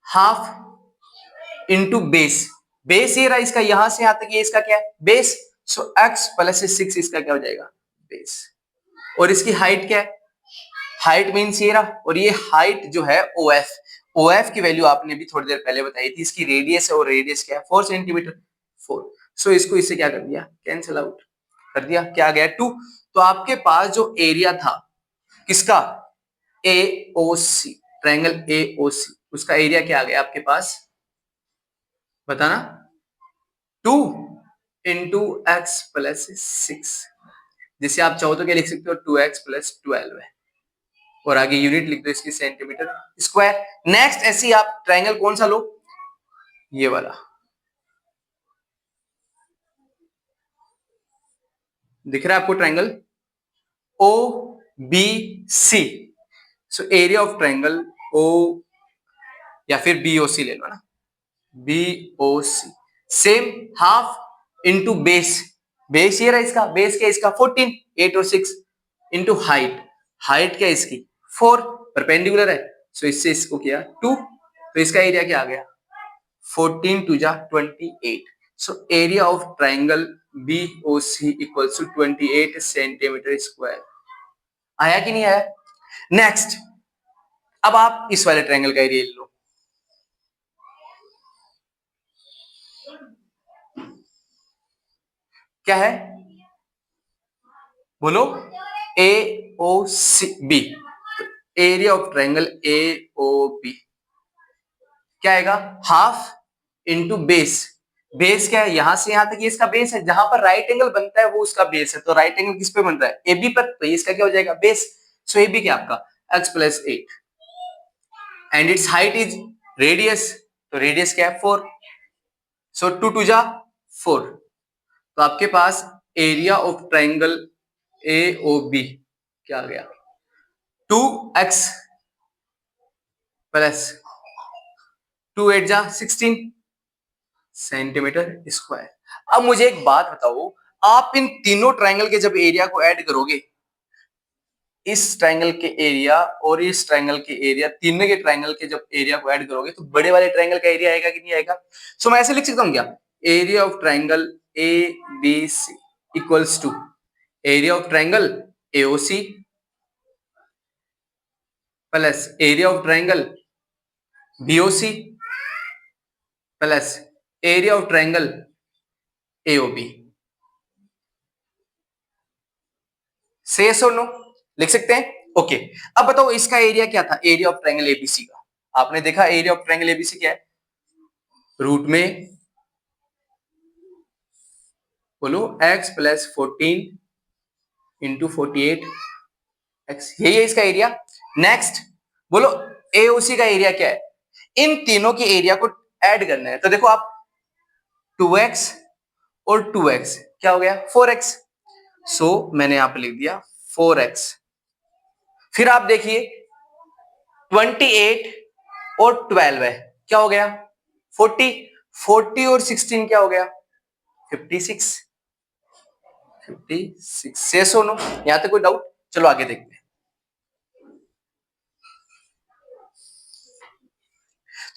half into base, base ये रहा इसका, यहां से यहां तक ये इसका क्या है, बेस। सो एक्स प्लस 6 इसका क्या हो जाएगा, बेस। और इसकी हाइट क्या है, हाइट मीन्स ये रहा, और ये हाइट जो है ओ एफ, ओ एफ की वैल्यू आपने भी थोड़ी देर पहले बताई थी, इसकी रेडियस है, और रेडियस क्या है 4 सेंटीमीटर, 4। सो इसको इससे क्या कर दिया, कैंसिल आउट कर दिया, क्या आ गया 2। तो आपके पास जो एरिया था किसका, ए O C, triangle A O सी, उसका एरिया क्या आ गया आपके पास, बताना, 2 इंटू एक्स प्लस 6, जिसे आप चाहो तो क्या लिख सकते हो, 2x प्लस 12 है, और आगे यूनिट लिख दो इसकी सेंटीमीटर स्क्वायर। नेक्स्ट ऐसे ही आप ट्रायंगल कौन सा लो, ये वाला, दिख रहा है आपको triangle O B C. So area of triangle O, या फिर बी ओ सी ले लो ना, B O C, same half into base, base ये रहा इसका, बेस क्या इसका 14, 8 और 6 इंटू हाइट, हाइट क्या इसकी 4, परपेंडिकुलर है, सो इससे इसको किया 2, तो इसका एरिया क्या आ गया 14 टू जा 28। So area of triangle B O C equals to 28 centimetre square. आया कि नहीं आया। नेक्स्ट, अब आप इस वाले ट्राइंगल का एरिया ले लो, क्या है बोलो, A O C B, area of triangle A O B क्या आएगा, हाफ इंटू बेस, बेस क्या है यहां से यहां तक ये इसका बेस है, जहां पर राइट एंगल बनता है वो उसका बेस है, तो राइट एंगल किस पे बन रहा है, ए बी पर, तो ये इसका क्या हो जाएगा बेस। सो ए बी क्या आपका x plus 8, and it's height is radius, तो रेडियस क्या है 4, सो 2 टू जा 4, तो आपके पास area of triangle A O B क्या आ गया 2x प्लस 2 8 जा 16 सेंटीमीटर स्क्वायर। अब मुझे एक बात बताओ, आप इन तीनों ट्राइंगल के जब एरिया को ऐड करोगे, इस ट्राइंगल के एरिया और इस ट्राइंगल के एरिया, तीनों के ट्राइंगल के जब एरिया को ऐड करोगे तो बड़े वाले ट्राइंगल का एरिया आएगा कि नहीं आएगा। सो मैं ऐसे लिख सकता हूं क्या, area of triangle A B C equals to area of triangle AOC plus area of triangle BOC plus area of triangle AOB. Say और नो लिख सकते हैं। ओके, अब बताओ इसका एरिया क्या था, एरिया ऑफ ट्राइंगल एबीसी का, आपने देखा एरिया ऑफ ट्राइंगल एबीसी क्या है, रूट में बोलो x प्लस 14 इंटू 48 x, यही है इसका एरिया। नेक्स्ट बोलो एओसी का एरिया क्या है, इन तीनों के एरिया को ऐड करना है, तो देखो आप 2x और 2x क्या हो गया 4x, सो मैंने यहां पे लिख दिया 4x। फिर आप देखिए 28 और 12 है, क्या हो गया 40, 40 और 16 क्या हो गया 56, 56 से सुनो, यहां तक कोई डाउट, चलो आगे देखते हैं।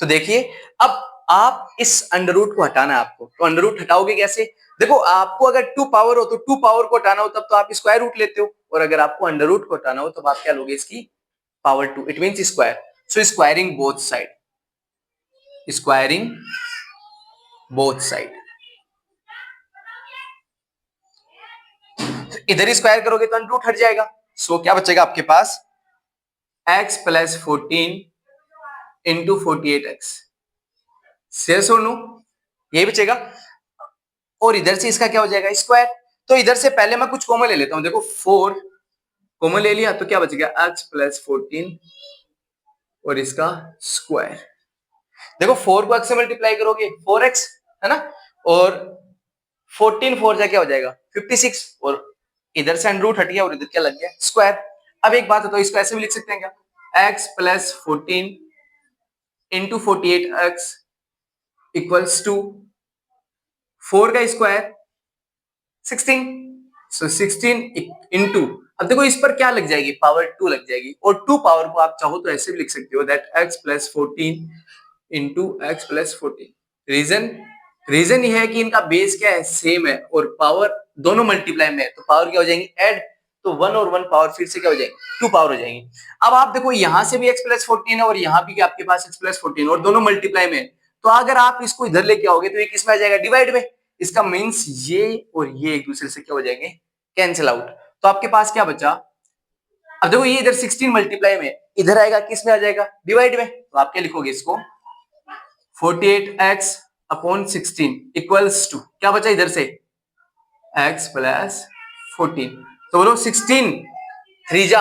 तो देखिए अब आप इस अंडर रूट को हटाना है आपको, तो अंडर रूट हटाओगे कैसे, देखो आपको अगर 2 पावर हो तो 2 पावर को हटाना हो तब तो आप स्क्वायर रूट लेते हो, और अगर आपको अंडर रूट को हटाना हो तो आप क्या लोगे, इसकी power 2, it means square. So squaring both side, squaring both side. तो इधर ही स्क्वायर करोगे तो अंडर रूट हट जाएगा। सो क्या बचेगा आपके पास, x प्लस 14 इंटू 48x। शेष और नो, यही बचेगा। और इधर से इसका क्या हो जाएगा, स्क्वायर। तो इधर से पहले मैं कुछ कॉमन ले लेता हूं, देखो 4 कॉमन ले लिया तो क्या बच गया, x प्लस 14 और इसका स्क्वायर। देखो 4 को x से मल्टीप्लाई करोगे 4x है ना, और 14 4 जा क्या हो जाएगा 56, और इधर से अंडर रूट हट गया और इधर क्या लग गया, स्क्वायर। अब एक बात है, तो इसको ऐसे भी लिख सकते हैं क्या, x plus 14 into 48x equals to 4 का स्क्वायर 16। सो 16 इंटू, अब देखो इस पर क्या लग जाएगी, पावर 2 लग जाएगी, और 2 पावर को आप चाहो तो ऐसे भी लिख सकते हो, that x plus 14 into x plus 14। Reason ये है कि इनका बेस क्या है, सेम है, और पावर दोनों मल्टीप्लाई में है, तो पावर क्या हो जाएंगी, ऐड। तो 1 और 1 पावर फिर से क्या हो जाएगी, 2 पावर हो जाएंगी। अब आप देखो यहां से भी x प्लस 14 है और यहाँ भी आपके पास x प्लस 14 और दोनों मल्टीप्लाई में है, तो अगर आप इसको इधर लेके आओगे तो ये किस में आ जाएगा, डिवाइड में। इसका मीन्स ये और ये एक दूसरे से क्या हो जाएंगे, कैंसिल आउट। तो आपके पास क्या बचा, अब देखो ये इधर 16 मल्टीप्लाई में, इधर आएगा किस में आ जाएगा, डिवाइड में। तो आप क्या लिखोगे इसको, 48x अपॉन 16 इक्वल्स टू क्या बचा इधर से, x प्लस 14। तो बोलो 16 3 जा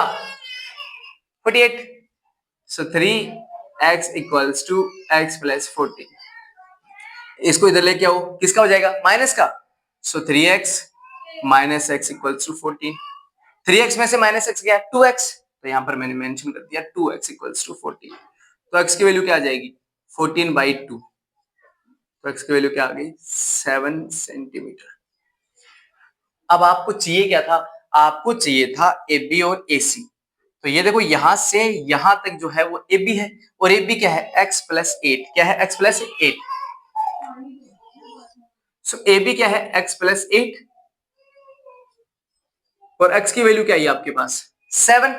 48, so 3x equals to x plus 14। इसको इधर लेके आओ, किसका हो जाएगा, माइनस का। So 3x minus x equals to 14। 3x में से माइनस एक्स गया 2x, तो यहां पर मैंने मेंशन कर दिया 2x इक्वल्स टू 14। तो x की वैल्यू क्या आ जाएगी, 14/2। तो x की वैल्यू क्या आ गई, 7 सेंटीमीटर। अब आपको चाहिए क्या था, आपको चाहिए था AB और AC। तो ये देखो यहां से यहां तक जो है वो AB है, और AB क्या है, x प्लस 8। क्या है, x प्लस 8। सो AB क्या है, x प्लस 8, और x की वैल्यू क्या है आपके पास, 7।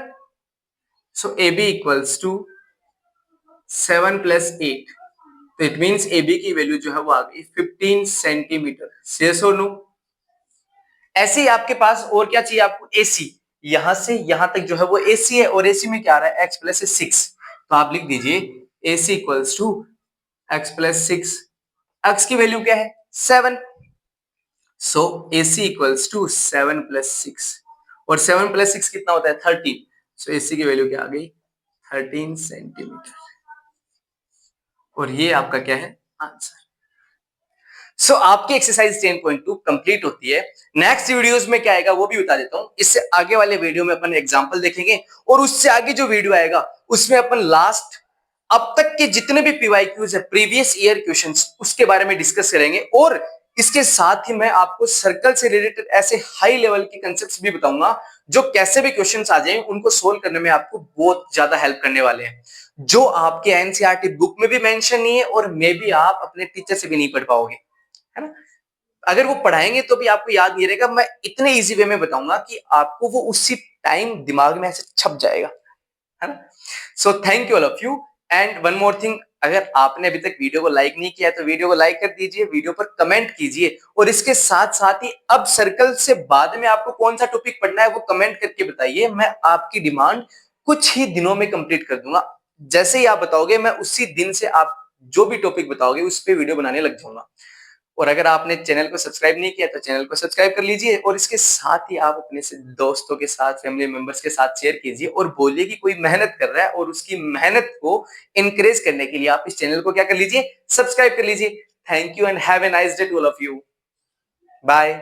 सो AB इक्वल्स टू 7 प्लस 8। तो इट मींस AB की वैल्यू जो है वो आ गई 15 सेंटीमीटर। यस और नो। ऐसे ही आपके पास और क्या चाहिए आपको, AC। यहां से यहां तक जो है वो AC है, और AC में क्या आ रहा है, x प्लस 6। तो आप लिख दीजिए AC equals to x plus 6। x की वैल्यू क्या है, 7। So AC equals to 7 plus 6, और 7 प्लस 6 कितना होता है, 13। सो AC की वैल्यू क्या आ गई, 13 सेंटीमीटर। और ये आपका क्या है, आंसर। सो आपकी एक्सरसाइज 10.2 कंप्लीट होती है। नेक्स्ट वीडियोस में क्या आएगा वो भी बता देता हूं। इससे आगे वाले वीडियो में अपन एग्जांपल देखेंगे, और उससे आगे जो वीडियो आएगा उसमें अपन लास्ट अब तक के जितने भी पीवाईक्यूज है, प्रीवियस ईयर क्वेश्चंस, उसके बारे में डिस्कस करेंगे। और इसके साथ ही मैं आपको सर्कल से रिलेटेड ऐसे हाई लेवल के कंसेप्ट्स भी बताऊंगा, जो कैसे भी क्वेश्चंस आ जाए उनको सोल्व करने में आपको बहुत ज्यादा हेल्प करने वाले हैं, जो आपके एनसीईआरटी बुक में भी मेंशन नहीं है, और मे भी आप अपने टीचर से भी नहीं पढ़ पाओगे, है ना। अगर वो पढ़ाएंगे तो भी आपको याद नहीं रहेगा। मैं इतने इजी वे में बताऊंगा कि आपको वो उसी टाइम दिमाग में ऐसे छप जाएगा, है ना। So thank you all of you. And one more thing, अगर आपने अभी तक वीडियो को लाइक नहीं किया तो वीडियो को लाइक कर दीजिए, वीडियो पर कमेंट कीजिए, और इसके साथ साथ ही अब सर्कल से बाद में आपको कौन सा टॉपिक पढ़ना है वो कमेंट करके बताइए। मैं आपकी डिमांड कुछ ही दिनों में कंप्लीट कर दूंगा। जैसे ही आप बताओगे मैं उसी दिन से आप जो भी टॉपिक बताओगे उस पर वीडियो बनाने लग जाऊंगा। और अगर आपने चैनल को सब्सक्राइब नहीं किया तो चैनल को सब्सक्राइब कर लीजिए, और इसके साथ ही आप अपने दोस्तों के साथ, फैमिली मेंबर्स के साथ शेयर कीजिए, और बोलिए कि कोई मेहनत कर रहा है, और उसकी मेहनत को इनकरेज करने के लिए आप इस चैनल को क्या कर लीजिए, सब्सक्राइब कर लीजिए। Thank you and have a nice day to all of you. Bye.